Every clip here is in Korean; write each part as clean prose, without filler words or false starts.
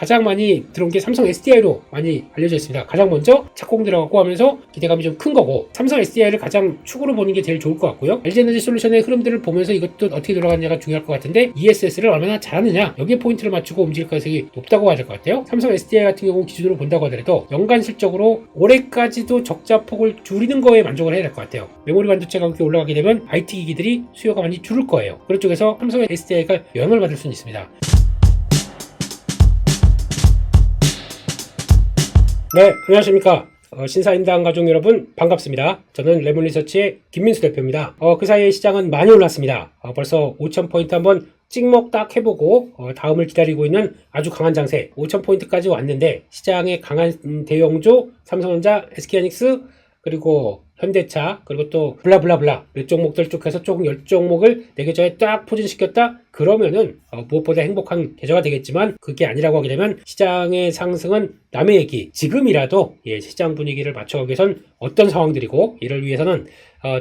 가장 많이 들어온 게 삼성 SDI로 많이 알려져 있습니다. 가장 먼저 착공 들어가고 하면서 기대감이 좀 큰 거고, 삼성 SDI를 가장 축으로 보는 게 제일 좋을 것 같고요. LG에너지 솔루션의 흐름들을 보면서 이것도 어떻게 돌아가느냐가 중요할 것 같은데, ESS를 얼마나 잘하느냐, 여기에 포인트를 맞추고 움직일 가능성이 높다고 봐야 될 것 같아요. 삼성 SDI 같은 경우 기준으로 본다고 하더라도 연간 실적으로 올해까지도 적자폭을 줄이는 거에 만족을 해야 될 것 같아요. 메모리 반도체 가격이 올라가게 되면 IT 기기들이 수요가 많이 줄을 거예요. 그런 쪽에서 삼성 SDI가 영향을 받을 수는 있습니다. 네, 안녕하십니까. 신사임당 가족 여러분 반갑습니다. 저는 레몬리서치의 김민수 대표입니다. 그 사이에 시장은 많이 올랐습니다. 벌써 5,000포인트 한번 찍먹 딱 해보고 다음을 기다리고 있는 아주 강한 장세 5,000포인트까지 왔는데, 시장의 강한 대형주 삼성전자, SK하이닉스, 그리고 현대차, 그리고 또 블라블라블라 몇 종목들 쭉 해서 총 10종목을 내 계좌에 딱 포진시켰다? 그러면은 무엇보다 행복한 계좌가 되겠지만, 그게 아니라고 하게 되면 시장의 상승은 남의 얘기. 지금이라도 시장 분위기를 맞춰가기 위해선 어떤 상황들이고, 이를 위해서는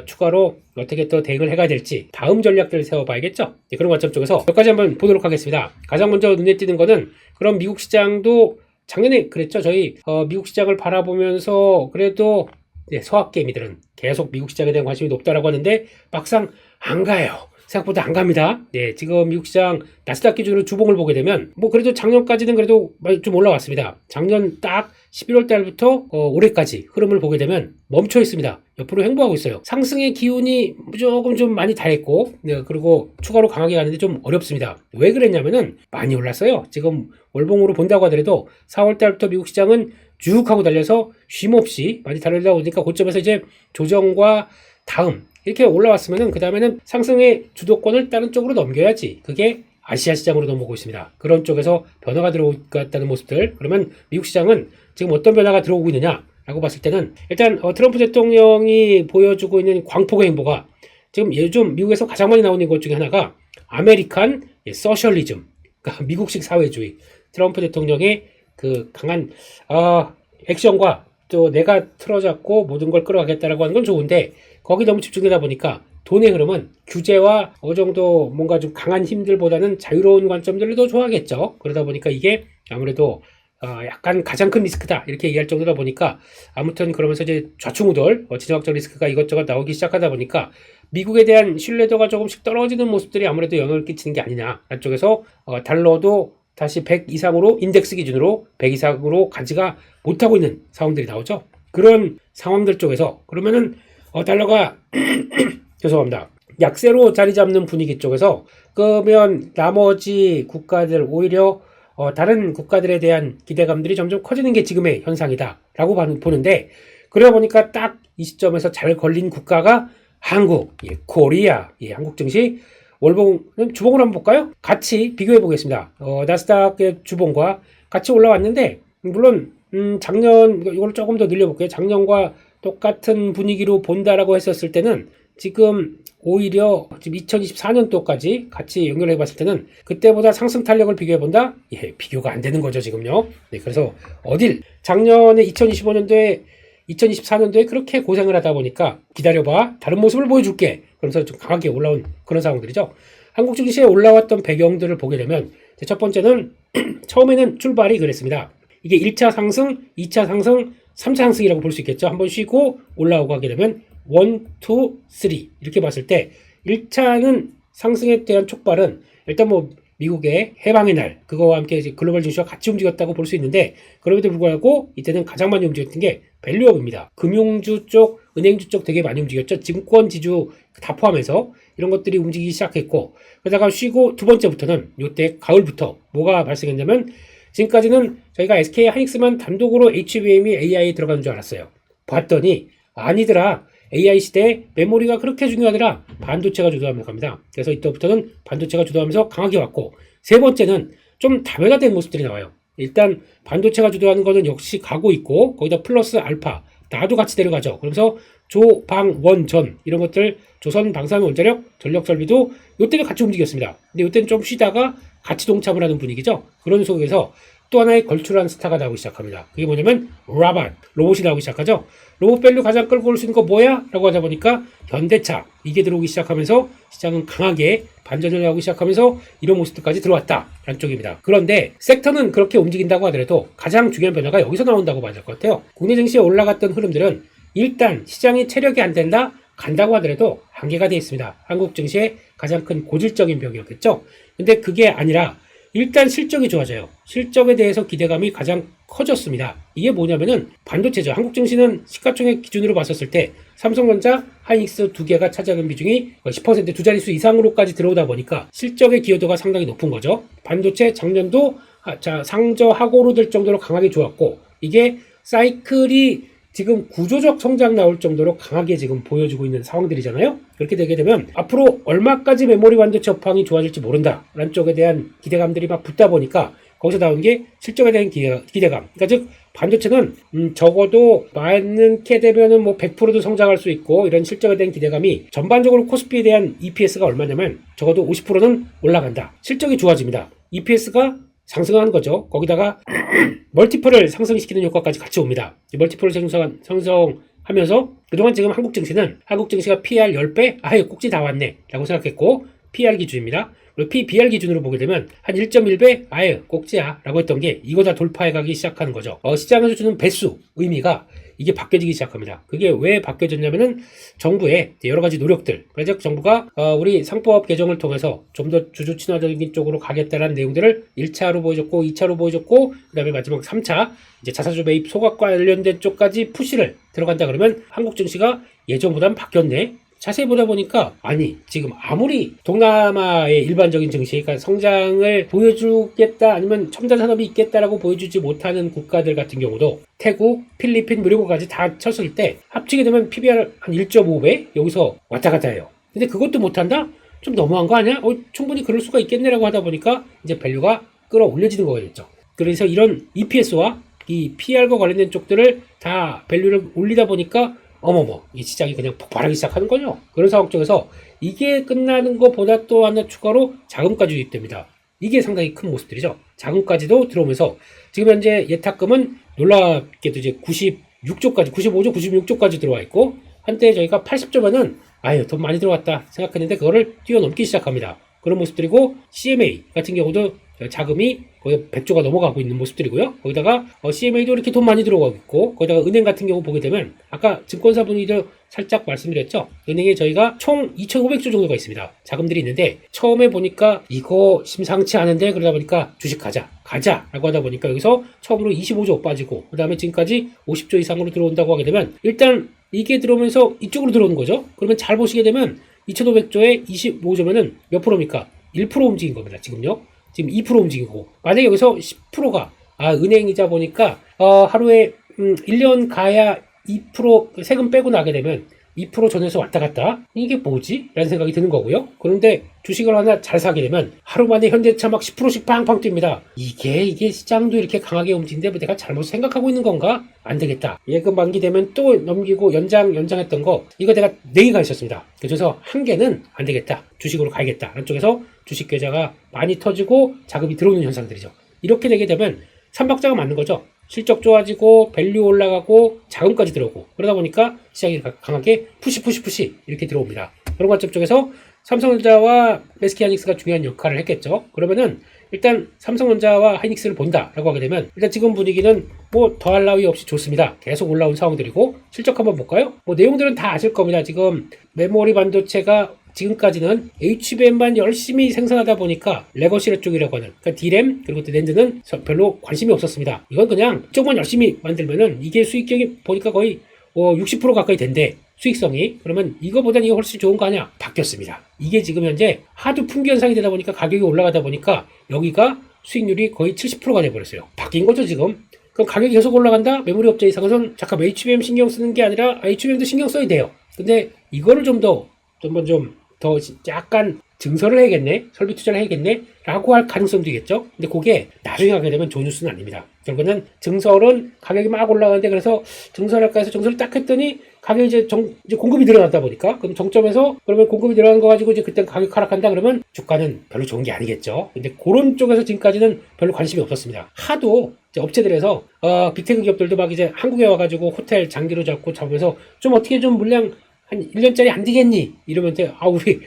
추가로 어떻게 또 대응을 해가야 될지 다음 전략들을 세워봐야겠죠. 그런 관점 쪽에서 몇 가지 한번 보도록 하겠습니다. 가장 먼저 눈에 띄는 거는, 그럼 미국 시장도 작년에 그랬죠. 저희 미국 시장을 바라보면서 그래도 소학개미들은 계속 미국 시장에 대한 관심이 높다라고 하는데, 막상 안 가요. 생각보다 안 갑니다. 지금 미국 시장 나스닥 기준으로 주봉을 보게 되면 그래도 작년까지는 그래도 좀 올라왔습니다. 작년 딱 11월 달부터 올해까지 흐름을 보게 되면 멈춰 있습니다. 옆으로 횡보하고 있어요. 상승의 기운이 조금 좀 많이 달했고, 그리고 추가로 강하게 가는데 좀 어렵습니다. 왜 그랬냐면은 많이 올랐어요. 지금 월봉으로 본다고 하더라도 4월 달부터 미국 시장은 쭉 하고 달려서 쉼없이 많이 달려다 보니까 고점에서 이제 조정과 다음 이렇게 올라왔으면은 그 다음에는 상승의 주도권을 다른 쪽으로 넘겨야지. 그게 아시아 시장으로 넘어오고 있습니다. 그런 쪽에서 변화가 들어왔다는 모습들. 그러면 미국 시장은 지금 어떤 변화가 들어오고 있느냐라고 봤을 때는, 일단 트럼프 대통령이 보여주고 있는 광폭의 행보가, 지금 요즘 미국에서 가장 많이 나오는 것 중에 하나가 아메리칸 소셜리즘, 그러니까 미국식 사회주의. 트럼프 대통령의 그 강한 액션과 또 내가 틀어잡고 모든 걸 끌어가겠다라고 하는 건 좋은데, 거기 너무 집중되다 보니까 돈의 흐름은 규제와 어느 정도 뭔가 좀 강한 힘들보다는 자유로운 관점들을 더 좋아하겠죠. 그러다 보니까 이게 아무래도 약간 가장 큰 리스크다 이렇게 얘기할 정도다 보니까, 아무튼 그러면서 이제 좌충우돌 지정학적 리스크가 이것저것 나오기 시작하다 보니까 미국에 대한 신뢰도가 조금씩 떨어지는 모습들이 아무래도 영향을 끼치는 게 아니냐. 안쪽에서 달러도 다시 100 이상으로, 인덱스 기준으로 100 이상으로 가지가 못하고 있는 상황들이 나오죠. 그런 상황들 쪽에서 그러면은 달러가 죄송합니다. 약세로 자리 잡는 분위기 쪽에서, 그러면 나머지 국가들 오히려 다른 국가들에 대한 기대감들이 점점 커지는 게 지금의 현상이다 라고 보는데, 그러다 보니까 딱 이 시점에서 잘 걸린 국가가 한국, 코리아, 한국 증시 월봉 주봉을 한번 볼까요? 같이 비교해 보겠습니다. 나스닥의 주봉과 같이 올라왔는데, 물론 작년, 이걸 조금 더 늘려볼게요. 작년과 똑같은 분위기로 본다라고 했었을 때는, 지금 오히려 지금 2024년도까지 같이 연결해 봤을 때는 그때보다 상승 탄력을 비교해 본다? 비교가 안 되는 거죠, 지금요. 그래서 작년에 2024년도에 그렇게 고생을 하다 보니까, 기다려봐, 다른 모습을 보여줄게. 그러면서 좀 강하게 올라온 그런 상황들이죠. 한국 증시에 올라왔던 배경들을 보게 되면, 첫 번째는 처음에는 출발이 그랬습니다. 이게 1차 상승, 2차 상승, 3차 상승이라고 볼 수 있겠죠. 한번 쉬고 올라오고 하게 되면 1, 2, 3 이렇게 봤을 때, 1차는 상승에 대한 촉발은 일단 미국의 해방의 날, 그거와 함께 이제 글로벌 증시와 같이 움직였다고 볼 수 있는데, 그럼에도 불구하고 이때는 가장 많이 움직였던 게 밸류업입니다. 금융주 쪽, 은행주 쪽 되게 많이 움직였죠. 증권, 지주 다 포함해서 이런 것들이 움직이기 시작했고, 그러다가 쉬고 두 번째부터는 이때 가을부터 뭐가 발생했냐면, 지금까지는 저희가 SK하이닉스만 단독으로 HBM이 AI에 들어가는 줄 알았어요. 봤더니 아니더라. AI 시대에 메모리가 그렇게 중요하더라. 반도체가 주도하면서 갑니다. 그래서 이때부터는 반도체가 주도하면서 강하게 왔고, 세 번째는 좀 다변화된 모습들이 나와요. 일단 반도체가 주도하는 거는 역시 가고 있고, 거기다 플러스 알파 나도 같이 데려가죠. 그러면서 조방원전 이런 것들, 조선 방산원자력 전력설비도 이때는 같이 움직였습니다. 근데 이때는 좀 쉬다가 같이 동참을 하는 분위기죠. 그런 속에서 또 하나의 걸출한 스타가 나오기 시작합니다. 그게 뭐냐면 라반, 로봇이 나오기 시작하죠. 로봇 밸류 가장 끌고 올 수 있는 거 뭐야? 라고 하다 보니까 현대차, 이게 들어오기 시작하면서 시장은 강하게 반전을 하기 시작하면서 이런 모습들까지 들어왔다 라는 쪽입니다. 그런데 섹터는 그렇게 움직인다고 하더라도 가장 중요한 변화가 여기서 나온다고 봐야 될 것 같아요. 국내 증시에 올라갔던 흐름들은 일단 시장이 체력이 안 된다? 간다고 하더라도 한계가 되어 있습니다. 한국 증시의 가장 큰 고질적인 벽이었겠죠. 근데 그게 아니라 일단 실적이 좋아져요. 실적에 대해서 기대감이 가장 커졌습니다. 이게 뭐냐면은 반도체죠. 한국 증시는 시가총액 기준으로 봤었을 때 삼성전자, 하이닉스 두 개가 차지하는 비중이 10% 두 자릿수 이상으로까지 들어오다 보니까 실적의 기여도가 상당히 높은 거죠. 반도체 작년도 상저하고로 될 정도로 강하게 좋았고, 이게 사이클이 지금 구조적 성장 나올 정도로 강하게 지금 보여주고 있는 상황들이잖아요. 그렇게 되게 되면 앞으로 얼마까지 메모리 반도체 업황이 좋아질지 모른다 라는 쪽에 대한 기대감들이 막 붙다 보니까 거기서 나온 게 실적에 대한 기대감. 그러니까 즉 반도체는 적어도 많게 되면은 뭐 100%도 성장할 수 있고, 이런 실적에 대한 기대감이 전반적으로 코스피에 대한 EPS가 얼마냐면 적어도 50%는 올라간다. 실적이 좋아집니다. EPS가 상승하는 거죠. 거기다가 멀티플을 상승시키는 효과까지 같이 옵니다. 멀티플을 상승하면서 그동안 지금 한국 증시가 PR 10배? 아유 꼭지 다 왔네 라고 생각했고, PR 기준입니다. 그리고 PBR 기준으로 보게 되면 한 1.1배? 아유 꼭지야 라고 했던 게 이거 다 돌파해가기 시작하는 거죠. 시장에서 주는 배수 의미가 이게 바뀌어지기 시작합니다. 그게 왜 바뀌어졌냐면은 정부의 여러 가지 노력들, 그래서 정부가 우리 상법 개정을 통해서 좀 더 주주 친화적인 쪽으로 가겠다라는 내용들을 1차로 보여줬고 2차로 보여줬고, 그 다음에 마지막 3차 이제 자사주 매입 소각과 관련된 쪽까지 푸시를 들어간다 그러면 한국 증시가 예전보다는 바뀌었네. 자세히 보다 보니까 아니 지금 아무리 동남아의 일반적인 증시, 그러니까 성장을 보여주겠다 아니면 첨단 산업이 있겠다라고 보여주지 못하는 국가들 같은 경우도 태국, 필리핀, 미국까지 다 쳤을 때 합치게 되면 PBR 한 1.5배 여기서 왔다 갔다 해요. 근데 그것도 못한다? 좀 너무한 거 아니야? 충분히 그럴 수가 있겠네라고 하다 보니까 이제 밸류가 끌어올려지는 거겠죠. 그래서 이런 EPS와 이 PR과 관련된 쪽들을 다 밸류를 올리다 보니까 어머머, 이 시장이 그냥 폭발하기 시작하는 거죠. 그런 상황 쪽에서 이게 끝나는 것보다 또 하나 추가로 자금까지 유입됩니다. 이게 상당히 큰 모습들이죠. 자금까지도 들어오면서 지금 현재 예탁금은 놀랍게도 이제 96조까지, 95조, 96조까지 들어와 있고, 한때 저희가 80조면은 아유 돈 많이 들어왔다 생각했는데 그거를 뛰어넘기 시작합니다. 그런 모습들이고, CMA 같은 경우도 자금이 거의 100조가 넘어가고 있는 모습들이고요. 거기다가 CMA도 이렇게 돈 많이 들어가고 있고, 거기다가 은행 같은 경우 보게 되면 아까 증권사 분위기도 살짝 말씀드렸죠. 은행에 저희가 총 2,500조 정도가 있습니다. 자금들이 있는데 처음에 보니까 이거 심상치 않은데, 그러다 보니까 주식 가자 라고 하다 보니까 여기서 처음으로 25조 빠지고, 그 다음에 지금까지 50조 이상으로 들어온다고 하게 되면 일단 이게 들어오면서 이쪽으로 들어오는 거죠. 그러면 잘 보시게 되면 2,500조에 25조면은 몇 프로입니까? 1% 움직인 겁니다. 지금요. 지금 2% 움직이고, 만약에 여기서 10%가 은행이자 보니까 하루에 1년 가야 2% 세금 빼고 나게 되면 2% 전에서 왔다 갔다, 이게 뭐지? 라는 생각이 드는 거고요. 그런데 주식을 하나 잘 사게 되면 하루 만에 현대차 막 10%씩 팡팡 뜁니다. 이게 시장도 이렇게 강하게 움직이는데 내가 잘못 생각하고 있는 건가? 안 되겠다. 예금 만기 되면 또 넘기고 연장했던 거, 이거 내가 4개가 있었습니다. 그래서 한 개는 안 되겠다. 주식으로 가야겠다. 안쪽에서 주식 계좌가 많이 터지고 자금이 들어오는 현상들이죠. 이렇게 되게 되면 삼박자가 맞는 거죠. 실적 좋아지고 밸류 올라가고 자금까지 들어오고, 그러다 보니까 시장이 강하게 푸시 이렇게 들어옵니다. 그런 관점 쪽에서 삼성전자와 SK하이닉스가 중요한 역할을 했겠죠. 그러면은 일단 삼성전자와 하이닉스를 본다라고 하게 되면 일단 지금 분위기는 뭐 더할 나위 없이 좋습니다. 계속 올라온 상황들이고, 실적 한번 볼까요? 뭐 내용들은 다 아실 겁니다. 지금 메모리 반도체가 지금까지는 HBM만 열심히 생산하다 보니까 레거시 쪽이라고 하는, 그러니까 D램 그리고 또 낸드는 별로 관심이 없었습니다. 이건 그냥 이쪽만 열심히 만들면은 이게 수익력이 보니까 거의 60% 가까이 된대, 수익성이. 그러면 이거보단 이게 훨씬 좋은 거 아니야? 바뀌었습니다. 이게 지금 현재 하도 품귀 현상이 되다 보니까 가격이 올라가다 보니까 여기가 수익률이 거의 70%가 돼버렸어요. 바뀐 거죠 지금. 그럼 가격이 계속 올라간다? 메모리 업체 이상은 잠깐 HBM 신경 쓰는 게 아니라 HBM도 신경 써야 돼요. 근데 이거를 좀 더 약간 증설을 해야겠네, 설비 투자를 해야겠네 라고 할 가능성도 있겠죠. 근데 그게 나중에 하게 되면 좋은 뉴스는 아닙니다. 결국에는 증설은 가격이 막 올라가는데, 그래서 증설할까 해서 증설을 딱 했더니 가격이 이제 공급이 늘어났다 보니까, 그럼 정점에서, 그러면 공급이 늘어난 거 가지고 이제 그때 가격 하락한다 그러면 주가는 별로 좋은 게 아니겠죠. 근데 그런 쪽에서 지금까지는 별로 관심이 없었습니다. 하도 이제 업체들에서, 빅테크 기업들도 막 이제 한국에 와가지고 호텔 장기로 잡으면서 좀 어떻게 좀 물량 한 1년짜리 안 되겠니? 이러면 우리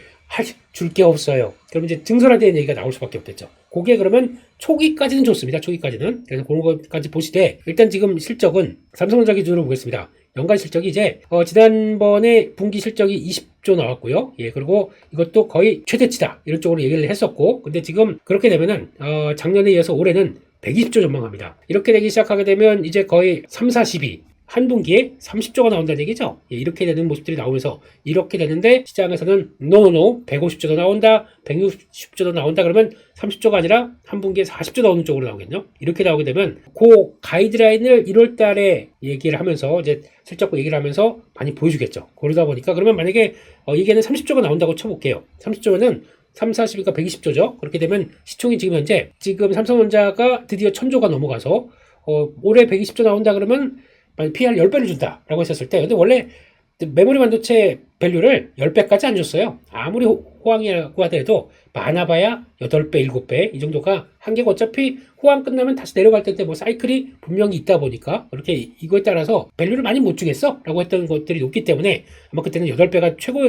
줄 게 없어요. 그럼 이제 증설화된 얘기가 나올 수밖에 없겠죠. 그게 그러면 초기까지는 좋습니다. 초기까지는. 그래서 그런 것까지 보시되, 일단 지금 실적은 삼성전자 기준으로 보겠습니다. 연간 실적이 이제 지난번에 분기 실적이 20조 나왔고요. 예, 그리고 이것도 거의 최대치다 이런 쪽으로 얘기를 했었고, 근데 지금 그렇게 되면은 작년에 이어서 올해는 120조 전망합니다. 이렇게 되기 시작하게 되면 이제 거의 3, 4, 12 한 분기에 30조가 나온다는 얘기죠. 예, 이렇게 되는 모습들이 나오면서 이렇게 되는데 시장에서는 노노노 150조도 나온다, 160조도 나온다 그러면 30조가 아니라 한 분기에 40조 나오는 쪽으로 나오겠죠. 이렇게 나오게 되면 그 가이드라인을 1월 달에 얘기를 하면서 이제 실적 얘기를 하면서 많이 보여주겠죠. 그러다 보니까 그러면 만약에 이게는 30조가 나온다고 쳐볼게요. 30조면은 3, 40이니까 120조죠. 그렇게 되면 시총이 지금 현재 삼성전자가 드디어 1000조가 넘어가서 올해 120조 나온다 그러면 PR 10배를 준다라고 했었을 때, 근데 원래 메모리 반도체 밸류를 10배까지 안 줬어요. 아무리 호황이라고 하더라도 많아봐야 8배, 7배 이 정도가 한계가, 어차피 호황 끝나면 다시 내려갈 텐데 뭐 사이클이 분명히 있다 보니까 그렇게 이거에 따라서 밸류를 많이 못 주겠어 라고 했던 것들이 높기 때문에 아마 그때는 8배가 최고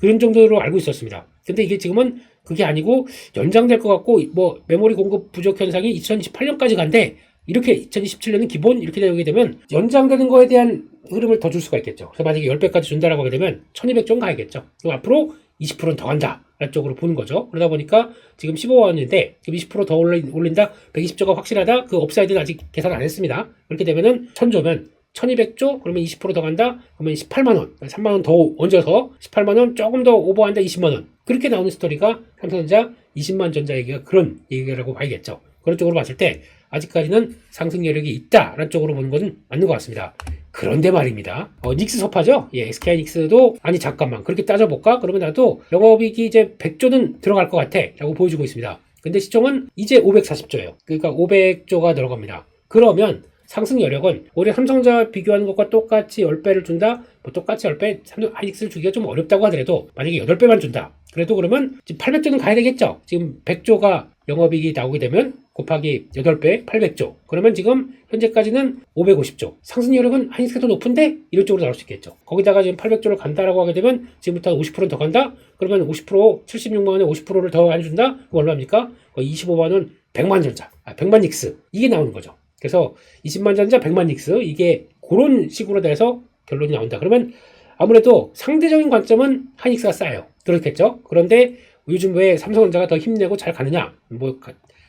그런 정도로 알고 있었습니다. 근데 이게 지금은 그게 아니고 연장될 것 같고, 뭐 메모리 공급 부족 현상이 2028년까지 간대. 이렇게 2027년은 기본 이렇게 되게 되면 연장되는 거에 대한 흐름을 더 줄 수가 있겠죠. 그래서 만약에 10배까지 준다라고 하게 되면 1200점 가야겠죠. 그럼 앞으로 20%는 더 간다 라는 쪽으로 보는 거죠. 그러다 보니까 지금 15원인데 지금 20% 더 올린다, 120조가 확실하다, 그 업사이드는 아직 계산 안 했습니다. 그렇게 되면은 1000조면 1200조, 그러면 20% 더 간다, 그러면 18만원, 3만원 더 얹어서 18만원, 조금 더 오버한다, 20만원. 그렇게 나오는 스토리가 삼성전자 20만 전자 얘기가 그런 얘기라고 봐야겠죠. 그런 쪽으로 봤을 때 아직까지는 상승 여력이 있다라는 쪽으로 보는 것은 맞는 것 같습니다. 그런데 말입니다. 닉스 섭하죠? 예, SK 닉스도 아니 잠깐만 그렇게 따져볼까? 그러면 나도 영업이익이 이제 100조는 들어갈 것 같아 라고 보여주고 있습니다. 근데 시총은 이제 540조예요. 그러니까 500조가 들어갑니다. 그러면 상승 여력은 올해 삼성전자 비교하는 것과 똑같이 10배를 준다? 뭐 똑같이 10배, 하이닉스를 주기가 좀 어렵다고 하더라도 만약에 8배만 준다. 그래도 그러면 지금 800조는 가야 되겠죠? 지금 100조가 영업이익이 나오게 되면 곱하기 8배 800조. 그러면 지금 현재까지는 550조. 상승 여력은 하이닉스가 더 높은데? 이런 쪽으로 나올 수 있겠죠. 거기다가 지금 800조를 간다라고 하게 되면 지금부터 50%는 더 간다? 그러면 50%, 76만원에 50%를 더 안 준다? 그거 얼마입니까? 25만원 100만 전자. 100만 닉스. 이게 나오는 거죠. 그래서 20만 전자 100만 닉스. 이게 그런 식으로 돼서 결론이 나온다. 그러면 아무래도 상대적인 관점은 하이닉스가 싸요. 그렇겠죠? 그런데 요즘 왜 삼성전자가 더 힘내고 잘 가느냐? 뭐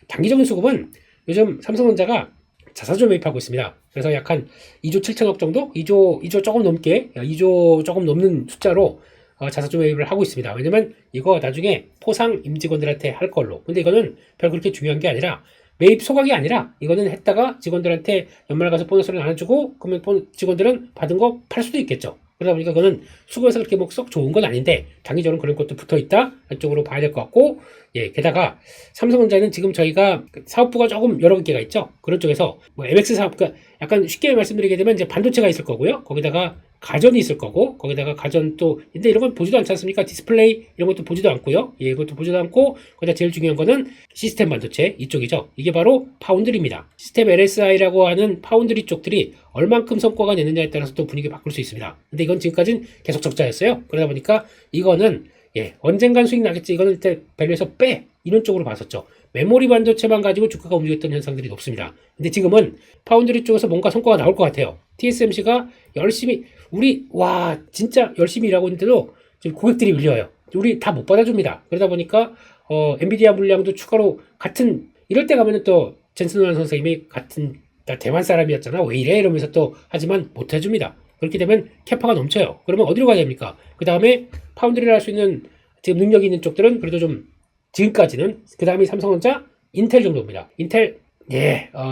단기적인 수급은 요즘 삼성전자가 자사주 매입하고 있습니다. 그래서 약 한 2조 7천억 정도? 2조 조금 넘게, 2조 조금 넘는 숫자로 자사주 매입을 하고 있습니다. 왜냐면 이거 나중에 포상 임직원들한테 할 걸로. 근데 이거는 별 그렇게 중요한 게 아니라 매입 소각이 아니라 이거는 했다가 직원들한테 연말 가서 보너스를 나눠주고 그러면 직원들은 받은 거 팔 수도 있겠죠. 그러다 보니까 그거는 수급에서 그렇게 뭐 썩 좋은 건 아닌데 단기적으로 그런 것도 붙어 있다 이쪽으로 봐야 될 것 같고, 예, 게다가 삼성전자는 지금 저희가 사업부가 조금 여러 개가 있죠. 그런 쪽에서 뭐 MX 사업, 그러니까 약간 쉽게 말씀드리게 되면 이제 반도체가 있을 거고요. 거기다가 가전이 있을 거고, 거기다가 가전 또, 근데 이런 건 보지도 않지 않습니까? 디스플레이 이런 것도 보지도 않고요. 예, 이것도 보지도 않고, 거기다 제일 중요한 거는 시스템 반도체 이쪽이죠. 이게 바로 파운드리입니다. 시스템 LSI라고 하는 파운드리 쪽들이 얼만큼 성과가 내느냐에 따라서 또 분위기 바꿀 수 있습니다. 근데 이건 지금까지는 계속 적자였어요. 그러다 보니까 이거는 언젠간 수익 나겠지. 이거는 일단 밸류에서 빼. 이런 쪽으로 봤었죠. 메모리 반도체만 가지고 주가가 움직였던 현상들이 높습니다. 근데 지금은 파운드리 쪽에서 뭔가 성과가 나올 것 같아요. TSMC가 열심히, 진짜 열심히 일하고 있는데도 지금 고객들이 밀려요. 우리 다 못 받아줍니다. 그러다 보니까, 엔비디아 물량도 추가로 이럴 때 가면은 또 젠슨원 선생님이 나 대만 사람이었잖아. 왜 이래? 이러면서 또 하지만 못 해줍니다. 그렇게 되면 캐파가 넘쳐요. 그러면 어디로 가야 됩니까? 그 다음에 파운드리를 할 수 있는 지금 능력이 있는 쪽들은 그래도 좀 지금까지는, 그 다음에 삼성전자, 인텔 정도입니다. 인텔,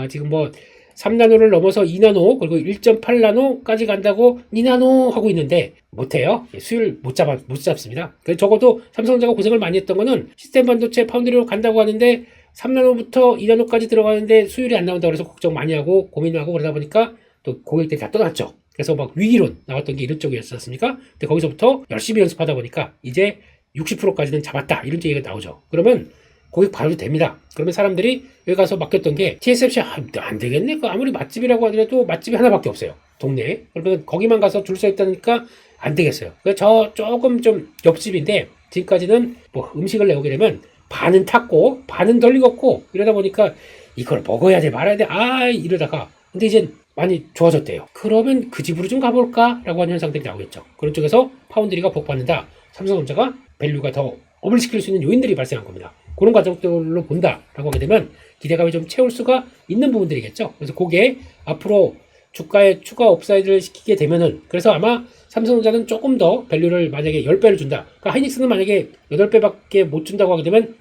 지금 뭐 3나노를 넘어서 2나노 그리고 1.8나노까지 간다고 2나노 하고 있는데 못해요. 수율 못 잡습니다. 그래서 적어도 삼성전자가 고생을 많이 했던 거는 시스템 반도체 파운드리로 간다고 하는데 3나노부터 2나노까지 들어가는데 수율이 안 나온다고 해서 걱정 많이 하고 고민하고 그러다 보니까 또 고객들이 다 떠났죠. 그래서 막 위기론 나왔던 게 이런 쪽이었지 않습니까? 근데 거기서부터 열심히 연습하다 보니까 이제 60%까지는 잡았다. 이런 얘기가 나오죠. 그러면 고객 받아도 됩니다. 그러면 사람들이 여기 가서 맡겼던 게 TSMC 안 되겠네. 그 아무리 맛집이라고 하더라도 맛집이 하나밖에 없어요. 동네에. 그러면 거기만 가서 줄 서 있다니까 안 되겠어요. 저 조금 좀 옆집인데 지금까지는 뭐 음식을 내오게 되면 반은 탔고 반은 덜 익었고 이러다 보니까 이걸 먹어야 돼 말아야 돼 이러다가 근데 이제 많이 좋아졌대요. 그러면 그 집으로 좀 가볼까? 라고 하는 현상들이 나오겠죠. 그런 쪽에서 파운드리가 복받는다. 삼성전자가 밸류가 더 업을 시킬 수 있는 요인들이 발생한 겁니다. 그런 과정들로 본다라고 하게 되면 기대감이 좀 채울 수가 있는 부분들이겠죠. 그래서 그게 앞으로 주가에 추가 업사이드를 시키게 되면은 그래서 아마 삼성전자는 조금 더 밸류를 만약에 10배를 준다. 그러니까 하이닉스는 만약에 8배밖에 못 준다고 하게 되면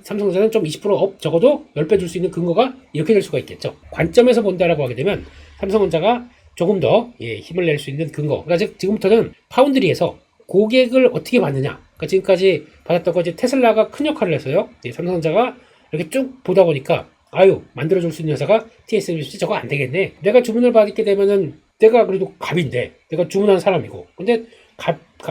삼성전자는 좀 20% 적어도 10배 줄 수 있는 근거가 이렇게 될 수가 있겠죠. 관점에서 본다라고 하게 되면 삼성전자가 조금 더 힘을 낼 수 있는 근거. 그러니까 지금부터는 파운드리에서 고객을 어떻게 받느냐. 그러니까 지금까지 받았던 거 이제 테슬라가 큰 역할을 했어요. 삼성전자가 이렇게 쭉 보다 보니까 만들어줄 수 있는 회사가 TSMC 저거 안 되겠네. 내가 주문을 받게 되면은 내가 그래도 갑인데 내가 주문한 사람이고 근데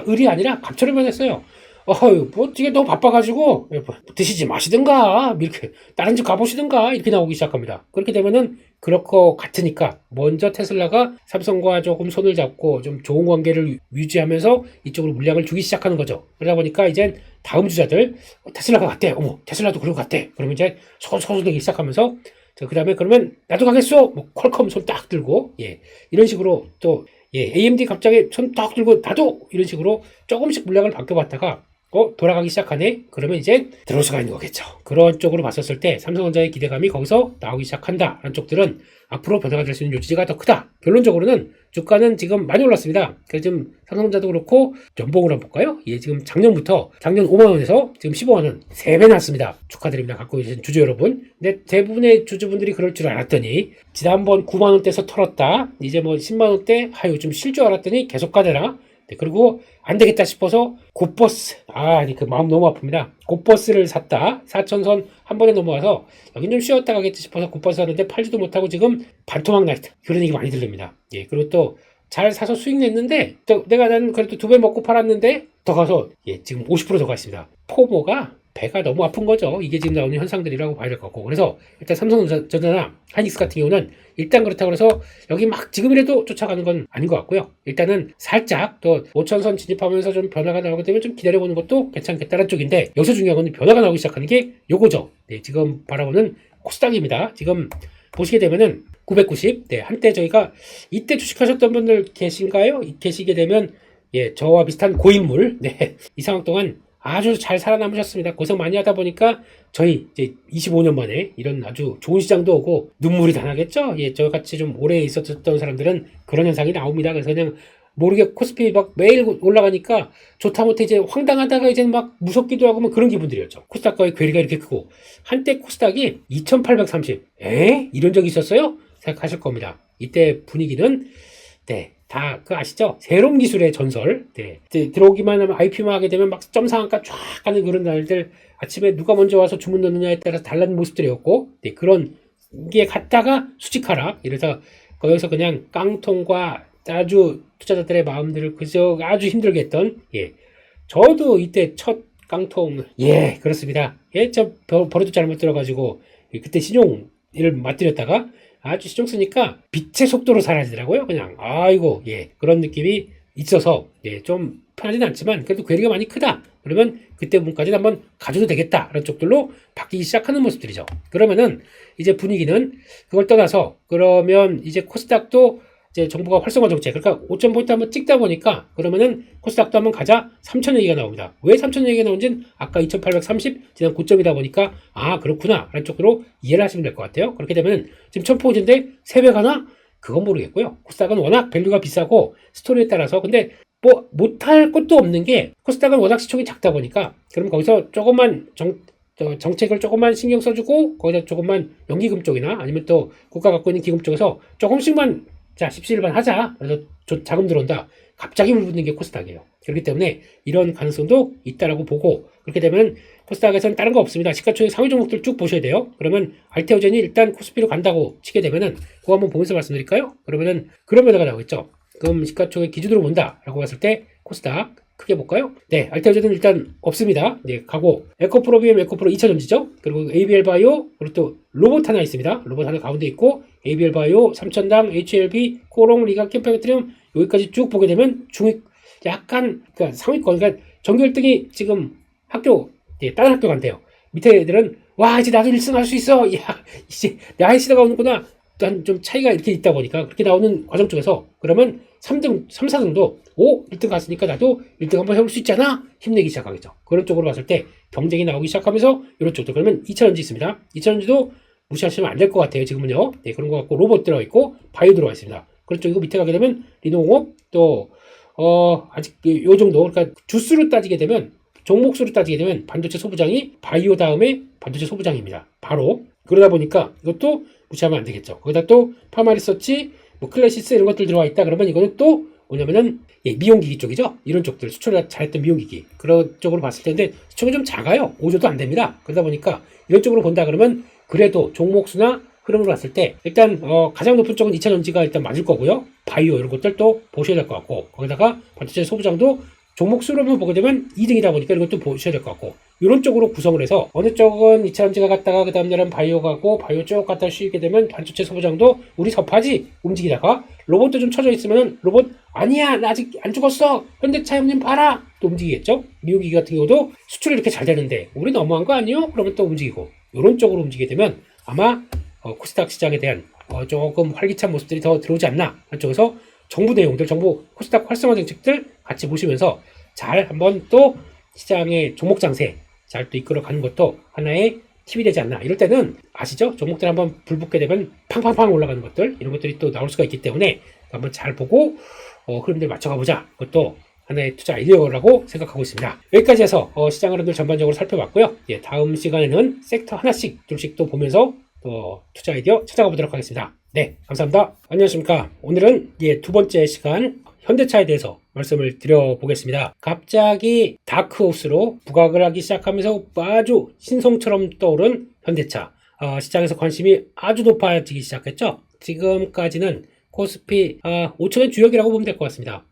을이 아니라 갑처럼 변했어요. 뭐 이게 너무 바빠가지고 드시지 마시든가 이렇게 다른 집 가보시든가 이렇게 나오기 시작합니다. 그렇게 되면은 그럴 것 같으니까 먼저 테슬라가 삼성과 조금 손을 잡고 좀 좋은 관계를 유지하면서 이쪽으로 물량을 주기 시작하는 거죠. 그러다 보니까 이제 다음 주자들 테슬라가 갔대. 어머 테슬라도 그러고 갔대. 그러면 이제 소소되기 시작하면서 그 다음에 그러면 나도 가겠어. 뭐 퀄컴 손 딱 들고 이런 식으로 또 AMD 갑자기 손 딱 들고 나도 이런 식으로 조금씩 물량을 바뀌어봤다가 돌아가기 시작하네? 그러면 이제 들어올 수가 있는 거겠죠. 그런 쪽으로 봤었을 때 삼성전자의 기대감이 거기서 나오기 시작한다. 라는 쪽들은 앞으로 변화가 될 수 있는 요지가 더 크다. 결론적으로는 주가는 지금 많이 올랐습니다. 그래서 지금 삼성전자도 그렇고 연봉을 한번 볼까요? 지금 작년 5만원에서 지금 15만원 3배 났습니다. 축하드립니다. 갖고 계신 주주 여러분. 근데 대부분의 주주분들이 그럴 줄 알았더니 지난번 9만원대에서 털었다. 이제 뭐 10만원대 좀 쉴 줄 알았더니 계속 가더라. 그리고 안 되겠다 싶어서 곧버스 그 마음 너무 아픕니다. 곧버스를 샀다. 4천선 한 번에 넘어와서 여긴 좀 쉬었다 가겠지 싶어서 곧버스 샀는데 팔지도 못하고 지금 반토막 날 듯 그런 얘기 많이 들립니다. 그리고 또 잘 사서 수익 냈는데 또 난 그래도 2배 먹고 팔았는데 더 가서 지금 50%더 가 있습니다. 포모가 배가 너무 아픈 거죠. 이게 지금 나오는 현상들이라고 봐야 될 것 같고. 그래서 일단 삼성전자나 하이닉스 같은 경우는 일단 그렇다고 해서 여기 막 지금이라도 쫓아가는 건 아닌 것 같고요. 일단은 살짝 또 5천선 진입하면서 좀 변화가 나오게 되면 좀 기다려보는 것도 괜찮겠다는 쪽인데 여기서 중요한 건 변화가 나오기 시작하는 게 요거죠. 지금 바라보는 코스닥입니다. 지금 보시게 되면은 990. 한때 저희가 이때 주식하셨던 분들 계신가요? 계시게 되면 저와 비슷한 고인물. 이 상황 동안 아주 잘 살아남으셨습니다. 고생 많이 하다 보니까 저희 이제 25년 만에 이런 아주 좋은 시장도 오고 눈물이 다 나겠죠? 저같이 좀 오래 있었던 사람들은 그런 현상이 나옵니다. 그래서 그냥 모르게 코스피 막 매일 올라가니까 좋다 못해 이제 황당하다가 이제 막 무섭기도 하고 뭐 그런 기분들이었죠. 코스닥과의 괴리가 이렇게 크고 한때 코스닥이 2830 이런 적이 있었어요? 생각하실 겁니다. 이때 분위기는 다 아시죠? 새로운 기술의 전설. 들어오기만 하면 IP만 하게 되면 막 점상한가 쫙 가는 그런 날들 아침에 누가 먼저 와서 주문 넣느냐에 따라서 달라진 모습들이었고 그런 게 갔다가 수직하락 이래서 거기서 그냥 깡통과 아주 투자자들의 마음들을 그저 아주 힘들게 했던 저도 이때 첫 깡통 그렇습니다. 저 버릇도 잘못 들어가지고 그때 신용을 맞들였다가 아주 신경 쓰니까 빛의 속도로 사라지더라고요. 그냥 그런 느낌이 있어서 좀 편하진 않지만 그래도 괴리가 많이 크다. 그러면 그때 부분까지는 한번 가져도 되겠다. 그런 쪽들로 바뀌기 시작하는 모습들이죠. 그러면은 이제 분위기는 그걸 떠나서 그러면 이제 코스닥도 이제 정부가 활성화 정책, 그러니까 5,000포인트 한번 찍다 보니까 그러면은 코스닥도 한번 가자 3,000 얘기가 나옵니다. 왜 3,000 얘기가 나온지는 아까 2,830 지난 고점이다 보니까 그렇구나 라는 쪽으로 이해를 하시면 될 것 같아요. 그렇게 되면은 지금 1,000포인트인데 3배 가나? 그건 모르겠고요. 코스닥은 워낙 밸류가 비싸고 스토리에 따라서 근데 뭐 못할 것도 없는 게 코스닥은 워낙 시총이 작다 보니까 그러면 거기서 조금만 정책을 조금만 신경 써주고 거기다 조금만 연기금 쪽이나 아니면 또 국가 갖고 있는 기금 쪽에서 조금씩만 십시일반 하자. 그래서 자금 들어온다. 갑자기 물 붙는 게 코스닥이에요. 그렇기 때문에 이런 가능성도 있다라고 보고 그렇게 되면 코스닥에서는 다른 거 없습니다. 시가총액 상위 종목들 쭉 보셔야 돼요. 그러면 알테오젠이 일단 코스피로 간다고 치게 되면은 그거 한번 보면서 말씀드릴까요? 그러면은 그런 변화가 나오겠죠. 그럼 시가총액 기준으로 본다라고 봤을 때 코스닥 크게 볼까요? 네, 알테오젠은 일단 없습니다. 네, 가고 에코프로 BM, 에코프로 2차전지죠. 그리고 ABL 바이오, 그리고 또 로봇 하나 있습니다. 로봇 하나 가운데 있고 ABL 바이오, 3천당, HLB, 코롱, 리가, 캠페트리움 여기까지 쭉 보게 되면 중위 약간 그러니까 상위권, 그러니까 전교 1등이 지금 학교, 네, 다른 학교 간대요. 밑에 애들은 와 이제 나도 1승 할 수 있어. 야 이제 나의 시대가 오는구나. 한 좀 차이가 이렇게 있다 보니까 그렇게 나오는 과정 쪽에서 그러면 3등, 3, 4등도 1등 갔으니까 나도 1등 한번 해볼 수 있잖아. 힘내기 시작하겠죠. 그런 쪽으로 봤을 때 경쟁이 나오기 시작하면서 이런 쪽도 그러면 2차전지 있습니다. 2차전지도 무시하시면 안 될 것 같아요. 지금은요. 네, 그런 거 같고 로봇 들어가 있고 바이오 들어가 있습니다. 그런 쪽이고 밑에 가게 되면 리노공업 또 아직 요 정도 그러니까 주수로 따지게 되면 종목수로 따지게 되면 반도체 소부장이 바이오 다음에 반도체 소부장입니다. 바로 그러다 보니까 이것도 무시하면 안 되겠죠. 거기다 또 파마리서치, 뭐 클래시스 이런 것들 들어와 있다. 그러면 이거는 또 뭐냐면은 미용기기 쪽이죠. 이런 쪽들 수출을 잘했던 미용기기 그런 쪽으로 봤을 텐데 수출이 좀 작아요. 5조도 안 됩니다. 그러다 보니까 이런 쪽으로 본다 그러면 그래도 종목수나 흐름으로 봤을 때 일단 가장 높은 쪽은 2차전지가 일단 맞을 거고요. 바이오 이런 것들 또 보셔야 될 것 같고 거기다가 반도체 소부장도 종목 수로만 보게 되면 2등이다 보니까 이것도 보셔야 될 것 같고 이런 쪽으로 구성을 해서 어느 쪽은 2차전지가 갔다가 그 다음날은 바이오 가고 바이오 쭉 갔다 쉬게 되면 반도체 소부장도 우리 섭하지 움직이다가 로봇도 좀 쳐져 있으면 로봇 아니야 나 아직 안 죽었어 현대차 형님 봐라 또 움직이겠죠. 미용기기 같은 경우도 수출이 이렇게 잘 되는데 우리 너무한 거 아니요? 그러면 또 움직이고 이런 쪽으로 움직이게 되면 아마 코스닥 시장에 대한 조금 활기찬 모습들이 더 들어오지 않나 한쪽에서 정부 내용들, 정부 코스닥 활성화 정책들 같이 보시면서 잘 한번 또 시장의 종목 장세 잘 또 이끌어가는 것도 하나의 팁이 되지 않나. 이럴 때는 아시죠? 종목들 한번 불 붙게 되면 팡팡팡 올라가는 것들 이런 것들이 또 나올 수가 있기 때문에 한번 잘 보고 흐름들 맞춰가 보자. 그것도 하나의 투자 아이디어라고 생각하고 있습니다. 여기까지 해서 시장 흐름들 전반적으로 살펴봤고요. 예, 다음 시간에는 섹터 하나씩 둘씩 또 보면서 또 투자 아이디어 찾아가 보도록 하겠습니다. 네, 감사합니다. 안녕하십니까. 오늘은 두 번째 시간 현대차에 대해서 말씀을 드려보겠습니다. 갑자기 다크호스로 부각을 하기 시작하면서 아주 신성처럼 떠오른 현대차. 시장에서 관심이 아주 높아지기 시작했죠. 지금까지는 코스피 5천원 주역이라고 보면 될 것 같습니다.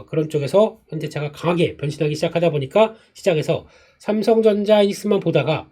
그런 쪽에서 현대차가 강하게 변신하기 시작하다 보니까 시장에서 삼성전자 이닉스만 보다가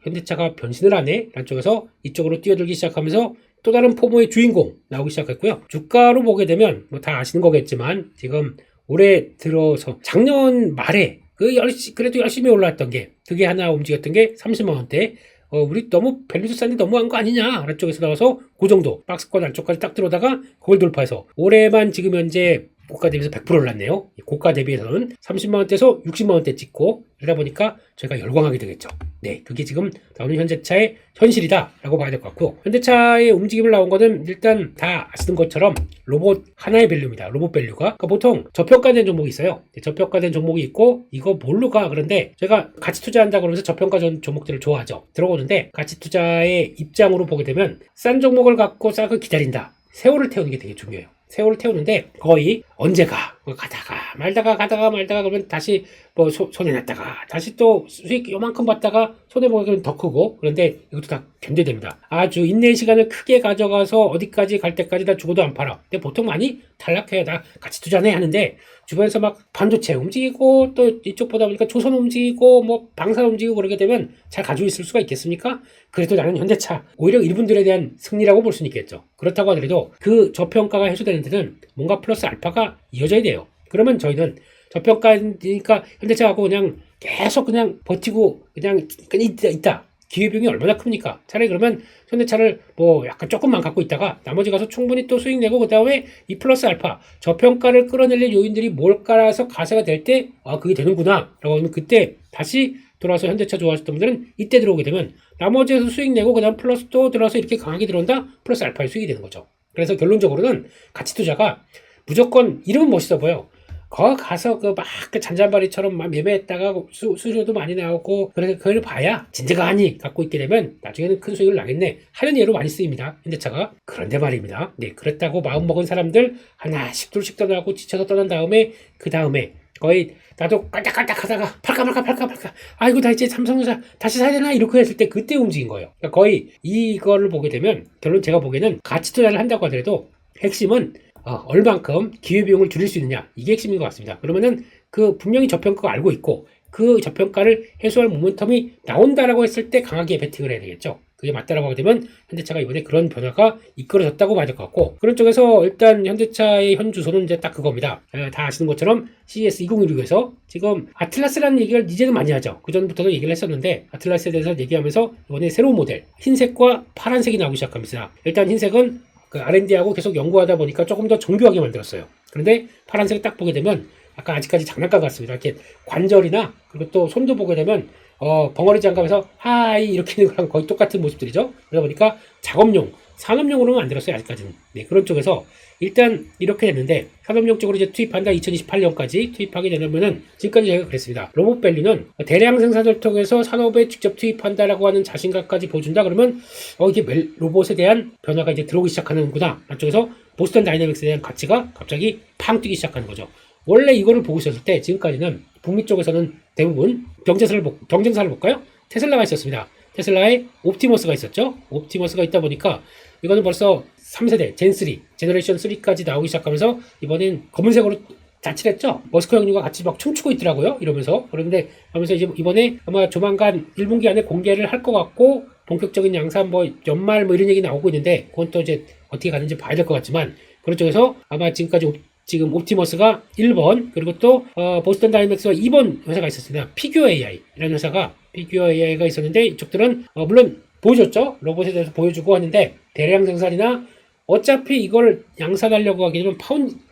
현대차가 변신을 하네? 라는 쪽에서 이쪽으로 뛰어들기 시작하면서 또 다른 포모의 주인공 나오기 시작했고요. 주가로 보게 되면 뭐 다 아시는 거겠지만 지금 올해 들어서 작년 말에 그래도 열심히 올라왔던 게 그게 하나 움직였던 게 30만원대 우리 너무 밸류도 싼데 너무한 거 아니냐 라는 쪽에서 나와서 그 정도 박스권 안쪽까지 딱 들어오다가 그걸 돌파해서 올해만 지금 현재 고가 대비해서 100% 올랐네요. 고가 대비해서는 30만원대에서 60만원대 찍고 그러다 보니까 저희가 열광하게 되겠죠. 네, 그게 지금 나오는 현대차의 현실이다 라고 봐야 될 것 같고 현대차의 움직임을 나온 거는 일단 다 아시는 것처럼 로봇 하나의 밸류입니다. 로봇 밸류가 그러니까 보통 저평가된 종목이 있어요. 저평가된 종목이 있고 이거 뭘로 가? 그런데 제가 가치 투자한다 그러면서 저평가 종목들을 좋아하죠. 들어오는데 가치 투자의 입장으로 보게 되면 싼 종목을 갖고 싸고 기다린다. 세월을 태우는 게 되게 중요해요. 세월을 태우는데 거의 언제가 가다가 말다가 그러면 다시 뭐 손해 났다가 다시 또 수익 요만큼 받다가 손해 보기는 더 크고 그런데 이것도 다 견뎌됩니다. 아주 인내의 시간을 크게 가져가서 어디까지 갈 때까지 다 죽어도 안 팔아. 근데 보통 많이 탈락해요. 나 같이 투자네 하는데 주변에서 막 반도체 움직이고 또 이쪽 보다 보니까 조선 움직이고 뭐 방산 움직이고 그러게 되면 잘 가지고 있을 수가 있겠습니까? 그래도 나는 현대차 오히려 이분들에 대한 승리라고 볼 수는 있겠죠. 그렇다고 하더라도 그 저평가가 해소되는 데는 뭔가 플러스 알파가 이어져야 돼요. 그러면 저희는 저평가니까 현대차하고 그냥 계속 그냥 버티고 그냥 있다. 기회비용이 얼마나 큽니까? 차라리 그러면 현대차를 뭐 약간 조금만 갖고 있다가 나머지 가서 충분히 또 수익 내고 그 다음에 이 플러스 알파 저평가를 끌어내릴 요인들이 뭘까라서 가세가 될 때 그게 되는구나 라고 하면 그때 다시 돌아와서 현대차 좋아하셨던 분들은 이때 들어오게 되면 나머지에서 수익 내고 그 다음 플러스 또 들어와서 이렇게 강하게 들어온다 플러스 알파의 수익이 되는 거죠. 그래서 결론적으로는 가치 투자가 무조건 이름은 멋있어 보여. 거기 가서 그 잔잔바리처럼 막 매매했다가 수수료도 많이 나오고 그래서 그걸 봐야 진짜가 아니 갖고 있게 되면 나중에는 큰 수익을 나겠네 하는 예로 많이 쓰입니다. 현대차가. 그런데 말입니다. 네, 그렇다고 마음먹은 사람들 하나씩 둘씩 떠나고 지쳐서 떠난 다음에 그 다음에 거의 나도 깔딱깔딱 하다가 팔까 아이고 나 이제 삼성전자 다시 사야 되나 이렇게 했을 때 그때 움직인 거예요. 그러니까 거의 이거를 보게 되면 결론 제가 보기에는 가치 투자를 한다고 하더라도 핵심은 얼만큼 기회비용을 줄일 수 있느냐, 이게 핵심인 것 같습니다. 그러면은 그 분명히 저평가가 알고 있고 그 저평가를 해소할 모멘텀이 나온다라고 했을 때 강하게 베팅을 해야 되겠죠. 그게 맞다라고 하게 되면 현대차가 이번에 그런 변화가 이끌어졌다고 봐야 될 것 같고, 그런 쪽에서 일단 현대차의 현 주소는 이제 딱 그겁니다. 다 아시는 것처럼 CES 2016에서 지금 아틀라스라는 얘기를 이제는 많이 하죠. 그 전부터도 얘기를 했었는데 아틀라스에 대해서 얘기하면서 이번에 새로운 모델 흰색과 파란색이 나오기 시작합니다. 일단 흰색은 그 R&D하고 계속 연구하다 보니까 조금 더 정교하게 만들었어요. 그런데 파란색을 딱 보게 되면 약간 아직까지 장난감 같습니다. 이렇게 관절이나 그리고 또 손도 보게 되면 벙어리 장갑에서 하이 이렇게 있는 거랑 거의 똑같은 모습들이죠. 그러다 보니까 작업용, 산업용으로는 만들었어요. 아직까지는. 네, 그런 쪽에서 일단 이렇게 됐는데 산업용 쪽으로 이제 투입한다. 2028년까지 투입하게 되려면은 지금까지 제가 그랬습니다. 로봇밸류는 대량 생산을 통해서 산업에 직접 투입한다라고 하는 자신감까지 보여준다. 그러면 이게 로봇에 대한 변화가 이제 들어오기 시작하는구나. 안쪽에서 보스턴 다이내믹스에 대한 가치가 갑자기 팡 뛰기 시작하는 거죠. 원래 이거를 보고 있었을 때 지금까지는 북미 쪽에서는 대부분 경쟁사를 볼까요? 테슬라가 있었습니다. 테슬라에 옵티머스가 있었죠. 옵티머스가 있다 보니까 이거는 벌써 3세대 젠3 제너레이션 3까지 나오기 시작하면서 이번엔 검은색으로 자칠했죠. 머스크 형님과 같이 막 춤추고 있더라고요. 이러면서. 그런데 하면서 이제 이번에 아마 조만간 1분기 안에 공개를 할 것 같고 본격적인 양산 연말 이런 얘기 나오고 있는데 그건 또 이제 어떻게 가는지 봐야 될 것 같지만 그런 쪽에서 아마 지금 옵티머스가 1번 그리고 또 보스턴 다이내믹스가 2번 회사가 있었습니다. 피규어 AI라는 회사가 피규어 AI가 있었는데 이쪽들은 물론 보여줬죠. 로봇에 대해서 보여주고 하는데 대량 생산이나 어차피 이걸 양산하려고 하게 되면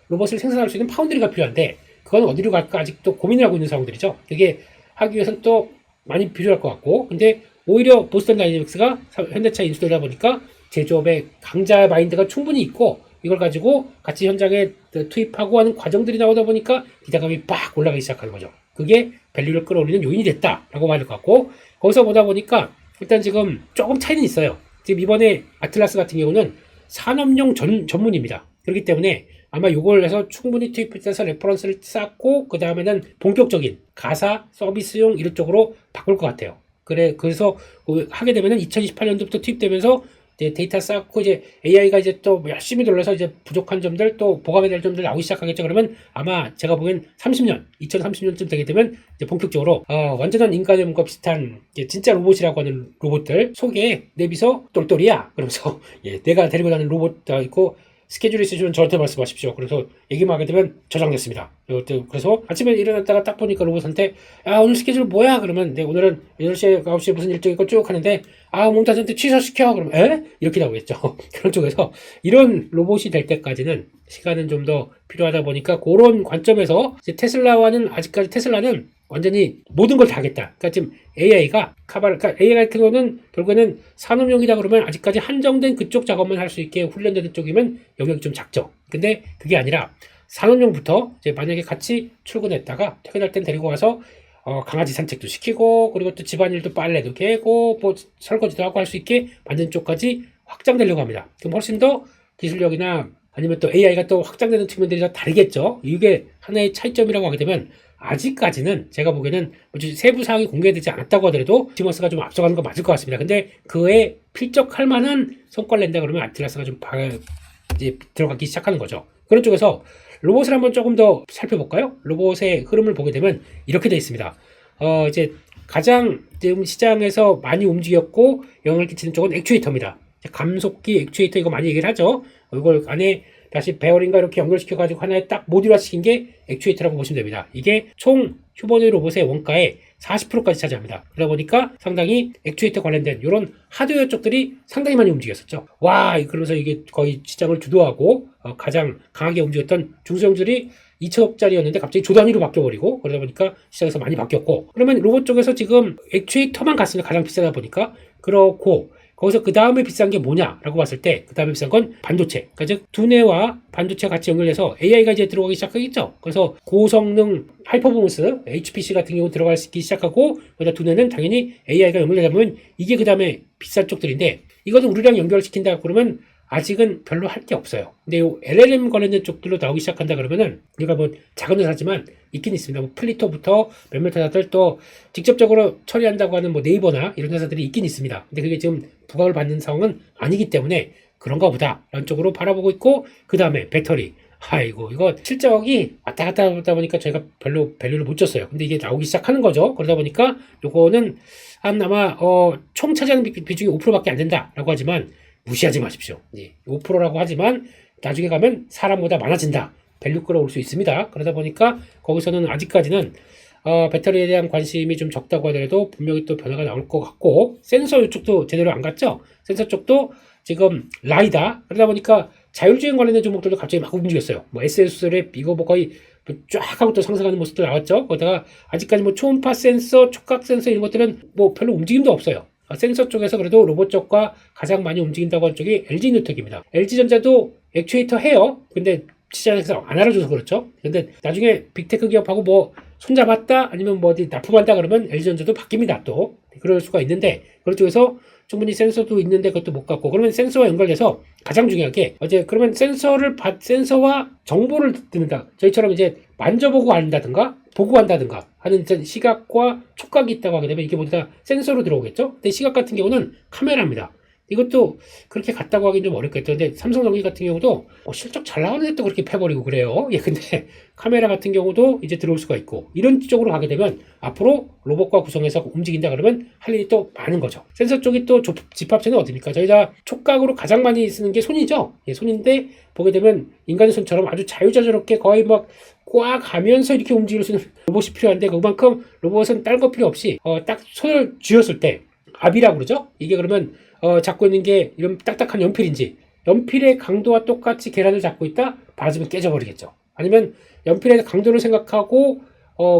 로봇을 생산할 수 있는 파운드리가 필요한데 그건 어디로 갈까 아직도 고민을 하고 있는 상황들이죠. 그게 하기 위해서는 또 많이 필요할 것 같고 근데 오히려 보스턴 다이내믹스가 현대차 인수되다 보니까 제조업의 강자 마인드가 충분히 있고 이걸 가지고 같이 현장에 투입하고 하는 과정들이 나오다 보니까 기대감이 빡 올라가기 시작하는 거죠. 그게 밸류를 끌어올리는 요인이 됐다라고 봐야 될 것 같고 거기서 보다 보니까 일단 지금 조금 차이는 있어요. 지금 이번에 아틀라스 같은 경우는 산업용 전문입니다. 그렇기 때문에 아마 이걸 해서 충분히 투입해서 레퍼런스를 쌓고 그 다음에는 본격적인 가사 서비스용 이런 쪽으로 바꿀 것 같아요. 그래서 하게 되면은 2028년도부터 투입되면서 이제 데이터 쌓고 이제 AI가 이제 또 열심히 돌려서 이제 부족한 점들 또 보강해야 될 점들 나오기 시작하겠죠. 그러면 아마 제가 보기엔 2030년쯤 되게 되면 이제 본격적으로 완전한 인간의 몸과 비슷한 진짜 로봇이라고 하는 로봇들 속에 내비서 똘똘이야 그러면서 내가 데리고 다니는 로봇 있고 스케줄이 있으시면 저한테 말씀하십시오. 그래서 얘기만 하게 되면 저장됐습니다. 그래서 아침에 일어났다가 딱 보니까 로봇한테 오늘 스케줄 뭐야? 그러면 오늘은 8시에 9시에 무슨 일정이 있고 쭉 하는데 몽타주한테 취소시켜. 그러면 에? 이렇게 나오겠죠. 그런 쪽에서 이런 로봇이 될 때까지는 시간은 좀 더 필요하다 보니까 그런 관점에서 이제 아직까지 테슬라는 완전히 모든 걸 다 하겠다. 그러니까 지금 AI 같은 경우는 결국에는 산업용이다 그러면 아직까지 한정된 그쪽 작업만 할 수 있게 훈련되는 쪽이면 영역이 좀 작죠. 근데 그게 아니라 산업용부터 이제 만약에 같이 출근했다가 퇴근할 땐 데리고 와서 강아지 산책도 시키고 그리고 또 집안일도 빨래도 개고 설거지도 하고 할 수 있게 만든 쪽까지 확장되려고 합니다. 그럼 훨씬 더 기술력이나 아니면 또 AI가 또 확장되는 측면들이 더 다르겠죠. 이게 하나의 차이점이라고 하게 되면 아직까지는 제가 보기에는 세부 사항이 공개되지 않았다고 하더라도 옵티머스가 좀 앞서가는 거 맞을 것 같습니다. 근데 그에 필적할 만한 성과를 낸다 그러면 아틀라스가 좀 이제 들어가기 시작하는 거죠. 그런 쪽에서 로봇을 한번 조금 더 살펴볼까요? 로봇의 흐름을 보게 되면 이렇게 되어 있습니다. 이제 가장 지금 시장에서 많이 움직였고 영향을 끼치는 쪽은 액추에이터입니다. 감속기 액추에이터 이거 많이 얘기를 하죠. 이걸 안에 다시 베어링과 이렇게 연결시켜가지고 하나에 딱 모듈화 시킨 게 액추에이터라고 보시면 됩니다. 이게 총 휴머노이드 로봇의 원가의 40%까지 차지합니다. 그러다 보니까 상당히 액추에이터 관련된 이런 하드웨어 쪽들이 상당히 많이 움직였었죠. 그러면서 이게 거의 시장을 주도하고 가장 강하게 움직였던 중소형들이 2천억짜리였는데 갑자기 조 단위로 바뀌어버리고 그러다 보니까 시장에서 많이 바뀌었고 그러면 로봇 쪽에서 지금 액추에이터만 갔으면 가장 비싸다 보니까 그렇고 거기서 그 다음에 비싼 게 뭐냐라고 봤을 때 그 다음에 비싼 건 반도체. 그러니까 즉 두뇌와 반도체가 같이 연결해서 AI가 이제 들어가기 시작하겠죠. 그래서 고성능 하이퍼포먼스 HPC 같은 경우 들어가기 시작하고 그다음 두뇌는 당연히 AI가 연결되다 보면 이게 그 다음에 비싼 쪽들인데 이거는 우리랑 연결시킨다 그러면 아직은 별로 할 게 없어요. 근데 이 LLM 관련된 쪽들로 나오기 시작한다 그러면은 우리가 작은 회사지만 있긴 있습니다. 플리토부터 몇몇 회사들 또 직접적으로 처리한다고 하는 네이버나 이런 회사들이 있긴 있습니다. 근데 그게 지금 부각을 받는 상황은 아니기 때문에 그런가 보다 라는 쪽으로 바라보고 있고 그 다음에 배터리 아이고, 이거 실적이 왔다 갔다 하다 보니까 저희가 별로 밸류를 못 줬어요. 근데 이게 나오기 시작하는 거죠. 그러다 보니까 요거는 한 아마 총 차지하는 비중이 5%밖에 안 된다라고 하지만 무시하지 마십시오. 예, 5%라고 하지만 나중에 가면 사람보다 많아진다. 밸류 끌어올 수 있습니다. 그러다 보니까 거기서는 아직까지는 배터리에 대한 관심이 좀 적다고 하더라도 분명히 또 변화가 나올 것 같고, 센서 이쪽도 제대로 안 갔죠. 센서 쪽도 지금 라이다. 그러다 보니까 자율주행 관련된 종목들도 갑자기 막 움직였어요. 뭐 SS랩 이거 뭐 거의 쫙 하고 또 상승하는 모습도 나왔죠. 거기다가 아직까지 뭐 초음파 센서, 촉각 센서 이런 것들은 뭐 별로 움직임도 없어요. 센서 쪽에서 그래도 로봇 쪽과 가장 많이 움직인다고 하는 쪽이 LG뉴텍입니다. LG전자도 액추에이터 해요. 근데 시장에서 안 알아줘서 그렇죠. 근데 나중에 빅테크 기업하고 뭐 손잡았다 아니면 뭐 어디 납품한다 그러면 LG전자도 바뀝니다. 또 그럴 수가 있는데 그런 쪽에서 충분히 센서도 있는데 그것도 못 갖고, 그러면 센서와 연결돼서 가장 중요하게 그러면 센서와 정보를 듣는다. 저희처럼 이제 만져보고 한다든가 보고 한다든가 하는 시각과 촉각이 있다고 하게 되면 이게 모두 다 센서로 들어오겠죠. 근데 시각 같은 경우는 카메라입니다. 이것도 그렇게 같다고 하긴 좀 어렵겠죠. 근데 삼성전기 같은 경우도 실적 잘 나오는데 또 그렇게 패버리고 그래요. 예, 근데 카메라 같은 경우도 이제 들어올 수가 있고, 이런 쪽으로 가게 되면 앞으로 로봇과 구성해서 움직인다 그러면 할 일이 또 많은 거죠. 센서 쪽이 또 집합체는 어딥니까? 저희가 촉각으로 가장 많이 쓰는 게 손이죠. 예, 손인데 보게 되면 인간의 손처럼 아주 자유자재롭게 거의 막 꽉 하면서 이렇게 움직일 수 있는 로봇이 필요한데, 그만큼 로봇은 딴 거 필요 없이 딱 손을 쥐었을 때 압이라고 그러죠. 이게 그러면 잡고 있는 게 이런 딱딱한 연필인지, 연필의 강도와 똑같이 계란을 잡고 있다 받아주면 깨져버리겠죠. 아니면 연필의 강도를 생각하고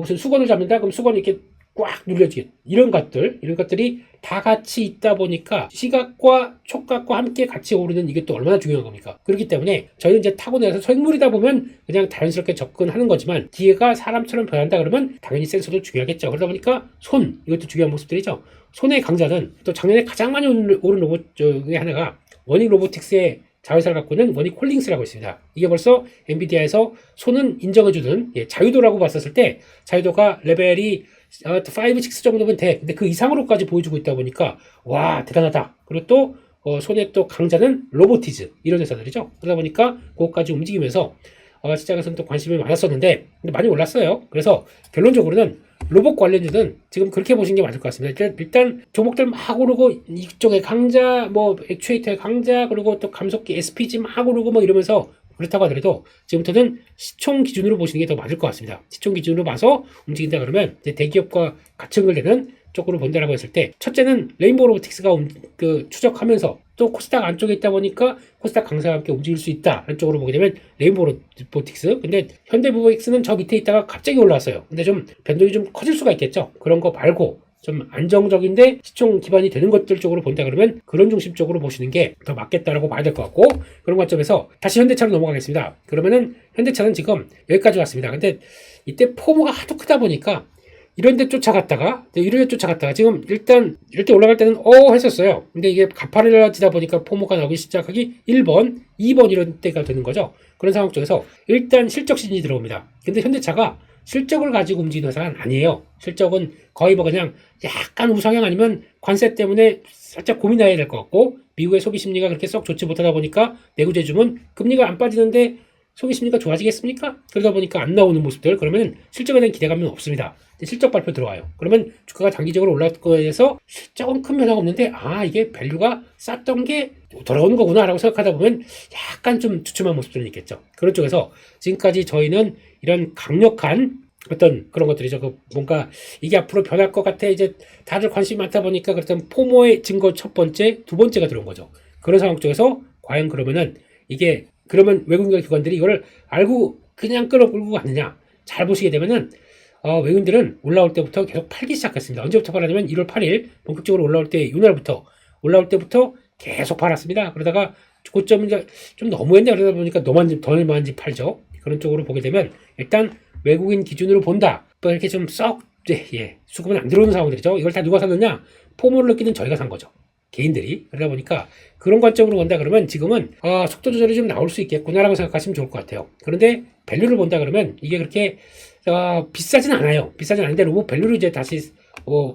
무슨 수건을 잡는다 그럼 수건이 이렇게 꽉 눌려지게, 이런 것들이 다 같이 있다 보니까 시각과 촉각과 함께 같이 오르는 이게 또 얼마나 중요한 겁니까? 그렇기 때문에 저희는 이제 타고나서 생물이다 보면 그냥 자연스럽게 접근하는 거지만, 기계가 사람처럼 변한다 그러면 당연히 센서도 중요하겠죠. 그러다 보니까 손, 이것도 중요한 모습들이죠. 손의 강자는 또 작년에 가장 많이 오른 로봇 중에 하나가 워닉 로보틱스의 자회사를 갖고 있는 워닉 홀딩스라고 있습니다. 이게 벌써 엔비디아에서 손은 인정해주는 자유도라고 봤었을 때 자유도가 레벨이 5, 6 정도면 돼. 근데 그 이상으로까지 보여주고 있다 보니까 와 대단하다. 그리고 또 손의 또 강자는 로보티즈, 이런 회사들이죠. 그러다 보니까 그것까지 움직이면서 시장에서는 또 관심이 많았었는데 근데 많이 올랐어요. 그래서 결론적으로는 로봇 관련주는 지금 그렇게 보시는 게 맞을 것 같습니다. 일단 종목들 막 오르고, 이쪽에 강자, 뭐 액추에이터의 강자, 그리고 또 감속기 SPG 막 오르고 뭐 이러면서, 그렇다고 하더라도 지금부터는 시총 기준으로 보시는 게 더 맞을 것 같습니다. 시총 기준으로 봐서 움직인다 그러면 이제 대기업과 같이 연결되는 쪽으로 본다라고 했을 때, 첫째는 레인보우 로보틱스가 추적하면서 또 코스닥 안쪽에 있다 보니까 코스닥 강세와 함께 움직일 수 있다 하는 쪽으로 보게 되면 레인보우 로보틱스. 근데 현대무브엑스는 저 밑에 있다가 갑자기 올라왔어요. 근데 좀 변동이 좀 커질 수가 있겠죠. 그런 거 말고 좀 안정적인데 시총 기반이 되는 것들 쪽으로 본다 그러면 그런 중심 쪽으로 보시는 게 더 맞겠다라고 봐야 될 것 같고, 그런 관점에서 다시 현대차로 넘어가겠습니다. 그러면은 현대차는 지금 여기까지 왔습니다. 근데 이때 포모가 하도 크다 보니까 이런 데 쫓아갔다가 지금 일단 이럴 때 올라갈 때는 했었어요. 근데 이게 가파르지다 보니까 포모가 나오기 시작하기 1번, 2번 이런 때가 되는 거죠. 그런 상황 쪽에서 일단 실적 시즌이 들어옵니다. 근데 현대차가 실적을 가지고 움직이는 회사는 아니에요. 실적은 거의 뭐 그냥 약간 우상향 아니면 관세 때문에 살짝 고민해야 될 것 같고, 미국의 소비 심리가 그렇게 썩 좋지 못하다 보니까 내구 제품은 금리가 안 빠지는데 소비 심리가 좋아지겠습니까? 그러다 보니까 안 나오는 모습들, 그러면 실적에 대한 기대감은 없습니다. 실적 발표 들어와요. 그러면 주가가 단기적으로 올라갈 거에서 실적은 큰 변화가 없는데 이게 밸류가 쌌던 게 돌아오는 거구나 라고 생각하다 보면 약간 좀 주춤한 모습들은 있겠죠. 그런 쪽에서 지금까지 저희는 이런 강력한 어떤 그런 것들이죠. 뭔가 이게 앞으로 변할 것 같아, 이제 다들 관심이 많다 보니까 그렇다면 포모의 증거 첫 번째, 두 번째가 들어온 거죠. 그런 상황 쪽에서 과연 그러면 외국인 기관들이 이걸 알고 그냥 끌어끌고 갔느냐, 잘 보시게 되면은 외국인들은 올라올 때부터 계속 팔기 시작했습니다. 언제부터 팔았냐면 1월 8일 본격적으로 올라올 때, 이날부터 올라올 때부터 계속 팔았습니다. 그러다가 고점은 좀 너무했네, 그러다 보니까 더 많이 팔죠. 그런 쪽으로 보게 되면 일단 외국인 기준으로 본다, 또 이렇게 좀 수급은 안 들어오는 상황들이죠. 이걸 다 누가 샀느냐? 포모를 느끼는 저희가 산 거죠. 개인들이. 그러다 보니까 그런 관점으로 본다 그러면 지금은 속도 조절이 좀 나올 수 있겠구나라고 생각하시면 좋을 것 같아요. 그런데 밸류를 본다 그러면 이게 그렇게 비싸진 않아요. 비싸진 않은데 로봇 밸류로 이제 다시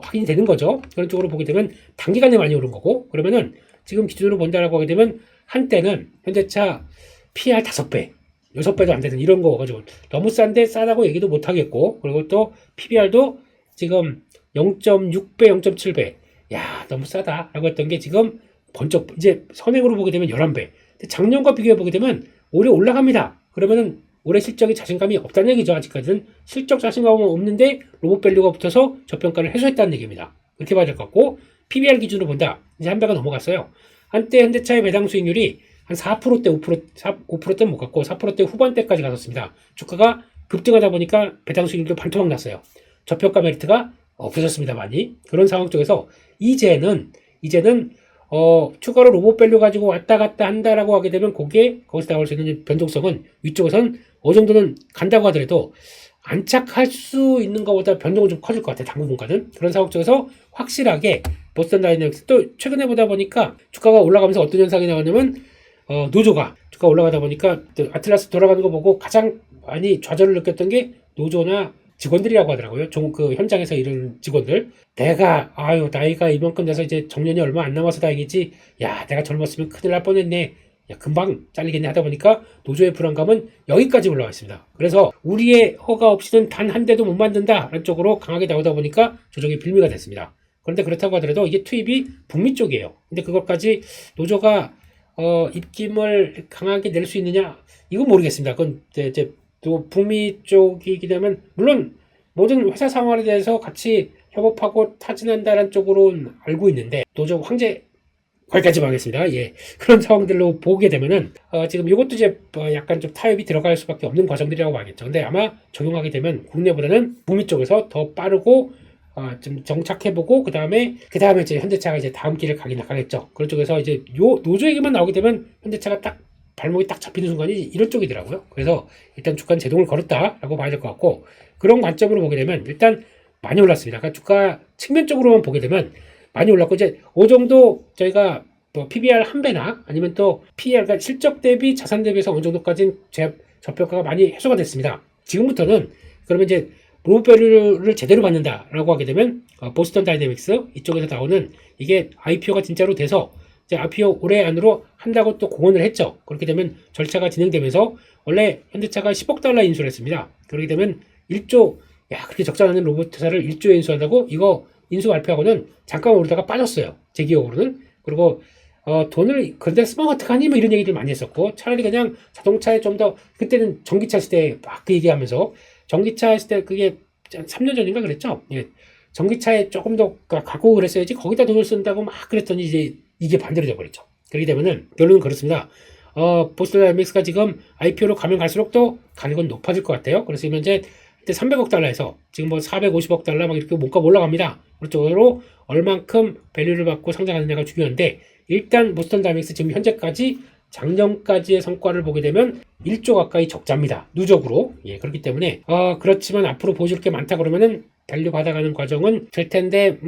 확인이 되는 거죠. 그런 쪽으로 보게 되면 단기간에 많이 오른 거고, 그러면은 지금 기준으로 본다라고 하게 되면 한때는 현대차 PR 5배, 6배도 안 되는 이런 거 가지고 너무 싼데 싸다고 얘기도 못 하겠고, 그리고 또 PBR도 지금 0.6배, 0.7배. 야, 너무 싸다라고 했던 게 지금 번쩍 이제 선행으로 보게 되면 11배. 작년과 비교해 보게 되면 올해 올라갑니다. 그러면은 올해 실적이 자신감이 없다는 얘기죠. 아직까지는 실적 자신감은 없는데 로봇밸류가 붙어서 저평가를 해소했다는 얘기입니다. 그렇게 봐야 될 것 같고, PBR 기준으로 본다. 이제 한 배가 넘어갔어요. 한때 현대차의 배당 수익률이 한 4%대, 5%대는 못 갔고 4%대 후반대까지 갔었습니다. 주가가 급등하다 보니까 배당 수익률도 반토막 났어요. 저평가 메리트가 없어졌습니다. 많이. 그런 상황 쪽에서 이제는 추가로 로봇밸류 가지고 왔다 갔다 한다라고 하게 되면 거기서 나올 수 있는 변동성은 위쪽에선 어느 정도는 간다고 하더라도 안착할 수 있는 것보다 변동은 좀 커질 것 같아요. 당분간은. 그런 상황 쪽에서 확실하게 보스턴 다이내믹스 또 최근에 보다 보니까 주가가 올라가면서 어떤 현상이 나오냐면 주가가 올라가다 보니까 아틀라스 돌아가는 거 보고 가장 많이 좌절을 느꼈던 게 노조나 직원들이라고 하더라고요. 그 현장에서 일하는 직원들. 나이가 이만큼 돼서 이제 정년이 얼마 안 남아서 다행이지. 야, 내가 젊었으면 큰일 날 뻔했네. 야, 금방 잘리겠네 하다 보니까 노조의 불안감은 여기까지 올라와 있습니다. 그래서 우리의 허가 없이는 단 한 대도 못 만든다라는 쪽으로 강하게 나오다 보니까 조정의 빌미가 됐습니다. 그런데 그렇다고 하더라도 이게 투입이 북미 쪽이에요. 근데 그것까지 노조가 입김을 강하게 낼 수 있느냐? 이건 모르겠습니다. 그건 이제 또 북미 쪽이기 때문에 물론 모든 회사 상황에 대해서 같이 협업하고 타진한다는 쪽으로는 알고 있는데 노조 황제 거기까지만 하겠습니다. 예. 그런 상황들로 보게 되면은 지금 이것도 이제 약간 좀 타협이 들어갈 수밖에 없는 과정들이라고 봐야겠죠. 근데 아마 적용하게 되면 국내보다는 북미 쪽에서 더 빠르고 좀 정착해보고 그 다음에 이제 현대차가 이제 다음 길을 가긴 나가겠죠. 그런 쪽에서 이제 요 노조 얘기만 나오게 되면 현대차가 딱 발목이 딱 잡히는 순간이 이런 쪽이더라고요. 그래서 일단 주가는 제동을 걸었다라고 봐야 될 것 같고, 그런 관점으로 보게 되면 일단 많이 올랐습니다. 그러니까 주가 측면적으로만 보게 되면 많이 올랐고, 이제 어느 정도 저희가 또 PBR 한 배나 아니면 또 PER, 그러니까 실적 대비 자산 대비해서 어느 정도까지는 저평가가 많이 해소가 됐습니다. 지금부터는 그러면 이제 로봇밸류를 제대로 받는다라고 하게 되면 보스턴 다이내믹스 이쪽에서 나오는 이게 IPO가 진짜로 돼서 이제 IPO 올해 안으로 한다고 또 공언을 했죠. 그렇게 되면 절차가 진행되면서 원래 현대차가 10억 달러 인수를 했습니다. 그렇게 되면 1조, 그렇게 적지 않은 로봇 회사를 1조에 인수한다고 이거 인수 발표하고는 잠깐 오르다가 빠졌어요. 제 기억으로는. 그리고 돈을 그런데 쓰면 어떡하니 뭐 이런 얘기들 많이 했었고, 차라리 그냥 자동차에 좀 더, 그때는 전기차 시대에 막 그 얘기하면서 전기차 시대 그게 3년 전인가 그랬죠. 예. 전기차에 조금 더 갖고 그랬어야지 거기다 돈을 쓴다고 막 그랬더니 이제 이게 반대로 돼버렸죠. 그렇게 되면은 결론은 그렇습니다. 보스턴 다이내믹스가 지금 IPO로 가면 갈수록 또 가격은 높아질 것 같아요. 그래서 현재 300억 달러에서 지금 뭐 450억 달러 막 이렇게 몸값 올라갑니다. 그쪽으로 얼만큼 밸류를 받고 상장하느냐가 중요한데, 일단 보스턴 다이내믹스 지금 현재까지 작년까지의 성과를 보게 되면 1조 가까이 적자입니다. 누적으로. 예, 그렇기 때문에 그렇지만 앞으로 보여줄 게 많다 그러면은 밸류 받아가는 과정은 될 텐데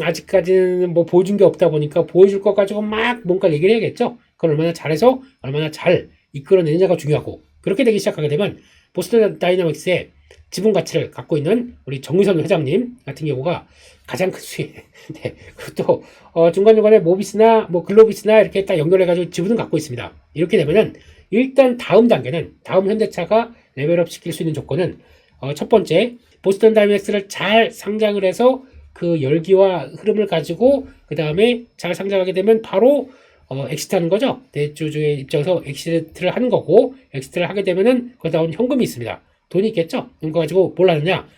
아직까지는 뭐 보여준 게 없다 보니까 보여줄 것 가지고 막 뭔가 얘기를 해야겠죠. 그걸 얼마나 잘해서 얼마나 잘 이끌어내느냐가 중요하고, 그렇게 되기 시작하게 되면 보스턴 다이내믹스의 지분 가치를 갖고 있는 우리 정의선 회장님 같은 경우가 가장 큰 수익. 네. 그리고 또 중간중간에 모비스나 뭐 글로비스나 이렇게 딱 연결해가지고 지분을 갖고 있습니다. 이렇게 되면은 일단 다음 단계는, 다음 현대차가 레벨업 시킬 수 있는 조건은 첫 번째, 보스턴 다이내믹스를 잘 상장을 해서 그 열기와 흐름을 가지고 그 다음에 잘 상장하게 되면 바로 엑시트하는 거죠. 대주주의 입장에서 엑시트를 하는 거고, 엑시트를 하게 되면은 거기다 나온 현금이 있습니다. 돈이 있겠죠. 이거 가지고 뭘 하느냐.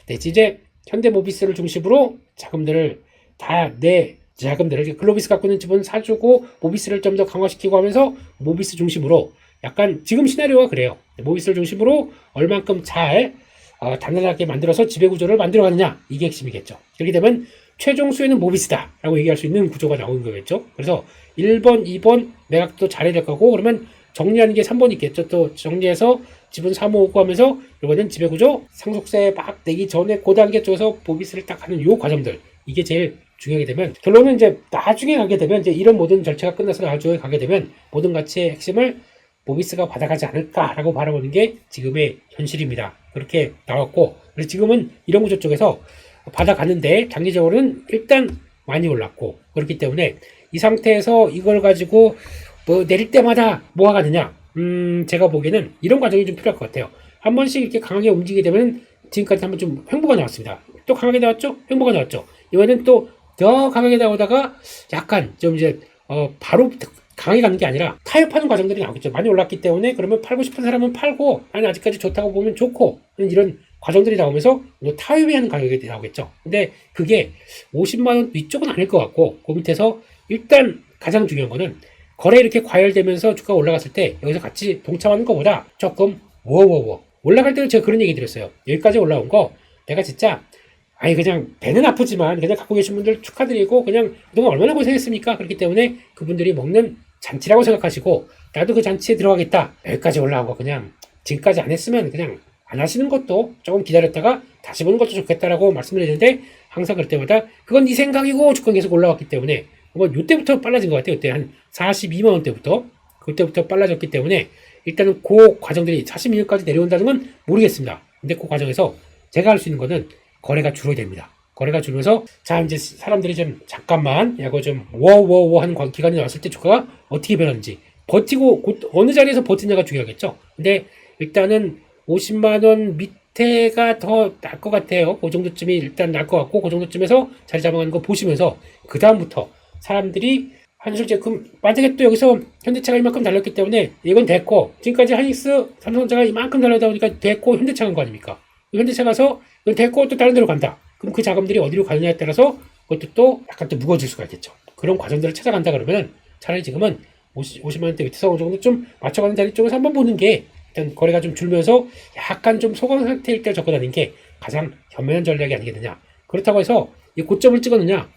네, 이제 현대모비스를 중심으로 자금들을 다 내 자금들을 글로비스 갖고 있는 지분 사주고 모비스를 좀 더 강화시키고 하면서 모비스 중심으로 약간 지금 시나리오가 그래요. 모비스를 중심으로 얼만큼 잘 단단하게 만들어서 지배구조를 만들어가느냐, 이게 핵심이겠죠. 이렇게 되면 최종 수혜는 모비스다 라고 얘기할 수 있는 구조가 나오는 거겠죠. 그래서 1번, 2번 매각도 잘해야 될 거고, 그러면 정리하는 게 3번 있겠죠. 또 정리해서 지분 사모으고 하면서 이거는 지배구조 상속세 막 내기 전에 그 단계 쪽에서 모비스를 딱 하는 요 과정들, 이게 제일 중요하게 되면 결론은 이제 나중에 가게 되면 이제 이런 모든 절차가 끝나서 나중에 가게 되면 모든 가치의 핵심을 모비스가 받아가지 않을까라고 바라보는 게 지금의 현실입니다. 그렇게 나왔고, 그래서 지금은 이런 구조 쪽에서 받아가는데 장기적으로는 일단 많이 올랐고, 그렇기 때문에 이 상태에서 이걸 가지고 뭐 내릴 때마다 뭐가 가느냐, 제가 보기에는 이런 과정이 좀 필요할 것 같아요. 한 번씩 이렇게 강하게 움직이게 되면 지금까지 한번 좀 횡보가 나왔습니다. 또 강하게 나왔죠? 횡보가 나왔죠. 이번에는 또 더 강하게 나오다가 약간 좀 이제 바로 강하게 가는 게 아니라 타협하는 과정들이 나오겠죠. 많이 올랐기 때문에 그러면 팔고 싶은 사람은 팔고, 아니 아직까지 좋다고 보면 좋고, 이런 과정들이 나오면서 타협이 하는 가격이 나오겠죠. 근데 그게 50만 원 위쪽은 아닐 것 같고, 그 밑에서 일단 가장 중요한 거는 거래 이렇게 과열되면서 주가가 올라갔을 때 여기서 같이 동참하는 것보다 조금 워워워 올라갈 때는 제가 그런 얘기 드렸어요. 여기까지 올라온 거 내가 진짜 아니 그냥 배는 아프지만 그냥 갖고 계신 분들 축하드리고, 그냥 그동안 얼마나 고생했습니까? 그렇기 때문에 그분들이 먹는 잔치라고 생각하시고 나도 그 잔치에 들어가겠다. 여기까지 올라온 거 그냥 지금까지 안 했으면 그냥 안 하시는 것도 조금 기다렸다가 다시 보는 것도 좋겠다라고 말씀드리는데, 항상 그럴 때마다 그건 네 생각이고 주가가 계속 올라왔기 때문에 뭐 이때부터 빨라진 것 같아요. 그때 한 42만 원대부터 그때부터 빨라졌기 때문에 일단은 그 과정들이 42년까지 내려온다는 건 모르겠습니다. 근데 그 과정에서 제가 할 수 있는 거는 거래가 줄어듭니다. 거래가 줄면서 자 이제 사람들이 좀 잠깐만 야고 좀 워워워 하는 기간이 나왔을 때 주가가 어떻게 변하는지, 버티고 어느 자리에서 버티냐가 중요하겠죠. 근데 일단은 50만 원 밑에가 더 나을 것 같아요. 그 정도쯤이 일단 나을 것 같고, 그 정도쯤에서 자리 잡아가는 거 보시면서 그 다음부터 사람들이 한술제품, 만약에 또 여기서 현대차가 이만큼 달렸기 때문에 이건 됐고, 지금까지 하이닉스, 삼성전자가 이만큼 달려다 보니까 됐고 현대차 간 거 아닙니까? 현대차 가서 이건 됐고 또 다른 데로 간다. 그럼 그 자금들이 어디로 가느냐에 따라서 그것도 또 약간 또 무거워질 수가 있겠죠. 그런 과정들을 찾아간다 그러면 차라리 지금은 50만 원대 밑에서 어느 정도 좀 맞춰가는 자리 쪽에서 한번 보는 게, 일단 거래가 좀 줄면서 약간 좀 소강 상태일 때 접근하는 게 가장 현명한 전략이 아니겠느냐. 그렇다고 해서 이 고점을 찍었느냐?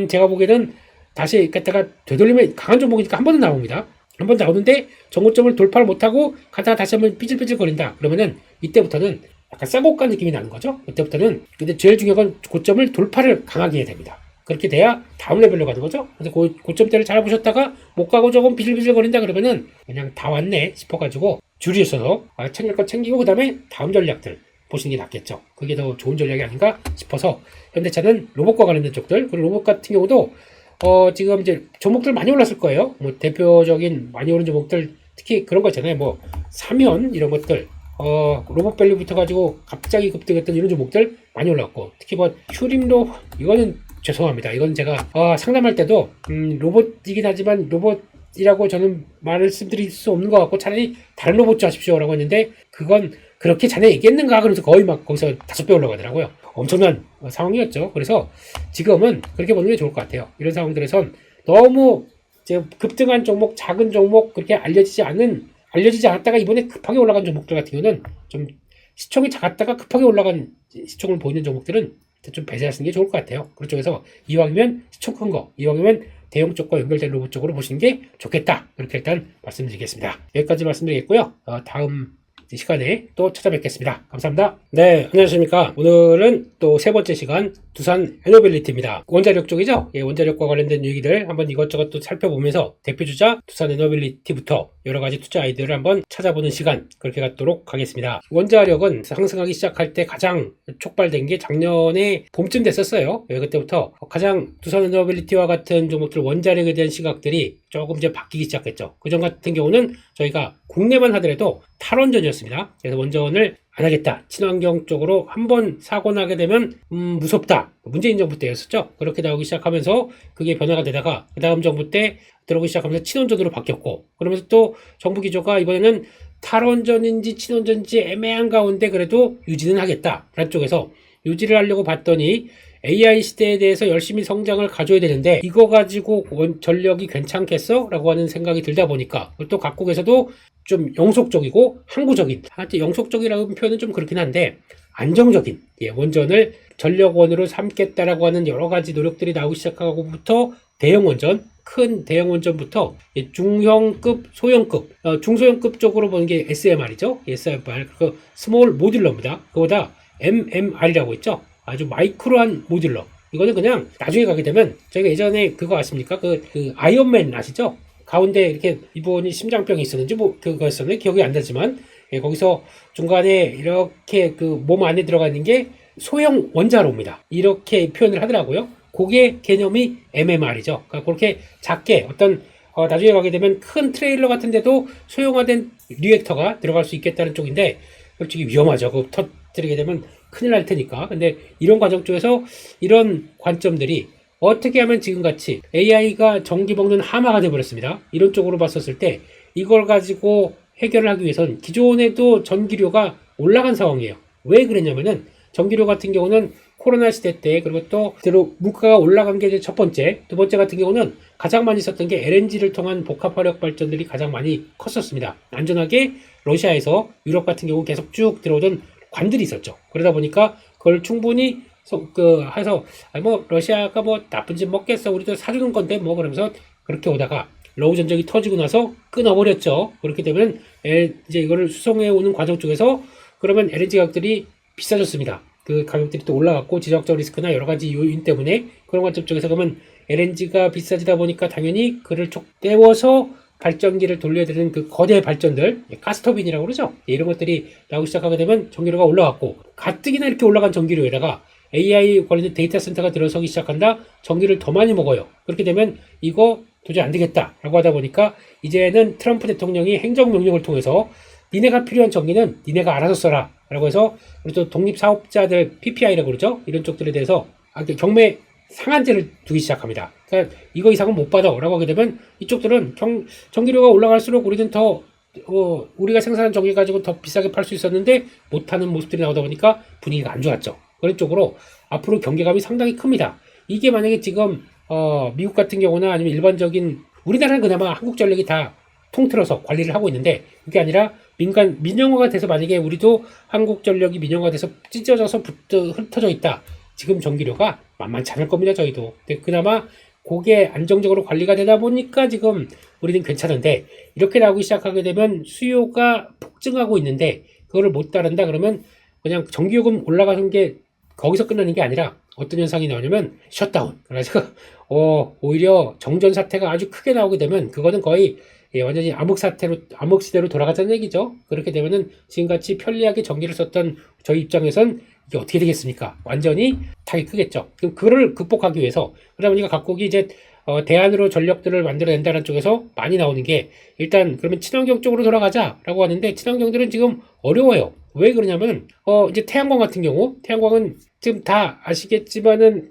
제가 보기에는 다시 갖다가 되돌리면 강한 종목이니까 한 번은 나옵니다. 한 번 나오는데 정고점을 돌파를 못하고 가다가 다시 한번 삐질삐질 거린다. 그러면은 이때부터는 약간 쌍곡간 느낌이 나는 거죠. 그때부터는. 근데 제일 중요한 건 고점을 돌파를 강하게 해야 됩니다. 그렇게 돼야 다음 레벨로 가는 거죠. 그래서 고점대를 잘 보셨다가 못 가고 조금 비질비질 거린다 그러면은 그냥 다 왔네 싶어가지고 줄이셔서 챙길 거 챙기고 그 다음에 다음 전략들 보시는 게 낫겠죠. 그게 더 좋은 전략이 아닌가 싶어서, 현대차는 로봇과 관련된 쪽들, 그리고 로봇 같은 경우도 지금 이제 종목들 많이 올랐을 거예요. 뭐 대표적인 많이 오른 종목들, 특히 그런 거 있잖아요. 뭐 사면 이런 것들, 로봇밸류 붙어가지고 갑자기 급등했던 이런 종목들 많이 올랐고, 특히 뭐 휴림도, 이거는 죄송합니다. 이건 제가 상담할 때도 로봇이긴 하지만 로봇이라고 저는 말씀드릴 수 없는 것 같고, 차라리 다른 로봇 하십시오라고 했는데, 그건 그렇게 자네 얘기했는가? 그러면서 거의 막 거기서 5배 올라가더라고요. 엄청난 상황이었죠. 그래서 지금은 그렇게 보는 게 좋을 것 같아요. 이런 상황들에선 너무 급등한 종목, 작은 종목, 그렇게 알려지지 않았다가 이번에 급하게 올라간 종목들 같은 경우는 좀 시총이 작았다가 급하게 올라간 시총을 보이는 종목들은 좀 배제하시는 게 좋을 것 같아요. 그런 쪽에서 이왕이면 시총 큰 거, 이왕이면 대형 쪽과 연결된 로봇 쪽으로 보시는 게 좋겠다. 이렇게 일단 말씀드리겠습니다. 여기까지 말씀드리겠고요. 다음 시간에 또 찾아뵙겠습니다. 감사합니다. 네, 안녕하십니까. 오늘은 또 세 번째 시간 두산 에너빌리티입니다. 원자력 쪽이죠. 예, 원자력과 관련된 얘기들 한번 이것저것 또 살펴보면서 대표주자 두산 에너빌리티부터 여러 가지 투자 아이디어를 한번 찾아보는 시간, 그렇게 갖도록 하겠습니다. 원자력은 상승하기 시작할 때 가장 촉발된 게 작년에 봄쯤 됐었어요. 예, 그때부터 가장 두산 에너빌리티와 같은 종목들 원자력에 대한 시각들이 조금 이제 바뀌기 시작했죠. 그전 같은 경우는 저희가 국내만 하더라도 탈원전이었습니다. 그래서 원전을 안 하겠다. 친환경 쪽으로 한번 사고 나게 되면 무섭다. 문재인 정부 때였었죠. 그렇게 나오기 시작하면서 그게 변화가 되다가 그 다음 정부 때 들어오기 시작하면서 친원전으로 바뀌었고, 그러면서 또 정부 기조가 이번에는 탈원전인지 친원전인지 애매한 가운데 그래도 유지는 하겠다 라는 쪽에서 유지를 하려고 봤더니 AI 시대에 대해서 열심히 성장을 가져야 되는데 이거 가지고 전력이 괜찮겠어? 라고 하는 생각이 들다 보니까, 또 각국에서도 좀 영속적이고 항구적인, 하여튼 영속적이라는 표현은 좀 그렇긴 한데 안정적인 원전을 전력원으로 삼겠다라고 하는 여러 가지 노력들이 나오기 시작하고부터 대형 원전, 큰 대형 원전부터 중형급, 소형급, 중소형급 쪽으로 보는 게 SMR이죠. SMR, 그 스몰 모듈러입니다. 그거보다 MMR이라고 있죠. 아주 마이크로한 모듈러. 이거는 그냥 나중에 가게 되면, 저희가 예전에 그거 아십니까? 그 아이언맨 아시죠? 가운데 이렇게 이분이 심장병이 있었는지 뭐 그거였었는데 기억이 안 나지만, 거기서 중간에 이렇게 그 몸 안에 들어가 있는 게 소형 원자로입니다. 이렇게 표현을 하더라고요. 그게 개념이 MMR이죠. 그러니까 그렇게 작게 어떤 나중에 가게 되면 큰 트레일러 같은 데도 소형화된 리액터가 들어갈 수 있겠다는 쪽인데 솔직히 위험하죠. 그거 터뜨리게 되면 큰일 날 테니까. 근데 이런 과정 쪽에서 이런 관점들이 어떻게 하면 지금같이 AI가 전기 먹는 하마가 되어버렸습니다. 이런 쪽으로 봤었을 때 이걸 가지고 해결을 하기 위해선 기존에도 전기료가 올라간 상황이에요. 왜 그랬냐면은 전기료 같은 경우는 코로나 시대 때 그리고 또 그대로 물가가 올라간 게 첫 번째, 두 번째 같은 경우는 가장 많이 썼던 게 LNG를 통한 복합화력 발전들이 가장 많이 컸었습니다. 안전하게 러시아에서 유럽 같은 경우 계속 쭉 들어오던 관들이 있었죠. 그러다 보니까 그걸 충분히 해서 뭐 러시아가 뭐 나쁜 짓 먹겠어 우리도 사주는 건데 뭐 그러면서 그렇게 오다가 러우 전쟁이 터지고 나서 끊어버렸죠. 그렇게 되면 이제 이거를 수송해 오는 과정 쪽에서 그러면 LNG 가격들이 비싸졌습니다. 그 가격들이 또 올라갔고 지정학적 리스크나 여러 가지 요인 때문에 그런 관점 쪽에서 그러면 LNG가 비싸지다 보니까 당연히 그를 때워서 발전기를 돌려야 되는 그 거대 발전들, 가스터빈이라고 그러죠. 이런 것들이 나오기 시작하게 되면 전기료가 올라갔고 가뜩이나 이렇게 올라간 전기료에다가 AI 관련된 데이터 센터가 들어서기 시작한다. 전기를 더 많이 먹어요. 그렇게 되면 이거 도저히 안 되겠다라고 하다 보니까 이제는 트럼프 대통령이 행정명령을 통해서 니네가 필요한 전기는 니네가 알아서 써라 라고 해서 우리 또 독립사업자들 PPI라고 그러죠. 이런 쪽들에 대해서 경매 상한제를 두기 시작합니다. 그러니까 이거 이상은 못 받아 라고 하게 되면 이쪽들은 전기료가 올라갈수록 우리는 더 우리가 생산한 전기 가지고 더 비싸게 팔 수 있었는데 못하는 모습들이 나오다 보니까 분위기가 안 좋았죠. 그런 쪽으로 앞으로 경계감이 상당히 큽니다. 이게 만약에 지금 미국 같은 경우나 아니면 일반적인 우리나라는 그나마 한국전력이 다 통틀어서 관리를 하고 있는데 그게 아니라 민영화가 돼서 만약에 우리도 한국전력이 민영화가 돼서 찢어져서 흩어져 있다. 지금 전기료가 만만치 않을 겁니다. 저희도. 근데 그나마 그게 안정적으로 관리가 되다 보니까 지금 우리는 괜찮은데 이렇게 나오기 시작하게 되면 수요가 폭증하고 있는데 그거를 못 따른다 그러면 그냥 전기요금 올라가는 게 거기서 끝나는 게 아니라 어떤 현상이 나오냐면 셧다운. 그래서 오히려 정전 사태가 아주 크게 나오게 되면 그거는 거의 완전히 암흑 시대로 돌아가자는 얘기죠. 그렇게 되면은 지금같이 편리하게 전기를 썼던 저희 입장에선 이게 어떻게 되겠습니까? 완전히 타격이 크겠죠. 그럼 그걸 극복하기 위해서 그러다 보니까 각국이 이제 대안으로 전력들을 만들어낸다는 쪽에서 많이 나오는 게 일단 그러면 친환경 쪽으로 돌아가자라고 하는데 친환경들은 지금 어려워요. 왜 그러냐면 이제 태양광 같은 경우 태양광은 지금 다 아시겠지만은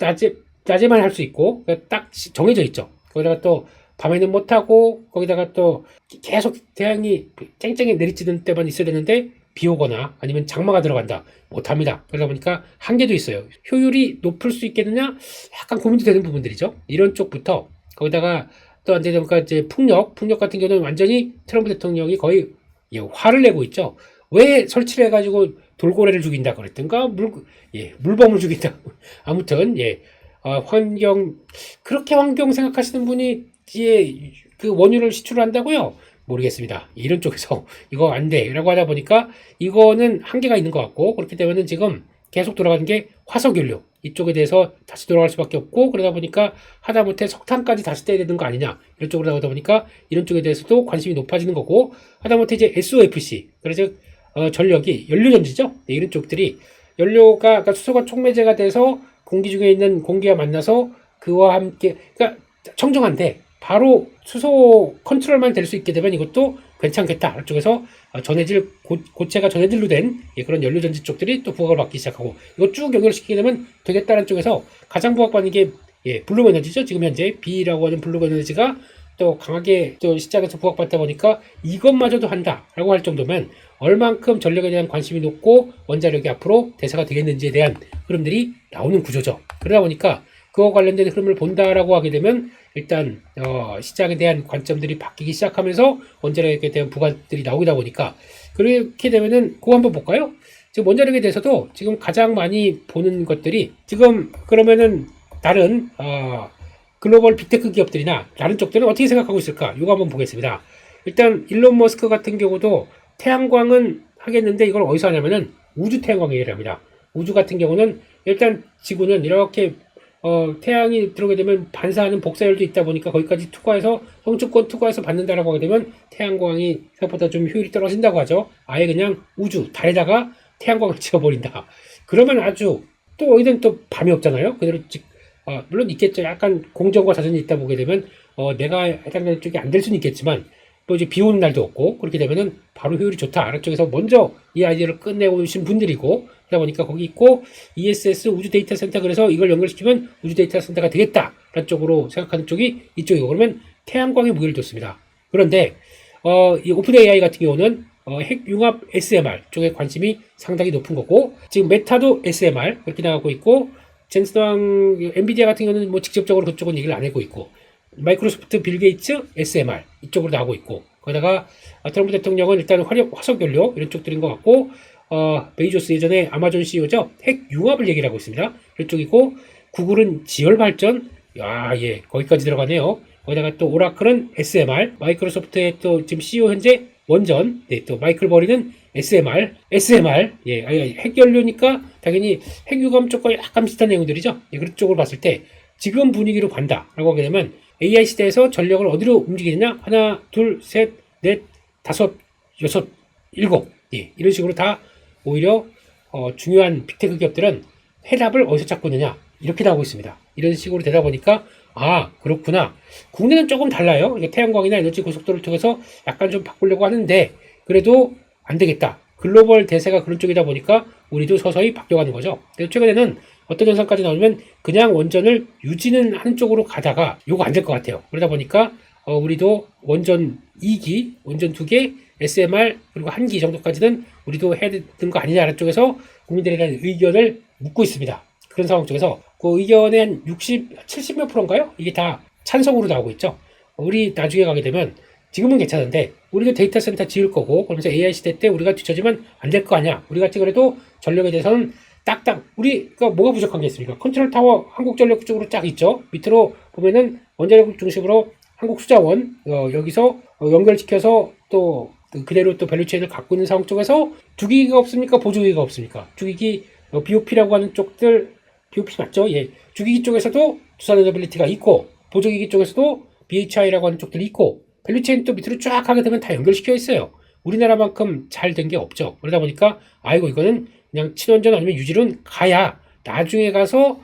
낮에만 할 수 있고 딱 정해져 있죠. 거기다가 또 밤에는 못하고 거기다가 또 계속 태양이 쨍쨍이 내리쬐는 때만 있어야 되는데 비 오거나 아니면 장마가 들어간다 못합니다. 그러다 보니까 한계도 있어요. 효율이 높을 수 있겠느냐 약간 고민도 되는 부분들이죠. 이런 쪽부터 거기다가 또 안 되다 보니까 이제 풍력 같은 경우는 완전히 트럼프 대통령이 거의 화를 내고 있죠. 왜 설치를 해가지고 돌고래를 죽인다 그랬던가 물범을 죽인다. 아무튼 그렇게 환경 생각하시는 분이 그 원유를 시출한다고요? 모르겠습니다. 이런 쪽에서 이거 안 돼 라고 하다 보니까 이거는 한계가 있는 것 같고 그렇기 때문에 지금 계속 돌아가는 게 화석연료 이쪽에 대해서 다시 돌아갈 수밖에 없고 그러다 보니까 하다못해 석탄까지 다시 떼야 되는 거 아니냐 이런 쪽으로 나오다 보니까 이런 쪽에 대해서도 관심이 높아지는 거고 하다못해 이제 SOFC 그래서 전력이 연료전지죠. 이런 쪽들이 연료가 그러니까 수소가 촉매제가 돼서 공기 중에 있는 공기와 만나서 그와 함께 그러니까 청정한데 바로 수소 컨트롤만 될 수 있게 되면 이것도 괜찮겠다. 이쪽에서 고체가 전해질로 된 그런 연료전지 쪽들이 또 부각을 받기 시작하고 이거 쭉 연결시키게 되면 되겠다는 쪽에서 가장 부각받는 게 블룸 에너지죠. 지금 현재 B라고 하는 블룸 에너지가 또 강하게 또 시장에서 부각받다 보니까 이것마저도 한다라고 할 정도면 얼만큼 전력에 대한 관심이 높고 원자력이 앞으로 대세가 되겠는지에 대한 흐름들이 나오는 구조죠. 그러다 보니까 그와 관련된 흐름을 본다라고 하게 되면 일단 시장에 대한 관점들이 바뀌기 시작하면서 원자력에 대한 부각들이 나오다 보니까 그렇게 되면은 그거 한번 볼까요? 지금 원자력에 대해서도 지금 가장 많이 보는 것들이 지금 그러면은 다른 글로벌 빅테크 기업들이나 다른 쪽들은 어떻게 생각하고 있을까? 이거 한번 보겠습니다. 일단 일론 머스크 같은 경우도 태양광은 하겠는데 이걸 어디서 하냐면은 우주 태양광 얘기를 합니다. 우주 같은 경우는 일단 지구는 이렇게 태양이 들어오게 되면 반사하는 복사열도 있다 보니까 거기까지 투과해서 성층권 투과해서 받는다라고 하게 되면 태양광이 생각보다 좀 효율이 떨어진다고 하죠. 아예 그냥 우주 달에다가 태양광을 지어버린다. 그러면 아주 또 어디든 또 밤이 없잖아요. 그대로 물론 있겠죠. 약간 공정과 자전이 있다 보게 되면 내가 해당되는 쪽이 안 될 수는 있겠지만 또 이제 비 오는 날도 없고 그렇게 되면은 바로 효율이 좋다. 아래쪽에서 먼저 이 아이디어를 끝내고 오신 분들이고 그러다 보니까 거기 있고 ESS 우주 데이터 센터 그래서 이걸 연결시키면 우주 데이터 센터가 되겠다라는 쪽으로 생각하는 쪽이 이쪽이고 그러면 태양광에 무게를 뒀습니다. 그런데 이 오픈 AI 같은 경우는 핵융합 SMR 쪽에 관심이 상당히 높은 거고 지금 메타도 SMR 그렇게 나가고 있고 젠슨왕 엔비디아 같은 경우는 뭐 직접적으로 그쪽은 얘기를 안 하고 있고 마이크로소프트 빌 게이츠 SMR 이쪽으로 나오고 있고 거기다가 트럼프 대통령은 일단 화석 연료 이런 쪽들인 것 같고 베이조스 예전에 아마존 CEO죠 핵융합을 얘기를 하고 있습니다. 이쪽이고 구글은 지열 발전 예 거기까지 들어가네요. 거기다가 또 오라클은 SMR 마이크로소프트의 또 지금 CEO 현재 원전 또 마이클 버리는 SMR 핵연료니까 당연히 핵융합 쪽과 약간 비슷한 내용들이죠. 그런 쪽으로 봤을 때 지금 분위기로 간다라고 하게 되면 AI 시대에서 전력을 어디로 움직이느냐? 하나, 둘, 셋, 넷, 다섯, 여섯, 일곱. 이런 식으로 다 오히려 중요한 빅테크 기업들은 해답을 어디서 찾고 있느냐? 이렇게 나오고 있습니다. 이런 식으로 되다 보니까 그렇구나. 국내는 조금 달라요. 태양광이나 에너지 고속도로를 통해서 약간 좀 바꾸려고 하는데 그래도 안 되겠다. 글로벌 대세가 그런 쪽이다 보니까 우리도 서서히 바뀌어가는 거죠. 그래서 최근에는 어떤 현상까지 나오면 그냥 원전을 유지는 하는 쪽으로 가다가 요거 안 될 것 같아요. 그러다 보니까 우리도 원전 2기, 원전 2개, SMR 그리고 1기 정도까지는 우리도 해야 되는 거 아니냐라는 쪽에서 국민들에 대한 의견을 묻고 있습니다. 그런 상황 쪽에서 그 의견의 한 60, 70몇 프로인가요? 이게 다 찬성으로 나오고 있죠. 우리 나중에 가게 되면 지금은 괜찮은데 우리도 데이터 센터 지을 거고 그러면서 AI 시대 때 우리가 뒤처지면 안 될 거 아니야. 우리 같이 그래도 전력에 대해서는 딱딱 우리가 뭐가 부족한 게 있습니까? 컨트롤 타워 한국전력 쪽으로 쫙 있죠. 밑으로 보면은 원자력 중심으로 한국수자원 여기서 연결시켜서 또 그대로 또 밸류체인을 갖고 있는 상황 쪽에서 주기기가 없습니까? 보조기기가 없습니까? 주기기 BOP라고 하는 쪽들 BOP 맞죠? 예. 주기기 쪽에서도 두산 에너빌리티가 있고 보조기기 쪽에서도 BHI라고 하는 쪽들이 있고 밸류체인 또 밑으로 쫙 하게 되면 다 연결시켜 있어요. 우리나라만큼 잘 된 게 없죠. 그러다 보니까 이거는 그냥 친원전 아니면 유지론 가야 나중에 가서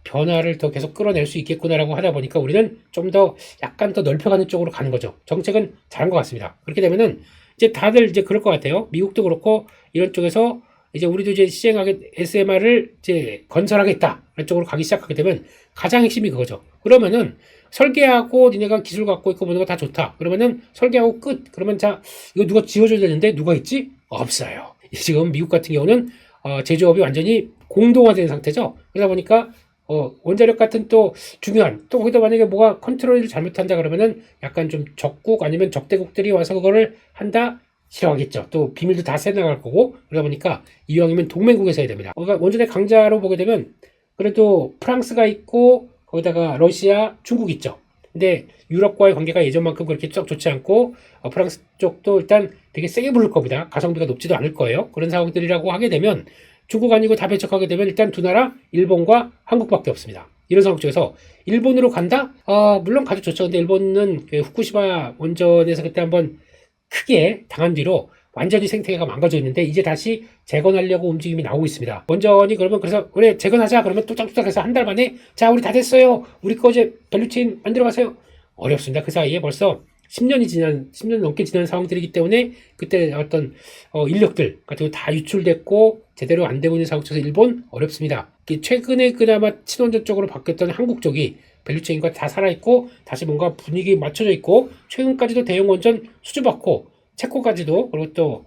변화를 더 계속 끌어낼 수 있겠구나라고 하다 보니까 우리는 좀 더 약간 더 넓혀가는 쪽으로 가는 거죠. 정책은 잘한 것 같습니다. 그렇게 되면은 이제 다들 이제 그럴 것 같아요. 미국도 그렇고 이런 쪽에서 이제 우리도 이제 시행하게 SMR을 이제 건설하겠다 이런 쪽으로 가기 시작하게 되면 가장 핵심이 그거죠. 그러면은 설계하고 니네가 기술 갖고 있고 뭐는 거 다 좋다. 그러면은 설계하고 끝. 그러면 자 이거 누가 지어줘야 되는데 누가 있지? 없어요. 지금 미국 같은 경우는 제조업이 완전히 공동화된 상태죠. 그러다 보니까 원자력 같은 또 중요한 또 거기다 만약에 뭐가 컨트롤을 잘못한다 그러면은 약간 좀 적국 아니면 적대국들이 와서 그거를 한다 싫어하겠죠. 또 비밀도 다 새나갈 거고 그러다 보니까 이왕이면 동맹국에서 해야 됩니다. 그러니까 원전의 강자로 보게 되면 그래도 프랑스가 있고 거기다가 러시아, 중국 있죠. 근데 유럽과의 관계가 예전만큼 그렇게 썩 좋지 않고 프랑스 쪽도 일단 되게 세게 부를 겁니다. 가성비가 높지도 않을 거예요. 그런 상황들이라고 하게 되면 중국 아니고 다 배척하게 되면 일단 두 나라 일본과 한국밖에 없습니다. 이런 상황 쪽에서 일본으로 간다? 물론 가도 좋죠. 근데 일본은 그 후쿠시마 원전에서 그때 한번 크게 당한 뒤로 완전히 생태계가 망가져 있는데 이제 다시 재건하려고 움직임이 나오고 있습니다. 원전이 그러면 그래서 그래 재건하자 그러면 뚝딱뚝딱 해서 한 달 만에 자 우리 다 됐어요. 우리 거 이제 밸류체인 만들어 가세요. 어렵습니다. 그 사이에 벌써 10년 넘게 지난 상황들이기 때문에 그때 어떤 인력들 같은 거 다 유출됐고 제대로 안 되고 있는 상황 속에서 일본 어렵습니다. 최근에 그나마 친원전 쪽으로 바뀌었던 한국 쪽이 밸류체인과 다 살아있고 다시 뭔가 분위기 맞춰져 있고 최근까지도 대형 원전 수주받고 체코까지도 그리고 또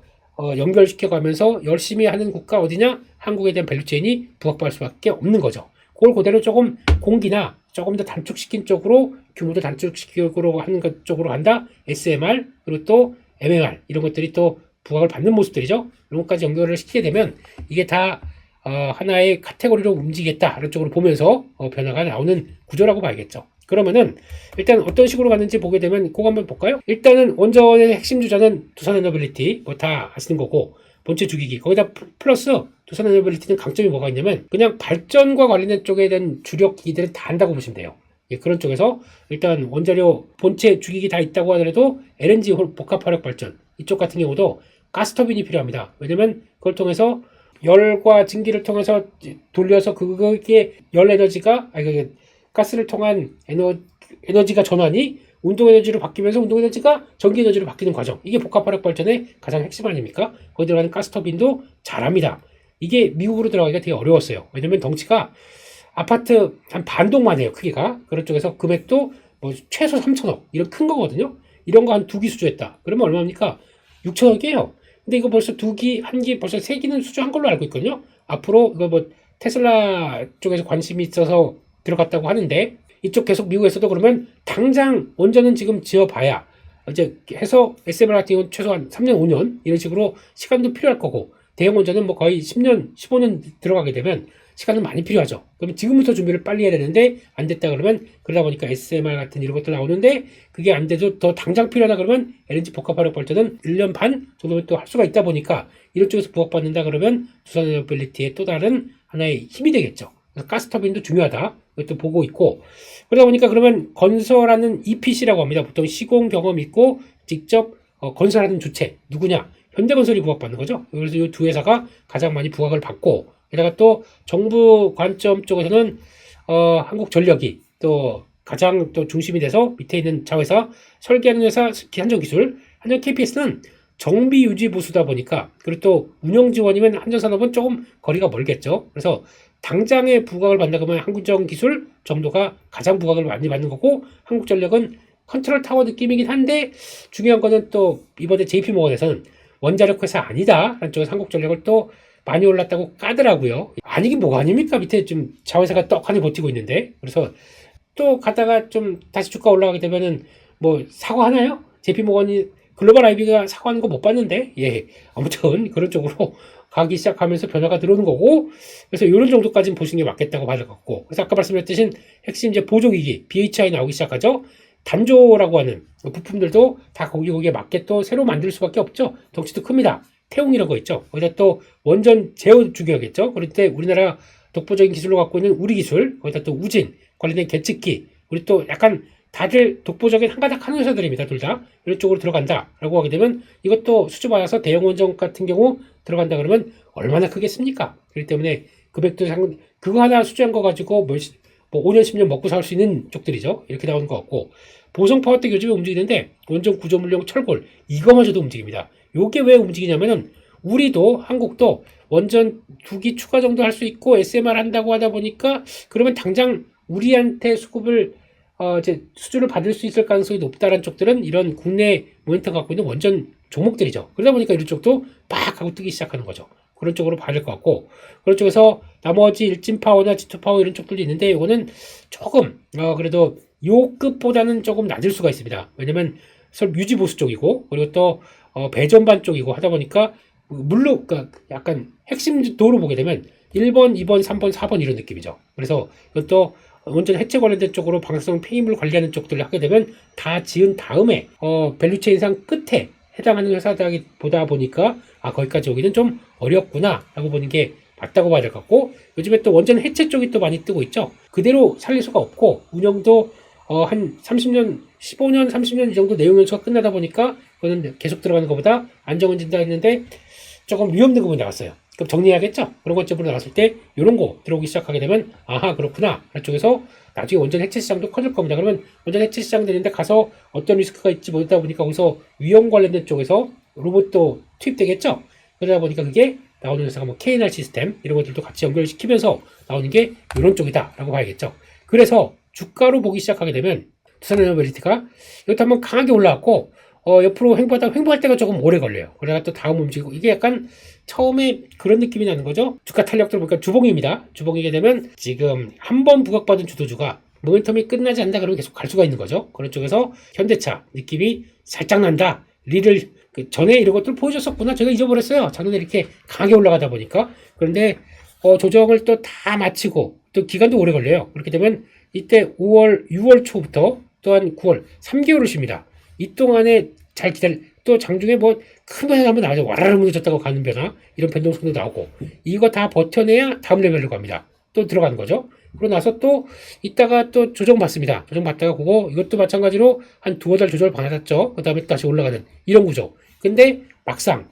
연결시켜가면서 열심히 하는 국가 어디냐? 한국에 대한 밸류체인이 부각받을 수밖에 없는 거죠. 그걸 그대로 조금 공기나 조금 더 단축시킨 쪽으로 규모도 단축시키고 하는 것 쪽으로 간다. SMR 그리고 또 MMR 이런 것들이 또 부각을 받는 모습들이죠. 이런 것까지 연결을 시키게 되면 이게 다 하나의 카테고리로 움직이겠다 이런 쪽으로 보면서 변화가 나오는 구조라고 봐야겠죠. 그러면은 일단 어떤 식으로 갔는지 보게 되면 그거 한번 볼까요? 일단은 원전의 핵심 주자는 두산 에너빌리티 뭐 다 아시는 거고 본체 주기기 거기다 플러스 두산 에너빌리티는 강점이 뭐가 있냐면 그냥 발전과 관련된 쪽에 대한 주력 기기들은 다 한다고 보시면 돼요. 그런 쪽에서 일단 원자료 본체 주기기 다 있다고 하더라도 LNG 복합화력 발전 이쪽 같은 경우도 가스터빈이 필요합니다. 왜냐면 그걸 통해서 열과 증기를 통해서 돌려서 그게 열 에너지가 가스를 통한 에너지가 전환이 운동 에너지로 바뀌면서 운동 에너지가 전기 에너지로 바뀌는 과정. 이게 복합화력 발전의 가장 핵심 아닙니까? 거기 들어가는 가스터빈도 잘합니다. 이게 미국으로 들어가기가 되게 어려웠어요. 왜냐면 덩치가 아파트 한 반동만 해요, 크기가. 그런 쪽에서 금액도 뭐 최소 3천억 이런 큰 거거든요. 이런 거 한 2기 수주했다. 그러면 얼마입니까? 6천억이에요. 근데 이거 벌써 2기, 1기, 벌써 3기는 수주한 걸로 알고 있거든요. 앞으로 이거 뭐 테슬라 쪽에서 관심이 있어서 들어갔다고 하는데, 이쪽 계속 미국에서도 그러면 당장 원전은 지금 지어봐야 이제 해서 SMR 같은 경우는 최소한 3년, 5년 이런 식으로 시간도 필요할 거고, 대형 원전은 뭐 거의 10년, 15년 들어가게 되면 시간은 많이 필요하죠. 그러면 지금부터 준비를 빨리 해야 되는데 안 됐다 그러면, 그러다 보니까 SMR 같은 이런 것들 나오는데 그게 안 돼도 더 당장 필요하다 그러면 LNG 복합화력 발전은 1년 반 정도면 또 할 수가 있다 보니까 이런 쪽에서 부각받는다 그러면 두산에너빌리티의 또 다른 하나의 힘이 되겠죠. 그래서 가스터빈도 중요하다. 이것도 보고 있고, 그러다 보니까 그러면 건설하는 EPC라고 합니다. 보통 시공 경험 있고 직접 건설하는 주체 누구냐? 현대건설이 부각받는 거죠. 그래서 이 두 회사가 가장 많이 부각을 받고, 게다가 또 정부 관점 쪽에서는 한국전력이 또 가장 또 중심이 돼서 밑에 있는 자회사, 설계하는 회사 한전기술, 한전 KPS는 정비 유지 보수다 보니까, 그리고 또 운영 지원이면 한전산업은 조금 거리가 멀겠죠. 그래서 당장의 부각을 받는다 그러면 한국전기술 정도가 가장 부각을 많이 받는 거고, 한국전력은 컨트롤 타워 느낌이긴 한데 중요한 거는 또 이번에 JP모건에서는 원자력 회사 아니다 라는 쪽에서 한국전력을 또 많이 올랐다고 까더라고요. 아니긴 뭐가 아닙니까? 밑에 좀 자회사가 떡하니 버티고 있는데. 그래서 또 가다가 좀 다시 주가 올라가게 되면은 뭐 사과하나요? JP모건이 글로벌 IB가 사과하는 거 못 봤는데, 예, 아무튼 그런 쪽으로 가기 시작하면서 변화가 들어오는 거고, 그래서 이런 정도까지는 보시는 게 맞겠다고 봐야 될 것 같고, 그래서 아까 말씀드렸듯이 핵심 이제 보조기기 BHI 나오기 시작하죠. 단조라고 하는 부품들도 다 거기에 맞게 또 새로 만들 수밖에 없죠. 덩치도 큽니다. 태웅이라는 거 있죠. 거기다 또 원전 제어 중요하겠죠. 그럴 때 우리나라 독보적인 기술로 갖고 있는 우리 기술, 거기다 또 우진 관련된 계측기, 우리 또 약간 다들 독보적인 한 가닥 하는 회사들입니다. 둘 다 이런 쪽으로 들어간다라고 하게 되면 이것도 수주 받아서 대형 원전 같은 경우 들어간다 그러면 얼마나 크겠습니까? 그렇기 때문에 금액도 그거 하나 수주한 거 가지고 뭐 5년 10년 먹고 살 수 있는 쪽들이죠. 이렇게 나오는 것 같고, 보성 파워텍 요즘에 움직이는데 원전 구조 물량 철골 이거마저도 움직입니다. 요게 왜 움직이냐면은 우리도 한국도 원전 2기 추가 정도 할 수 있고 SMR 한다고 하다 보니까, 그러면 당장 우리한테 수급을 이제 수주를 받을 수 있을 가능성이 높다는 쪽들은 이런 국내 모멘텀 갖고 있는 원전 종목들이죠. 그러다 보니까 이런 쪽도 빡 하고 뜨기 시작하는 거죠. 그런 쪽으로 봐야 될 것 같고, 그런 쪽에서 나머지 일진파워나 G2파워 이런 쪽들도 있는데 이거는 조금 그래도 요 급보다는 조금 낮을 수가 있습니다. 왜냐면 유지보수 쪽이고, 그리고 또 배전반 쪽이고 하다 보니까, 물론 그러니까 약간 핵심 도로 보게 되면 1번, 2번, 3번, 4번 이런 느낌이죠. 그래서 이것도 원전 해체 관련된 쪽으로 방사성 폐기물 관리하는 쪽들을 하게 되면 다 지은 다음에 밸류체인상 끝에 해당하는 회사다 보다 보니까 거기까지 오기는 좀 어렵구나 라고 보는 게 맞다고 봐야 될 것 같고, 요즘에 또 원전 해체 쪽이 또 많이 뜨고 있죠. 그대로 살릴 수가 없고 운영도 한 30년, 15년, 30년 이 정도 내용 연수가 끝나다 보니까 그거는 계속 들어가는 것보다 안정해진다 했는데 조금 위험된 부분이 나왔어요. 그럼 정리해야겠죠? 그런 것들로 나왔을 때 이런 거 들어오기 시작하게 되면 아하 그렇구나 쪽에서 나중에 원전 해체 시장도 커질 겁니다. 그러면 원전 해체 시장 되는데 가서 어떤 리스크가 있지 모르다 보니까 거기서 위험 관련된 쪽에서 로봇도 투입되겠죠? 그러다 보니까 그게 나오는 회사가 뭐 KNR 시스템 이런 것들도 같이 연결시키면서 나오는 게 이런 쪽이다 라고 봐야겠죠. 그래서 주가로 보기 시작하게 되면 두산에너빌리티가 이것도 한번 강하게 올라왔고 옆으로 횡보할 때가 조금 오래 걸려요. 그래가 또 다음 움직이고, 이게 약간 처음에 그런 느낌이 나는 거죠. 주가 탄력들 보니까 주봉입니다. 주봉이게 되면 지금 한 번 부각받은 주도주가 모멘텀이 끝나지 않는다 그러면 계속 갈 수가 있는 거죠. 그런 쪽에서 현대차 느낌이 살짝 난다. 리를 전에 이런 것들 보여줬었구나. 제가 잊어버렸어요. 작년에 이렇게 강하게 올라가다 보니까. 그런데 조정을 또 다 마치고 또 기간도 오래 걸려요. 그렇게 되면 이때 5월, 6월 초부터 또한 9월 3개월을 쉽니다. 이 동안에 잘 또 장중에 뭐 큰 변화 한번 나와서 와라락 무너졌다고 가는 변화, 이런 변동성도 나오고, 이거 다 버텨내야 다음 레벨로 갑니다. 또 들어가는 거죠. 그러고 나서 또 이따가 또 조정 받습니다. 조정 받다가 그거 이것도 마찬가지로 한 두어 달 조정을 받았죠. 그 다음에 다시 올라가는 이런 구조. 근데 막상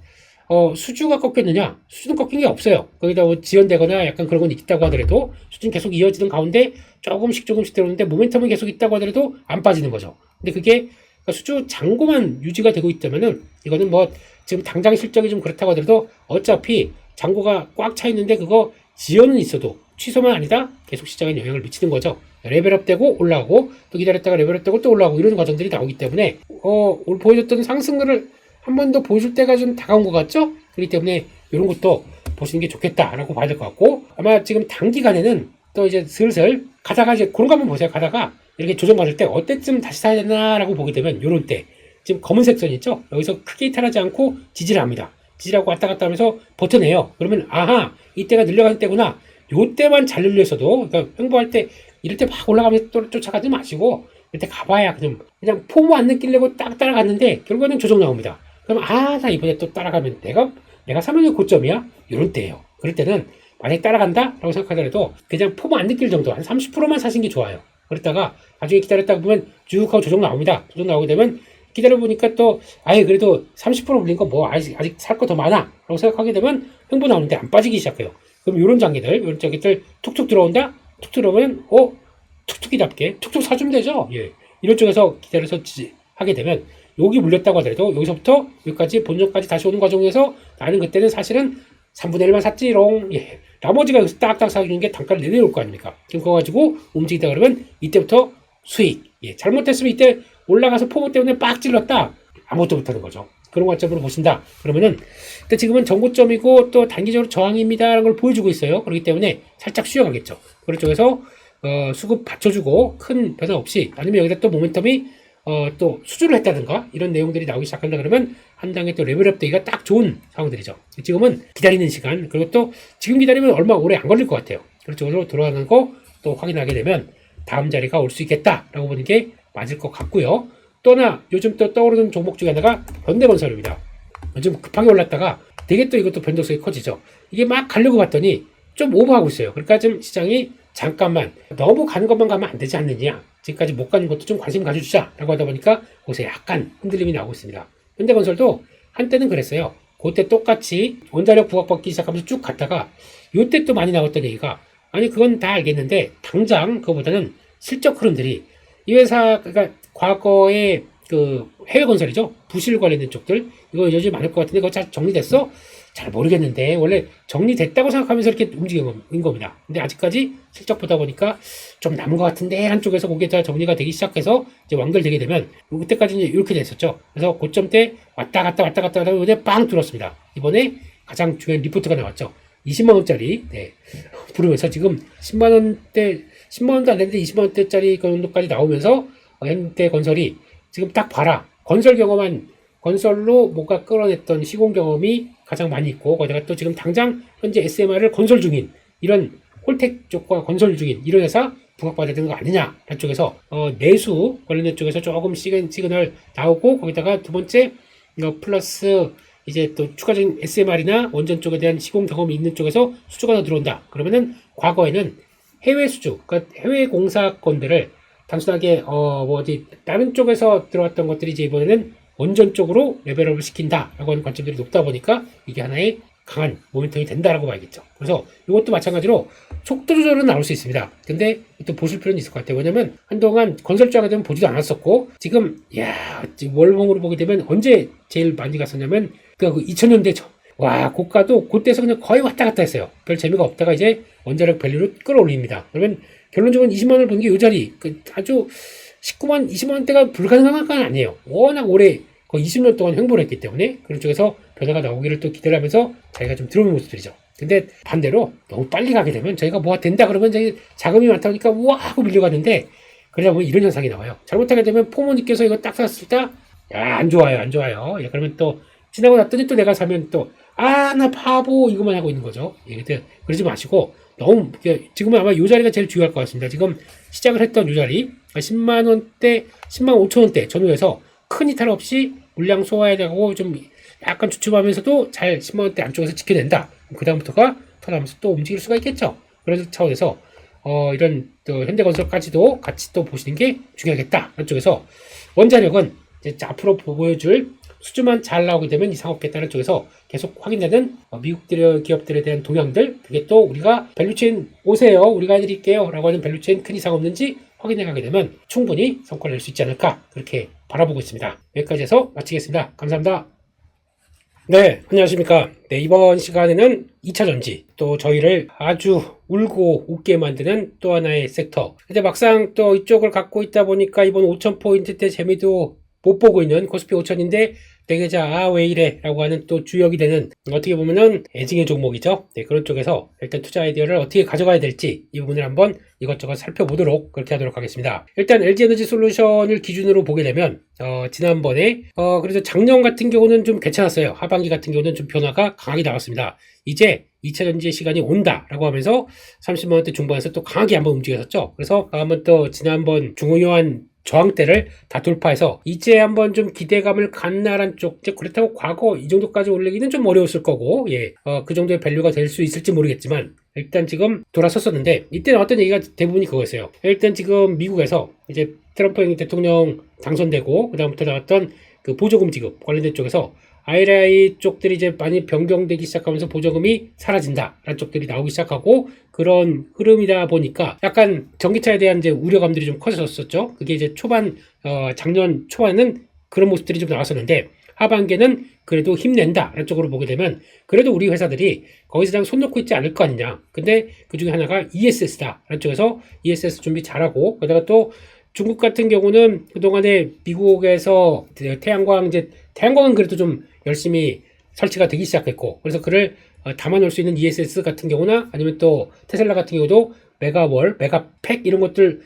수주가 꺾였느냐? 수주는 꺾인 게 없어요. 거기다 뭐 지연되거나 약간 그런 건 있다고 하더라도 수주는 계속 이어지는 가운데 조금씩 들어오는데 모멘텀은 계속 있다고 하더라도 안 빠지는 거죠. 근데 그게 수주 잔고만 유지가 되고 있다면은 이거는 뭐 지금 당장 실적이 좀 그렇다고 하더라도 어차피 잔고가 꽉 차 있는데 그거 지연은 있어도 취소만 아니다 계속 시장에 영향을 미치는 거죠. 레벨업 되고 올라오고 또 기다렸다가 레벨업 되고 또 올라오고 이런 과정들이 나오기 때문에 오늘 보여줬던 상승을 한 번 더 보여줄 때가 좀 다가온 것 같죠? 그렇기 때문에 이런 것도 보시는 게 좋겠다라고 봐야 될 것 같고, 아마 지금 단기간에는 또 이제 슬슬 가다가 이제 그런 거 한번 보세요. 가다가 이렇게 조정받을 때 어때쯤 다시 사야 되나라고 보게 되면 요런 때 지금 검은색 선 있죠? 여기서 크게 이탈하지 않고 지지를 합니다. 지지하고 왔다 갔다 하면서 버텨내요. 그러면 아하, 이때가 늘려가는 때구나. 요 때만 잘 늘려서도, 그러니까 횡보할 때 이럴 때 막 올라가면서 또 쫓아가지 마시고 이때 가봐야 그냥 포모 안 느끼려고 딱 따라갔는데 결국에는 조정 나옵니다. 그럼 나 이번에 또 따라가면 내가 사면 고점이야? 이런 때예요. 그럴 때는 만약에 따라간다? 라고 생각하더라도 그냥 포모 안 느낄 정도 한 30%만 사신 게 좋아요. 그랬다가 나중에 기다렸다가 보면 쭉 하고 조정 나옵니다. 조정 나오게 되면 기다려보니까 또 그래도 30% 올린 거 뭐 아직 살 거 더 많아 라고 생각하게 되면 횡보 나오는데 안 빠지기 시작해요. 그럼 이런 장기들 툭툭 들어온다? 툭 들어오면 툭툭이답게 툭툭 사주면 되죠. 예. 이런 쪽에서 기다려서 하게 되면 여기 물렸다고 하더라도 여기서부터 여기까지 본전까지 다시 오는 과정에서 나는 그때는 사실은 3분의 1만 샀지롱. 예. 나머지가 여기서 딱딱 사주는 게 단가를 내려올 거 아닙니까? 지금 그거 가지고 움직이다 그러면 이때부터 수익. 예. 잘못했으면 이때 올라가서 포모 때문에 빡 찔렀다. 아무것도 못하는 거죠. 그런 관점으로 보신다. 그러면은 지금은 정고점이고 또 단기적으로 저항입니다. 라는 걸 보여주고 있어요. 그렇기 때문에 살짝 쉬어가겠죠. 그런 쪽에서 수급 받쳐주고 큰 변화 없이, 아니면 여기다 또 모멘텀이 또 수주를 했다든가 이런 내용들이 나오기 시작한다 그러면 한 단계 또 레벨업 되기가 딱 좋은 상황들이죠. 지금은 기다리는 시간, 그리고 또 지금 기다리면 얼마 오래 안 걸릴 것 같아요. 그런 쪽으로 돌아가는 거 또 확인하게 되면 다음 자리가 올 수 있겠다라고 보는 게 맞을 것 같고요. 또 하나 요즘 또 떠오르는 종목 중에 하나가 현대건설입니다. 요즘 급하게 올랐다가 되게 또 이것도 변동성이 커지죠. 이게 막 가려고 봤더니 좀 오버하고 있어요. 그러니까 좀 시장이 잠깐만 너무 가는 것만 가면 안 되지 않느냐, 지금까지 못 가는 것도 좀 관심 가져주자 라고 하다 보니까 거기서 약간 흔들림이 나오고 있습니다. 현대건설도 한때는 그랬어요. 그때 똑같이 원자력 부각받기 시작하면서 쭉 갔다가 요때 또 많이 나왔던 얘기가, 아니 그건 다 알겠는데 당장 그거보다는 실적 흐름들이 이 회사, 그러니까 과거에 그 해외 건설이죠, 부실 관련된 쪽들 이거 요즘 많을 것 같은데 그거 잘 정리됐어? 잘 모르겠는데 원래 정리됐다고 생각하면서 이렇게 움직인 겁니다. 근데 아직까지 실적 보다 보니까 좀 남은 것 같은데 한쪽에서 그게 다 정리가 되기 시작해서 이제 완결되게 되면 그때까지 이제 이렇게 됐었죠. 그래서 고점 때 왔다 갔다 하다 이번에 빵 뚫었습니다. 이번에 가장 중요한 리포트가 나왔죠. 20만 원짜리 부르면서 지금 10만 원도 안 되는데 20만 원대짜리 그 정도까지 나오면서 현대건설이 지금 딱 봐라, 건설로 뭔가 끌어냈던 시공 경험이 가장 많이 있고, 거기다가 또 지금 당장 현재 SMR을 건설 중인 이런 홀텍 쪽과 건설 중인 이런 회사 부각받아야 되는 거 아니냐 라는 쪽에서 내수 관련된 쪽에서 조금 시그널 나오고, 거기다가 두 번째 플러스 이제 또 추가적인 SMR이나 원전 쪽에 대한 시공 경험이 있는 쪽에서 수주가 더 들어온다. 그러면은 과거에는 해외 수주, 그러니까 해외 공사건들을 단순하게 다른 쪽에서 들어왔던 것들이 이제 이번에는 원전 쪽으로 레벨업을 시킨다라고 하는 관점들이 높다 보니까 이게 하나의 강한 모멘텀이 된다라고 봐야겠죠. 그래서 이것도 마찬가지로 속도 조절은 나올 수 있습니다. 근데 또 보실 필요는 있을 것 같아요. 왜냐면 한동안 건설주가 되면 보지도 않았었고, 지금 월봉으로 보게 되면 언제 제일 많이 갔었냐면 그 2000년대 고가도 그때서 그냥 거의 왔다 갔다 했어요. 별 재미가 없다가 이제 원자력 밸류로 끌어올립니다. 그러면 결론적으로 20만 원을 본 게 이 자리, 아주 20만 원대가 불가능한 건 아니에요. 워낙 오래 거의 20년 동안 횡보를 했기 때문에 그런 쪽에서 변화가 나오기를 또 기대하면서 자기가 좀 들어오는 모습들이죠. 근데 반대로 너무 빨리 가게 되면 저희가 뭐가 된다 그러면 저희 자금이 많다 보니까 우와 하고 밀려가는데, 그러다 보면 이런 현상이 나와요. 잘못하게 되면 포모님께서 이거 딱 샀을 때 안 좋아요. 그러면 또 지나고 났더니 또 내가 사면 또 나 바보 이것만 하고 있는 거죠. 그러지 마시고 너무 지금은 아마 이 자리가 제일 중요할 것 같습니다. 지금 시작을 했던 이 자리 10만 원대, 10만 5천 원대 전후에서 큰 이탈 없이 물량 소화해야 되고 좀 약간 주춤하면서도 잘 10만 원대 안쪽에서 지켜낸다. 그 다음부터가 터나면서 또 움직일 수가 있겠죠. 그런 차원에서 이런 또 현대건설까지도 같이 또 보시는 게 중요하겠다. 그쪽에서 원자력은 이제 앞으로 보여줄 수주만 잘 나오게 되면 이상 없겠다는 쪽에서 계속 확인되는 미국 기업들에 대한 동향들, 그게 또 우리가 밸류체인 오세요, 우리가 해드릴게요 라고 하는 밸류체인 큰 이상 없는지 확인해 가게 되면 충분히 성과를 낼 수 있지 않을까 그렇게 바라보고 있습니다. 여기까지 해서 마치겠습니다. 감사합니다. 네, 안녕하십니까. 네, 이번 시간에는 2차전지, 또 저희를 아주 울고 웃게 만드는 또 하나의 섹터. 근데 막상 또 이쪽을 갖고 있다 보니까 이번 5,000포인트 때 재미도 못 보고 있는 코스피 5,000인데 대개자 왜 이래 라고 하는 또 주역이 되는 어떻게 보면은 애증의 종목이죠. 네, 그런 쪽에서 일단 투자 아이디어를 어떻게 가져가야 될지 이 부분을 한번 이것저것 살펴보도록 그렇게 하도록 하겠습니다. 일단 LG에너지 솔루션을 기준으로 보게 되면 지난번에 그래서 작년 같은 경우는 좀 괜찮았어요. 하반기 같은 경우는 좀 변화가 강하게 나왔습니다. 이제 2차전지의 시간이 온다라고 하면서 30만원대 중반에서 또 강하게 한번 움직였었죠. 그래서 한번 또 지난번 중요한 저항대를 다 돌파해서 이제 한번 좀 기대감을 갖나란 쪽. 그렇다고 과거 이 정도까지 올리기는 좀 어려웠을 거고, 그 정도의 밸류가 될 수 있을지 모르겠지만 일단 지금 돌아섰었는데 이때는 어떤 얘기가 대부분이 그거였어요. 일단 지금 미국에서 이제 트럼프 대통령 당선되고 그다음부터 나왔던 그 보조금 지급 관련된 쪽에서 IRA 쪽들이 이제 많이 변경되기 시작하면서 보조금이 사라진다라는 쪽들이 나오기 시작하고 그런 흐름이다 보니까 약간 전기차에 대한 이제 우려감들이 좀 커졌었죠. 그게 이제 작년 초반에는 그런 모습들이 좀 나왔었는데 하반기에는 그래도 힘낸다라는 쪽으로 보게 되면 그래도 우리 회사들이 거기서 그냥 손 놓고 있지 않을 거 아니냐. 근데 그 중에 하나가 ESS다라는 쪽에서 ESS 준비 잘하고 거기다가 또 중국 같은 경우는 그동안에 미국에서 태양광은 그래도 좀 열심히 설치가 되기 시작했고 그래서 그를 담아놓을 수 있는 ESS 같은 경우나 아니면 또 테슬라 같은 경우도 메가월, 메가팩 이런 것들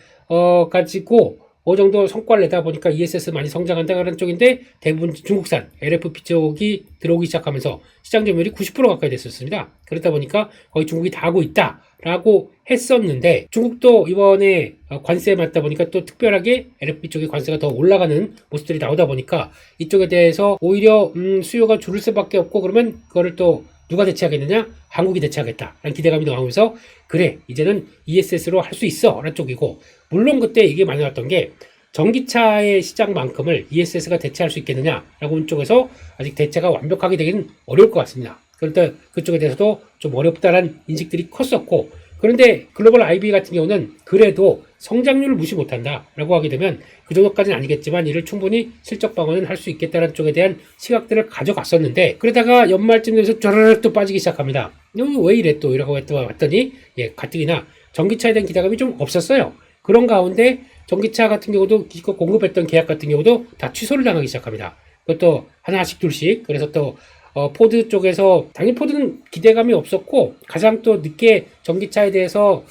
가지고 어느 정도 성과를 내다 보니까 ESS 많이 성장한다는 쪽인데 대부분 중국산 LFP 쪽이 들어오기 시작하면서 시장 점유율이 90% 가까이 됐었습니다. 그렇다 보니까 거의 중국이 다 하고 있다라고 했었는데 중국도 이번에 관세에 맞다 보니까 또 특별하게 LFP 쪽의 관세가 더 올라가는 모습들이 나오다 보니까 이쪽에 대해서 오히려 수요가 줄을 수밖에 없고 그러면 그거를 또 누가 대체하겠느냐? 한국이 대체하겠다라는 기대감이 나오면서 그래 이제는 ESS로 할 수 있어 라는 쪽이고 물론 그때 이게 많이 나왔던 게 전기차의 시장만큼을 ESS가 대체할 수 있겠느냐라고 하는 쪽에서 아직 대체가 완벽하게 되기는 어려울 것 같습니다. 그런데 그쪽에 대해서도 좀 어렵다라는 인식들이 컸었고 그런데 글로벌 IB 같은 경우는 그래도 성장률을 무시 못한다라고 하게 되면 그 정도까지는 아니겠지만 이를 충분히 실적 방어는 할 수 있겠다는 쪽에 대한 시각들을 가져갔었는데 그러다가 연말쯤 되면서 쫘르륵 또 빠지기 시작합니다. 왜 이래 또 이라고 했더니 가뜩이나 전기차에 대한 기대감이 좀 없었어요. 그런 가운데 전기차 같은 경우도 기껏 공급했던 계약 같은 경우도 다 취소를 당하기 시작합니다. 그것도 하나씩 둘씩. 그래서 또 포드 쪽에서 당연히 포드는 기대감이 없었고 가장 또 늦게 전기차에 대해서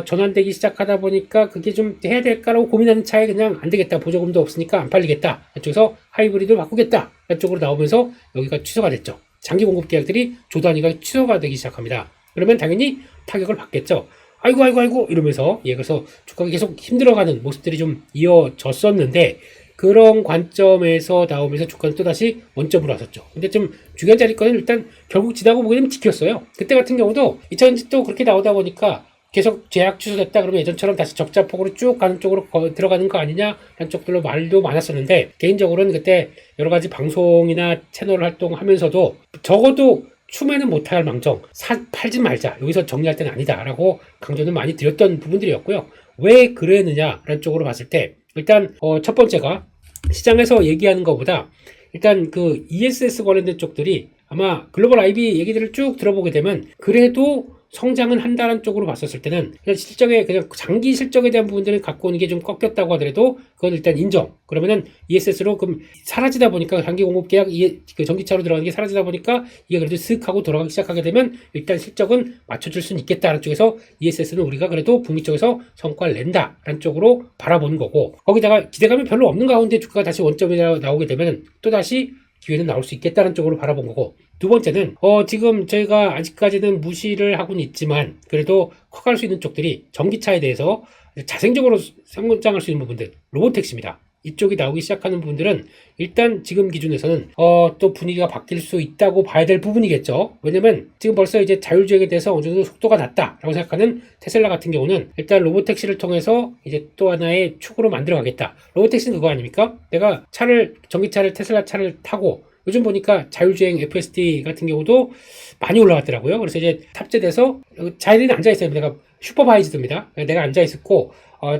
전환되기 시작하다 보니까 그게 좀 해야 될까라고 고민하는 차에 그냥 안 되겠다. 보조금도 없으니까 안 팔리겠다. 그쪽에서 하이브리드를 바꾸겠다. 그쪽으로 나오면서 여기가 취소가 됐죠. 장기 공급 계약들이 조 단위가 취소가 되기 시작합니다. 그러면 당연히 타격을 받겠죠. 아이고 이러면서 그래서 주가가 계속 힘들어가는 모습들이 좀 이어졌었는데 그런 관점에서 나오면서 주가는 또다시 원점으로 왔었죠. 근데 좀 중요한 자리권은 일단 결국 지나고 보게 되면 지켰어요. 그때 같은 경우도 2000년대 또 그렇게 나오다 보니까 계속 제약 취소됐다 그러면 예전처럼 다시 적자폭으로 쭉 가는 쪽으로 들어가는 거 아니냐 라는 쪽들로 말도 많았었는데 개인적으로는 그때 여러 가지 방송이나 채널 활동하면서도 적어도 추매는 못할 망정 팔지 말자 여기서 정리할 때는 아니다 라고 강조는 많이 드렸던 부분들이었고요. 왜 그랬느냐라는 쪽으로 봤을 때 일단 첫 번째가 시장에서 얘기하는 것보다 일단 그 ESS 관련된 쪽들이 아마 글로벌 IB 얘기들을 쭉 들어보게 되면 그래도 성장은 한다는 쪽으로 봤었을 때는 그냥 장기 실적에 대한 부분들을 갖고 오는 게 좀 꺾였다고 하더라도 그건 일단 인정. 그러면은 ESS로 그럼 사라지다 보니까 장기 공급 계약 그 전기차로 들어가는 게 사라지다 보니까 이게 그래도 쓱 하고 돌아가기 시작하게 되면 일단 실적은 맞춰줄 수는 있겠다라는 쪽에서 ESS는 우리가 그래도 북미 쪽에서 성과를 낸다라는 쪽으로 바라보는 거고 거기다가 기대감이 별로 없는 가운데 주가가 다시 원점에 나오게 되면 또다시 기회는 나올 수 있겠다는 쪽으로 바라본 거고 두 번째는 지금 저희가 아직까지는 무시를 하고는 있지만 그래도 커갈 수 있는 쪽들이 전기차에 대해서 자생적으로 성장할 수 있는 부분들 로보택시입니다. 이쪽이 나오기 시작하는 부분들은 일단 지금 기준에서는 또 분위기가 바뀔 수 있다고 봐야 될 부분이겠죠. 왜냐면 지금 벌써 이제 자율주행에 대해서 어느 정도 속도가 낮다라고 생각하는 테슬라 같은 경우는 일단 로보택시를 통해서 이제 또 하나의 축으로 만들어 가겠다. 로보택시는 그거 아닙니까? 내가 전기차를 테슬라 차를 타고 요즘 보니까 자율주행 FSD 같은 경우도 많이 올라갔더라고요. 그래서 이제 탑재돼서 자연인이 앉아있어요. 내가 슈퍼바이즈드입니다. 내가 앉아있었고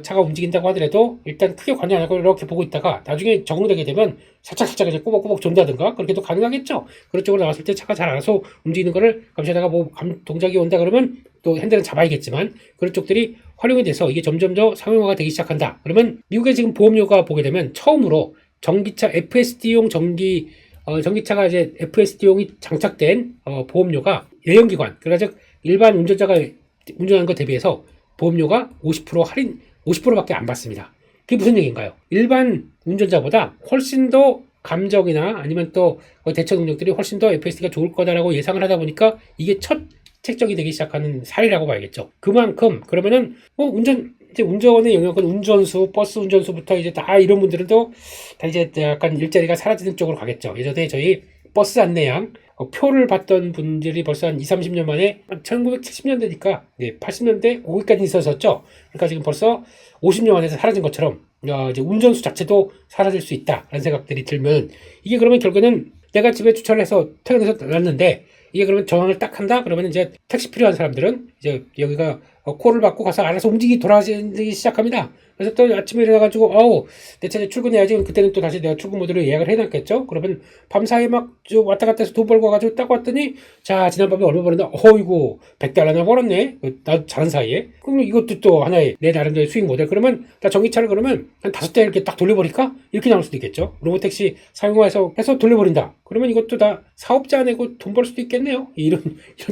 차가 움직인다고 하더라도 일단 크게 관여 안 하고 이렇게 보고 있다가 나중에 적응되게 되면 살짝살짝 이제 꾸벅꾸벅 돈다든가 그렇게도 가능하겠죠. 그런 쪽으로 나왔을 때 차가 잘 알아서 움직이는 거를 감시하다가 뭐 동작이 온다 그러면 또 핸들은 잡아야겠지만 그런 쪽들이 활용이 돼서 이게 점점 더 상용화가 되기 시작한다. 그러면 미국의 지금 보험료가 보게 되면 처음으로 전기차 FSD용 전기차가 이제 FSD용이 장착된 보험료가 내연기관, 그러니까 즉 일반 운전자가 운전하는 것 대비해서 보험료가 50% 할인, 50%밖에 안 받습니다. 그게 무슨 얘기인가요? 일반 운전자보다 훨씬 더 감정이나 아니면 또 대처 능력들이 훨씬 더 FSD가 좋을 거다라고 예상을 하다 보니까 이게 첫 책정이 되기 시작하는 사례라고 봐야겠죠. 그만큼 그러면은 운전의 영역은 운전수, 버스 운전수부터 이제 다 이런 분들도 다 이제 약간 일자리가 사라지는 쪽으로 가겠죠. 예전에 저희 버스 안내양 표를 받던 분들이 벌써 한 20, 30년 만에 1970년대니까 80년대 거기까지 있었었죠. 그러니까 지금 벌써 50년 안에서 사라진 것처럼 이제 운전수 자체도 사라질 수 있다라는 생각들이 들면 이게 그러면 결국에는 내가 집에 주차를 해서 퇴근해서 났는데 이게 그러면 전환을 딱 한다? 그러면 이제 택시 필요한 사람들은 이제 여기가 콜을 받고 가서 알아서 돌아가기 시작합니다. 그래서 또 아침에 일어나가지고 내 차에 출근해야지. 그때는 또 다시 내가 출근 모드로 예약을 해놨겠죠. 그러면 밤사이에 막 왔다 갔다 해서 돈 벌고 가지고 딱 왔더니 자 지난밤에 얼마 벌었나? 어이구 100달러나 벌었네. 나 자는 사이에. 그럼 이것도 또 하나의 내 나름대로의 수익 모델. 그러면 나 전기차를 그러면 한 5대 이렇게 딱 돌려버릴까? 이렇게 나올 수도 있겠죠. 로보택시 사용해서 돌려버린다. 그러면 이것도 다 사업자 내고 돈 벌 수도 있겠네요. 이런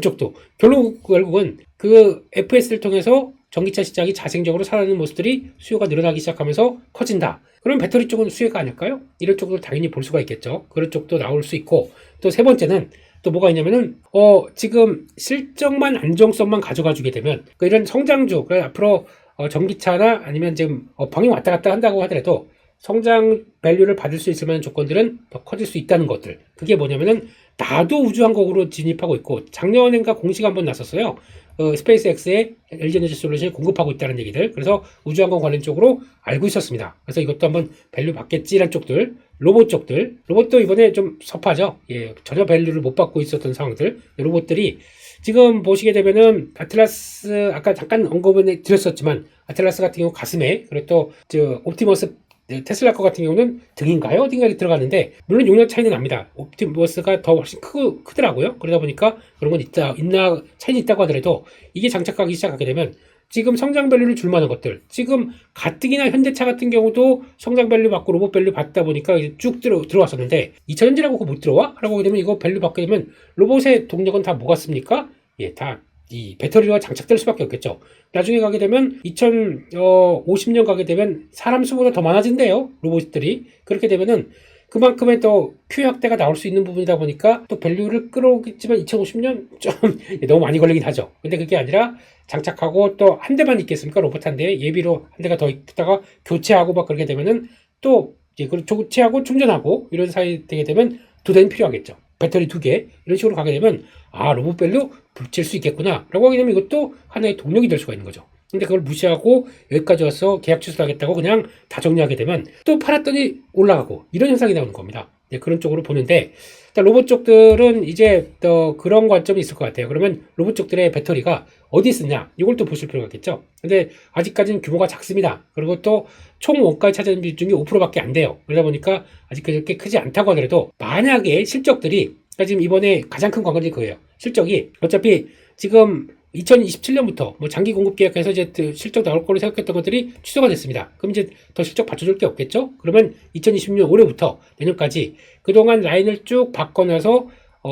쪽도. 결국은 그 FS를 통해서 전기차 시장이 자생적으로 살아나는 모습들이 수요가 늘어나기 시작하면서 커진다. 그럼 배터리 쪽은 수혜가 아닐까요? 이런 쪽으로 당연히 볼 수가 있겠죠. 그런 쪽도 나올 수 있고 또 세 번째는 또 뭐가 있냐면은 지금 실적만 안정성만 가져가 주게 되면 이런 성장주 앞으로 전기차나 아니면 지금 방향 왔다 갔다 한다고 하더라도 성장 밸류를 받을 수 있을 만한 조건들은 더 커질 수 있다는 것들. 그게 뭐냐면은 나도 우주항공으로 진입하고 있고 작년엔가 공시가 한번 났었어요. 스페이스X에 LG 에너지 솔루션이 공급하고 있다는 얘기들. 그래서 우주항공 관련 쪽으로 알고 있었습니다. 그래서 이것도 한번 밸류 받겠지라는 쪽들. 로봇 쪽들. 로봇도 이번에 좀 섭하죠. 전혀 밸류를 못 받고 있었던 상황들. 로봇들이 지금 보시게 되면은 아틀라스 아까 잠깐 언급은 드렸었지만 아틀라스 같은 경우 가슴에 그리고 또 옵티머스 테슬라 거 같은 경우는 등인가요? 어딘가에 들어가는데 물론 용량 차이는 납니다. 옵티머스가 더 훨씬 크더라고요. 그러다 보니까 그런 건 차이는 있다고 하더라도 이게 장착하기 시작하게 되면 지금 성장 밸류를 줄 만한 것들 지금 가뜩이나 현대차 같은 경우도 성장 밸류 받고 로봇 밸류 받다 보니까 쭉 들어왔었는데 2000년지라고 그거 못 들어와? 라고 하게 되면 이거 밸류 받게 되면 로봇의 동력은 다 뭐가 씁니까? 다 이 배터리가 장착될 수밖에 없겠죠. 나중에 가게 되면 2050년 가게 되면 사람 수보다 더 많아진대요. 로봇들이. 그렇게 되면은 그만큼의 또 Q 확대가 나올 수 있는 부분이다 보니까 또 밸류를 끌어오겠지만 2050년 좀 너무 많이 걸리긴 하죠. 근데 그게 아니라 장착하고 또 한 대만 있겠습니까? 로봇 한 대. 예비로 한 대가 더 있다가 교체하고 막 그렇게 되면은 또 교체하고 충전하고 이런 사이 되게 되면 두 대는 필요하겠죠. 배터리 2개 이런 식으로 가게 되면 로봇 밸류 붙일 수 있겠구나 라고 하게 되면 이것도 하나의 동력이 될 수가 있는 거죠. 근데 그걸 무시하고 여기까지 와서 계약 취소하겠다고 그냥 다 정리하게 되면 또 팔았더니 올라가고 이런 현상이 나오는 겁니다. 그런 쪽으로 보는데 로봇 쪽들은 이제 또 그런 관점이 있을 것 같아요. 그러면 로봇 쪽들의 배터리가 어디 쓰냐 이걸 또 보실 필요가 있겠죠. 근데 아직까지는 규모가 작습니다. 그리고 또 총 원가에 차지하는 비중이 5%밖에 안 돼요. 그러다 보니까 아직 그렇게 크지 않다고 하더라도 만약에 실적들이 지금 이번에 가장 큰 관건이 그거예요. 실적이 어차피 지금 2027년부터 장기 공급 계약해서 이제 실적 나올 거로 생각했던 것들이 취소가 됐습니다. 그럼 이제 더 실적 받쳐줄 게 없겠죠? 그러면 2020년 올해부터 내년까지 그동안 라인을 쭉 바꿔놔서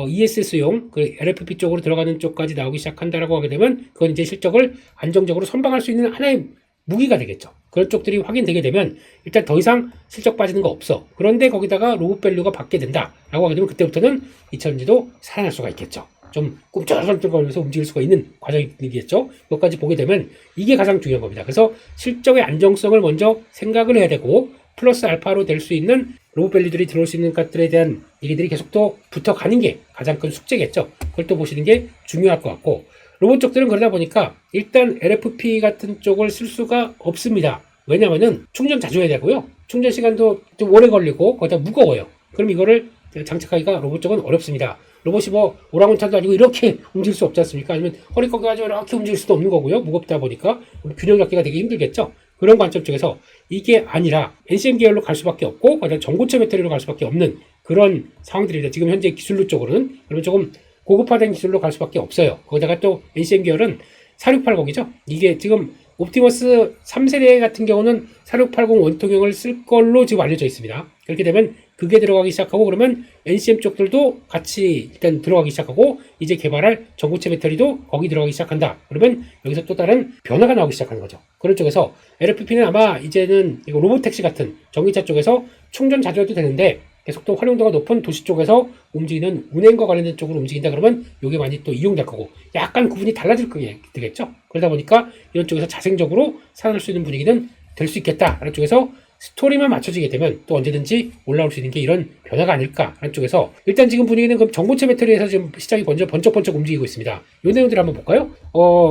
ESS용 그 LFP 쪽으로 들어가는 쪽까지 나오기 시작한다라고 하게 되면 그건 이제 실적을 안정적으로 선방할 수 있는 하나의 무기가 되겠죠. 그런 쪽들이 확인되게 되면 일단 더 이상 실적 빠지는 거 없어. 그런데 거기다가 로봇 밸류가 받게 된다라고 하게 되면 그때부터는 2000년지도 살아날 수가 있겠죠. 좀 꿈쩍꿈쩍거리면서 움직일 수가 있는 과정이겠죠. 그것까지 보게 되면 이게 가장 중요한 겁니다. 그래서 실적의 안정성을 먼저 생각을 해야 되고 플러스 알파로 될 수 있는 로봇 밸류들이 들어올 수 있는 것들에 대한 얘기들이 계속 또 붙어가는 게 가장 큰 숙제겠죠. 그걸 또 보시는 게 중요할 것 같고 로봇 쪽들은 그러다 보니까 일단 LFP 같은 쪽을 쓸 수가 없습니다. 왜냐면은 충전 자주 해야 되고요. 충전 시간도 좀 오래 걸리고 거기다 무거워요. 그럼 이거를 장착하기가 로봇 쪽은 어렵습니다. 로봇이 오랑우탄도 아니고 이렇게 움직일 수 없지 않습니까? 아니면 허리 꺾여가지고 이렇게 움직일 수도 없는 거고요. 무겁다 보니까 균형 잡기가 되게 힘들겠죠. 그런 관점 쪽에서 이게 아니라 NCM 계열로 갈 수밖에 없고 전고체 배터리로 갈 수밖에 없는 그런 상황들입니다. 지금 현재 기술로 쪽으로는 그러면 조금 고급화된 기술로 갈 수밖에 없어요. 거기다가 또 NCM 계열은 4680이죠. 이게 지금 옵티머스 3세대 같은 경우는 4680 원통형을 쓸 걸로 지금 알려져 있습니다. 그렇게 되면 그게 들어가기 시작하고 그러면 NCM 쪽들도 같이 일단 들어가기 시작하고 이제 개발할 전고체 배터리도 거기 들어가기 시작한다. 그러면 여기서 또 다른 변화가 나오기 시작하는 거죠. 그런 쪽에서 LFP는 아마 이제는 이거 로보택시 같은 전기차 쪽에서 충전 자주 해도 되는데 계속 또 활용도가 높은 도시 쪽에서 움직이는 운행과 관련된 쪽으로 움직인다 그러면 이게 많이 또 이용될 거고 약간 구분이 달라질 거게 되겠죠. 그러다 보니까 이런 쪽에서 자생적으로 살아날 수 있는 분위기는 될 수 있겠다. 라는 쪽에서 스토리만 맞춰지게 되면 또 언제든지 올라올 수 있는 게 이런 변화가 아닐까 하는 쪽에서 일단 지금 분위기는 그럼 전고체 배터리에서 지금 시장이 먼저 번쩍번쩍 움직이고 있습니다. 이 내용들 한번 볼까요?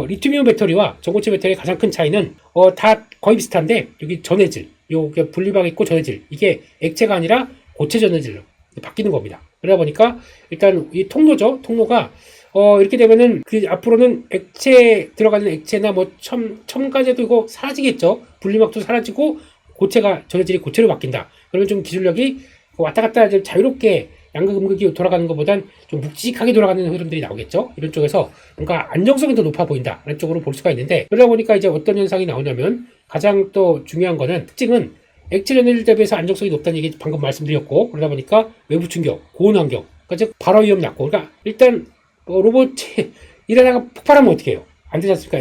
리튬이온 배터리와 전고체 배터리의 가장 큰 차이는 다 거의 비슷한데 여기 전해질, 요게 분리막 있고 전해질 이게 액체가 아니라 고체 전해질로 바뀌는 겁니다. 그러다 보니까 일단 이 통로죠. 통로가 이렇게 되면은 그 앞으로는 액체 들어가는 액체나 뭐 첨가제도 이거 사라지겠죠. 분리막도 사라지고 고체가 전해질이 고체로 바뀐다. 그러면 좀 기술력이 왔다 갔다 좀 자유롭게 양극 음극이 돌아가는 것보단 좀 묵직하게 돌아가는 흐름들이 나오겠죠. 이런 쪽에서 뭔가 안정성이 더 높아 보인다. 라는 쪽으로 볼 수가 있는데 그러다 보니까 이제 어떤 현상이 나오냐면 가장 또 중요한 거는 특징은 액체 전해질 대비해서 안정성이 높다는 얘기 방금 말씀드렸고 그러다 보니까 외부 충격, 고온 환경, 그러니까 즉 발화 위험 낮고 그러니까 일단 로봇이 일하다가 폭발하면 어떻게 해요? 안 되지 않습니까?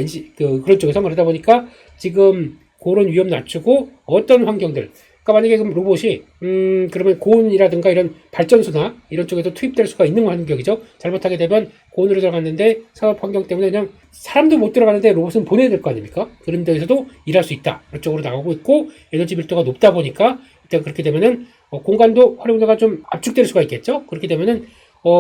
그런 쪽에서 그러다 보니까 지금 그런 위험 낮추고 어떤 환경들 그러니까 만약에 그럼 로봇이 그러면 고온이라든가 이런 발전소나 이런 쪽에도 투입될 수가 있는 환경이죠. 잘못하게 되면 고온으로 들어갔는데 산업 환경 때문에 그냥 사람도 못 들어가는데 로봇은 보내야 될 거 아닙니까? 그런 데에서도 일할 수 있다. 그런 쪽으로 나가고 있고 에너지 밀도가 높다 보니까 일단 그렇게 되면은 공간도 활용도가 좀 압축될 수가 있겠죠. 그렇게 되면은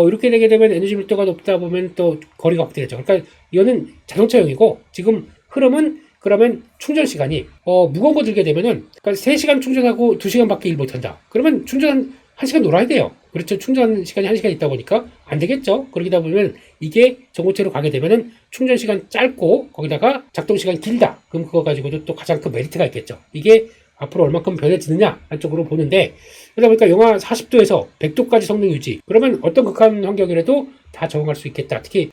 이렇게 되게 되면 에너지 밀도가 높다 보면 또 거리가 확대되죠. 그러니까 이거는 자동차용이고 지금 흐름은 그러면 충전 시간이 무거운 거 들게 되면은 그러니까 3시간 충전하고 2시간밖에 일 못한다. 그러면 충전 1시간 놀아야 돼요. 그렇죠. 충전 시간이 1시간 있다 보니까 안 되겠죠. 그러다 보면 이게 전고체로 가게 되면은 충전 시간 짧고 거기다가 작동 시간 길다. 그럼 그거 가지고도 또 가장 큰 메리트가 있겠죠. 이게 앞으로 얼마큼 변해지느냐 한쪽으로 보는데 그러다 보니까 영하 40도에서 100도까지 성능 유지 그러면 어떤 극한 환경이라도 다 적응할 수 있겠다. 특히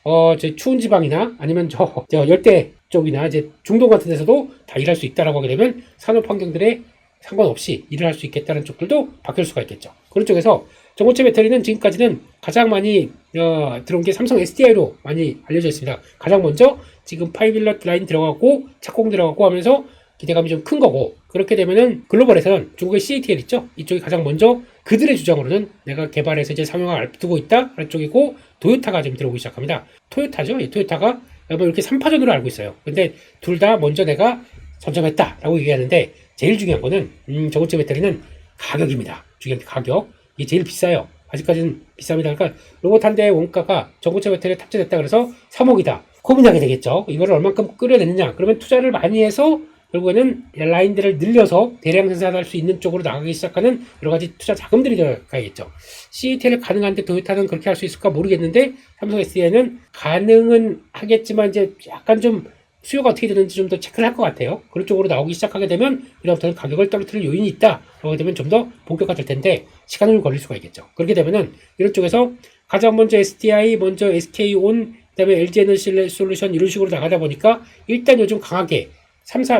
추운 지방이나 아니면 저 열대 쪽이나 이제 중동 같은 데서도 다 일할 수 있다라고 하게 되면 산업 환경들에 상관없이 일을 할 수 있겠다는 쪽들도 바뀔 수가 있겠죠. 그런 쪽에서 전고체 배터리는 지금까지는 가장 많이 들어온 게 삼성 SDI로 많이 알려져 있습니다. 가장 먼저 지금 파이빌럿 라인 들어가고 착공 들어가고 하면서 기대감이 좀 큰 거고 그렇게 되면은 글로벌에서는 중국의 CATL 있죠. 이쪽이 가장 먼저 그들의 주장으로는 내가 개발해서 이제 상용화를 앞두고 있다 라는 쪽이고 도요타가 좀 들어오기 시작합니다. 토요타죠. 토요타가 이렇게 3파전으로 알고 있어요. 근데 둘 다 먼저 내가 선점했다 라고 얘기하는데 제일 중요한 거는 전고체 배터리는 가격입니다. 중요한 게 가격. 이게 제일 비싸요. 아직까지는 비쌉니다. 그러니까 로봇 한 대의 원가가 전고체 배터리에 탑재됐다 그래서 3억이다. 고민하게 되겠죠. 이거를 얼만큼 끌어내느냐. 그러면 투자를 많이 해서 결국에는 라인들을 늘려서 대량 생산할 수 있는 쪽으로 나가기 시작하는 여러 가지 투자 자금들이 들어가야겠죠. CATL 가능한데 도요타는 그렇게 할 수 있을까 모르겠는데 삼성 SDI는 가능은 하겠지만 이제 약간 좀 수요가 어떻게 되는지 좀 더 체크를 할 것 같아요. 그런 쪽으로 나오기 시작하게 되면 그다음부터는 가격을 떨어뜨릴 요인이 있다. 그러게 되면 좀 더 본격화될 텐데 시간은 좀 걸릴 수가 있겠죠. 그렇게 되면은 이런 쪽에서 가장 먼저 SDI, 먼저 SK온, 그다음에 LG에너지 솔루션 이런 식으로 나가다 보니까 일단 요즘 강하게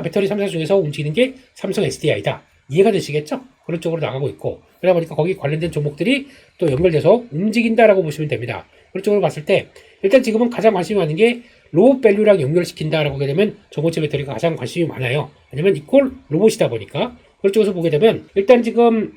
배터리 3사 중에서 움직이는 게 삼성 SDI다. 이해가 되시겠죠? 그런 쪽으로 나가고 있고 그러다 보니까 거기 관련된 종목들이 또 연결돼서 움직인다라고 보시면 됩니다. 그런 쪽으로 봤을 때 일단 지금은 가장 관심이 많은 게 로봇 밸류랑 연결시킨다라고 하게 되면 전고체 배터리가 가장 관심이 많아요. 왜냐면 이꼴 로봇이다 보니까 그런 쪽에서 보게 되면 일단 지금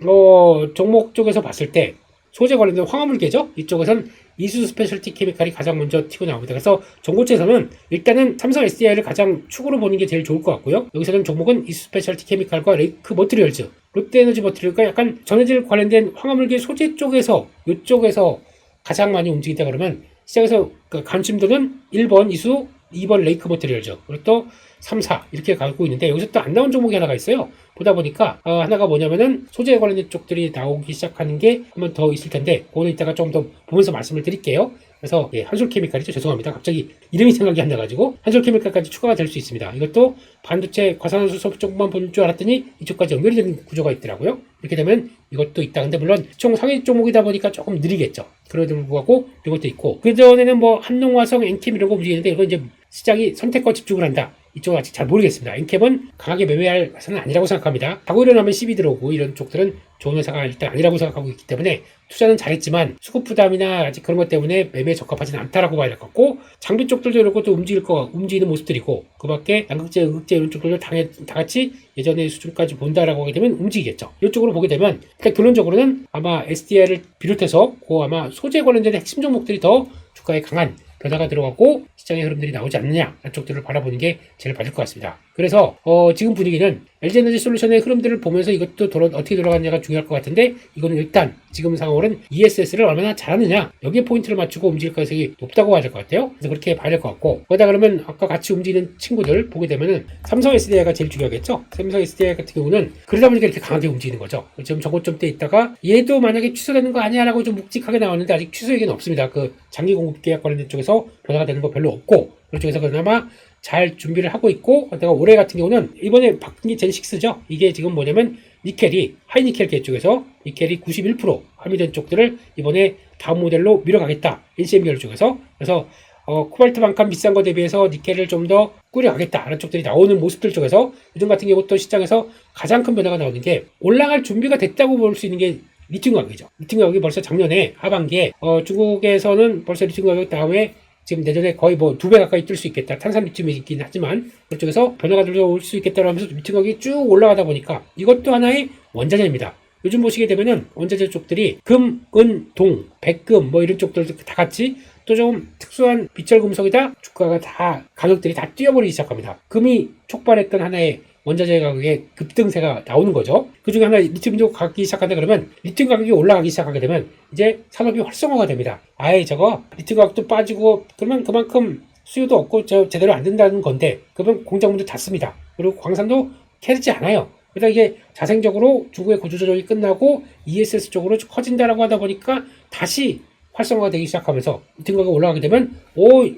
종목 쪽에서 봤을 때 소재 관련된 화합물계죠. 이쪽에선 이수 스페셜티 케미칼이 가장 먼저 튀고 나옵니다. 그래서 전고체에서는 일단은 삼성 SDI를 가장 축으로 보는 게 제일 좋을 것 같고요. 여기서는 종목은 이수 스페셜티 케미칼과 레이크 머티리얼즈, 롯데에너지 머티리얼과 약간 전해질 관련된 화합물계 소재 쪽에서 이쪽에서 가장 많이 움직인다 그러면 시장에서 관심도는 1번 이수, 2번 레이크 머티리얼즈, 그리고 또 3, 4 이렇게 가고 있는데 여기서 또 안 나온 종목이 하나가 있어요. 보다 보니까 하나가 뭐냐면은 소재에 관련된 쪽들이 나오기 시작하는 게 한 번 더 있을 텐데 그거는 이따가 좀 더 보면서 말씀을 드릴게요. 그래서 한솔케미칼이죠. 죄송합니다. 갑자기 이름이 생각이 안 나가지고 한솔케미칼까지 추가가 될 수 있습니다. 이것도 반도체 과산화수소 쪽만 볼 줄 알았더니 이쪽까지 연결이 되는 구조가 있더라고요. 이렇게 되면 이것도 있다. 근데 물론 총 상위 종목이다 보니까 조금 느리겠죠. 그럼에도 불구하고 이것도 있고, 그전에는 뭐 한농화성, 엔캠 이런 거 움직이는데 이건 이제 시장이 선택과 집중을 한다. 이쪽은 아직 잘 모르겠습니다. 엔캡은 강하게 매매할 것은 아니라고 생각합니다. 자고 일어나면 10이 들어오고 이런 쪽들은 좋은 회사가 일단 아니라고 생각하고 있기 때문에 투자는 잘했지만 수급 부담이나 아직 그런 것 때문에 매매에 적합하지는 않다라고 봐야 될 것 같고, 장비 쪽들도 이런 것도 움직이는 모습들이고, 그 밖에 양극재, 음극재 이런 쪽들도 다 같이 예전의 수준까지 본다라고 하게 되면 움직이겠죠. 이쪽으로 보게 되면 그러니까 결론적으로는 아마 SDI를 비롯해서 그 아마 소재 관련된 핵심 종목들이 더 주가에 강한 변화가 들어가고 시장의 흐름들이 나오지 않느냐, 이쪽들을 바라보는 게 제일 맞을 것 같습니다. 그래서 지금 분위기는 LG에너지솔루션의 흐름들을 보면서 이것도 어떻게 돌아가느냐가 중요할 것 같은데, 이거는 일단 지금 상황으로는 ESS를 얼마나 잘하느냐, 여기에 포인트를 맞추고 움직일 가능성이 높다고 봐야 될 것 같아요. 그래서 그렇게 봐야 될 것 같고, 거기다 그러면 아까 같이 움직이는 친구들 보게 되면은 삼성 SDI가 제일 중요하겠죠. 삼성 SDI 같은 경우는 그러다 보니까 이렇게 강하게 움직이는 거죠. 지금 저고점대 있다가 얘도 만약에 취소되는 거 아니야 라고 좀 묵직하게 나왔는데 아직 취소 얘기는 없습니다. 그 장기 공급 계약 관련된 쪽에서 변화가 되는 거 별로 없고, 그쪽에서 그나마 잘 준비를 하고 있고, 내가 올해 같은 경우는 이번에 바뀐 게 젠6죠. 이게 지금 뭐냐면 니켈이 하이니켈 계 쪽에서 니켈이 91% 함유된 쪽들을 이번에 다음 모델로 밀어가겠다. NCM 계열 쪽에서. 그래서 코발트만큼 비싼 거 대비해서 니켈을 좀 더 꾸려가겠다라는 쪽들이 나오는 모습들 쪽에서 요즘 같은 경우 또 시장에서 가장 큰 변화가 나오는 게, 올라갈 준비가 됐다고 볼 수 있는 게 리튬 가격이죠. 리튬 가격이 벌써 작년에 하반기에 중국에서는 벌써 리튬 가격 다음에 지금 내년에 거의 뭐 2배 가까이 뜰 수 있겠다. 탄산 리튬이 있긴 하지만 그쪽에서 변화가 들어올 수 있겠다고 하면서 리튬 가격이 쭉 올라가다 보니까 이것도 하나의 원자재입니다. 요즘 보시게 되면은 원자재 쪽들이 금, 은, 동, 백금 뭐 이런 쪽들도 다 같이 또 좀 특수한 비철금속이다 주가가 다 가격들이 다 뛰어버리기 시작합니다. 금이 촉발했던 하나의 원자재 가격의 급등세가 나오는 거죠. 그 중에 하나 리튬도 가기 시작한다 그러면 리튬 가격이 올라가기 시작하게 되면 이제 산업이 활성화가 됩니다. 아예 저거 리튬 가격도 빠지고 그러면 그만큼 수요도 없고 제대로 안 된다는 건데, 그러면 공장문도 닫습니다. 그리고 광산도 캐지 않아요. 그러다 이게 자생적으로 중국의 구조조정이 끝나고 ESS 쪽으로 커진다라고 하다 보니까 다시 활성화가 되기 시작하면서 리튬 가격 올라가게 되면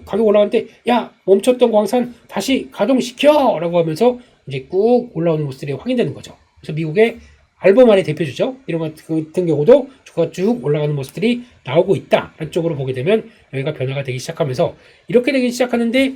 가격 올라가는데 야 멈췄던 광산 다시 가동시켜 라고 하면서 이제 꾹 올라오는 모습들이 확인되는 거죠. 그래서 미국의 알베마르의 대표주죠. 이런 것 같은 경우도 주가가 쭉 올라가는 모습들이 나오고 있다. 한쪽으로 보게 되면 여기가 변화가 되기 시작하면서 이렇게 되기 시작하는데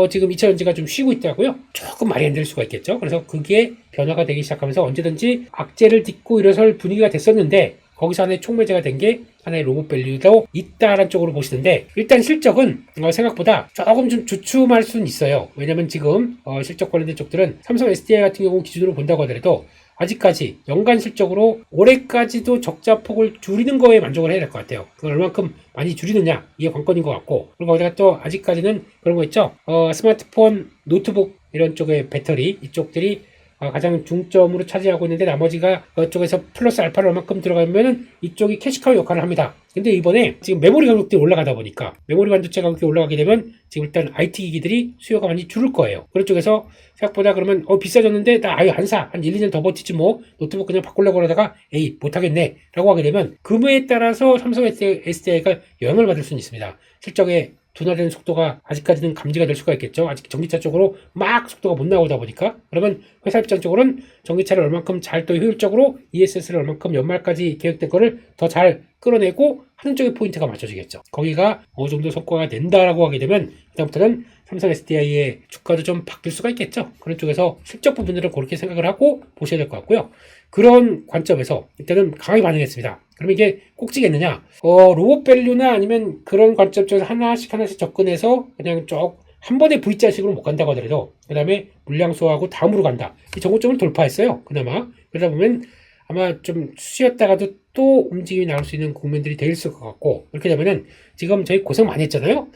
지금 2차전지가 좀 쉬고 있다고요? 조금 말이 안 될 수가 있겠죠. 그래서 그게 변화가 되기 시작하면서 언제든지 악재를 딛고 일어설 분위기가 됐었는데, 거기서 하나의 촉매제가 된 게 하나의 로봇 밸류도 있다라는 쪽으로 보시는데, 일단 실적은 생각보다 조금 좀 주춤할 수는 있어요. 왜냐면 지금 실적 관련된 쪽들은 삼성 SDI 같은 경우 기준으로 본다고 하더라도 아직까지 연간 실적으로 올해까지도 적자폭을 줄이는 거에 만족을 해야 될 것 같아요. 그걸 얼만큼 많이 줄이느냐, 이게 관건인 것 같고, 그리고 거기다가 또 아직까지는 그런 거 있죠. 스마트폰, 노트북 이런 쪽의 배터리 이쪽들이 가장 중점으로 차지하고 있는데, 나머지가 그쪽에서 플러스 알파를 얼만큼 들어가면은 이쪽이 캐시카우 역할을 합니다. 근데 이번에 지금 메모리 가격들이 올라가다 보니까, 메모리 반도체 가격이 올라가게 되면 지금 일단 IT 기기들이 수요가 많이 줄을 거예요. 그런 쪽에서 생각보다 그러면 비싸졌는데 나 아예 안 사. 한 1, 2년 더 버티지 뭐. 노트북 그냥 바꾸려고 그러다가 에이 못하겠네 라고 하게 되면 금액에 따라서 삼성 SDI가 영향을 받을 수는 있습니다. 실적에 둔화되는 속도가 아직까지는 감지가 될 수가 있겠죠. 아직 전기차 쪽으로 막 속도가 못 나오다 보니까. 그러면 회사 입장 쪽으로는 전기차를 얼만큼 잘 또 효율적으로 ESS를 얼만큼 연말까지 계획된 거를 더 잘 끌어내고 하는 쪽에 포인트가 맞춰지겠죠. 거기가 어느 정도 성과가 낸다라고 하게 되면 그다음부터는 삼성 SDI의 주가도 좀 바뀔 수가 있겠죠. 그런 쪽에서 실적 부분들을 그렇게 생각을 하고 보셔야 될 것 같고요. 그런 관점에서 일단은 강하게 반응했습니다. 그러면 이게 꼭지겠느냐? 로봇 밸류나 아니면 그런 관점 쪽에서 하나씩 접근해서 그냥 쭉 한 번에 V자식으로 못 간다고 하더라도 그 다음에 물량 소화하고 다음으로 간다. 이 정고점을 돌파했어요. 그나마. 그러다 보면 아마 좀 쉬었다가도 또 움직임이 나올 수 있는 국면들이 돼 있을 것 같고, 이렇게 되면은 지금 저희 고생 많이 했잖아요.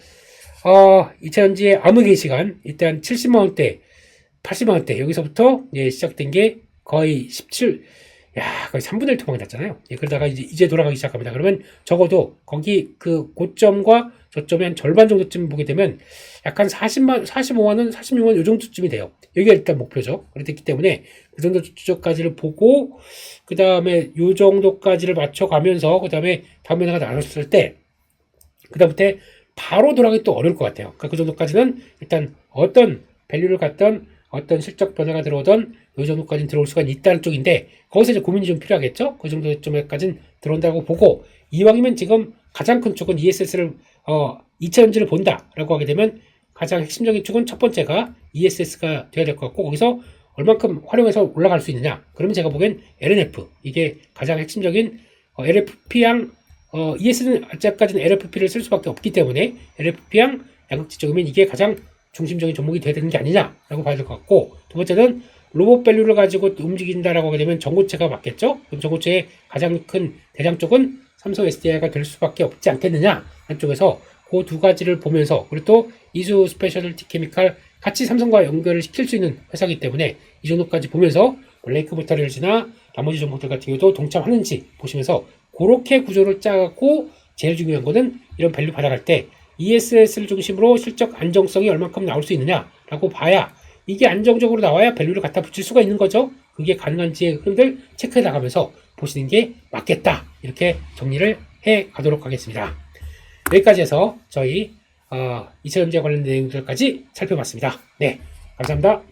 2차전지의 암흑의 시간, 일단 70만원대, 80만원대 여기서부터 시작된 게 거의 17, 거의 3분의 1 토막이 났잖아요. 그러다가 이제 돌아가기 시작합니다. 그러면 적어도 거기 그 고점과 저점의 한 절반 정도쯤 보게 되면 약간 45만원, 46만원 요 정도쯤이 돼요. 여기가 일단 목표죠. 그렇기 때문에 그 정도 추적까지를 보고, 그 다음에 요 정도까지를 맞춰가면서, 그 다음에 다음 변화가 나눴을 때, 그 다음부터 바로 돌아가기 또 어려울 것 같아요. 그러니까 그 정도까지는 일단 어떤 밸류를 갖던 어떤 실적 변화가 들어오던 이 정도까지는 들어올 수가 있다는 쪽인데 거기서 이제 고민이 좀 필요하겠죠. 그 정도쯤까지는 들어온다고 보고 이왕이면 지금 가장 큰 쪽은 ESS를 2차 전지를 본다라고 하게 되면 가장 핵심적인 쪽은 첫 번째가 ESS가 돼야 될 것 같고 거기서 얼만큼 활용해서 올라갈 수 있느냐. 그러면 제가 보기엔 LNF 이게 가장 핵심적인 LFP양 ES는 아직까지는 LFP를 쓸 수밖에 없기 때문에 LFP양 양극지 쪽이면 이게 가장 중심적인 종목이 돼야 되는 게 아니냐라고 봐야 될 것 같고 두 번째는 로봇 밸류를 가지고 움직인다라고 하게 되면 전고체가 맞겠죠? 그럼 전고체의 가장 큰 대장 쪽은 삼성 SDI가 될 수밖에 없지 않겠느냐 한쪽에서 그 두 가지를 보면서 그리고 또 이수 스페셜티 케미칼 같이 삼성과 연결을 시킬 수 있는 회사이기 때문에 이 정도까지 보면서 레이크 모터리얼즈나 나머지 종목들 같은 경우도 동참하는지 보시면서 그렇게 구조를 짜고 제일 중요한 거는 이런 밸류 받아갈 때 ESS를 중심으로 실적 안정성이 얼만큼 나올 수 있느냐라고 봐야 이게 안정적으로 나와야 밸류를 갖다 붙일 수가 있는 거죠. 그게 가능한지의 흐름들 체크해 나가면서 보시는 게 맞겠다. 이렇게 정리를 해 가도록 하겠습니다. 여기까지 해서 저희 2차전지와 관련된 내용들까지 살펴봤습니다. 네, 감사합니다.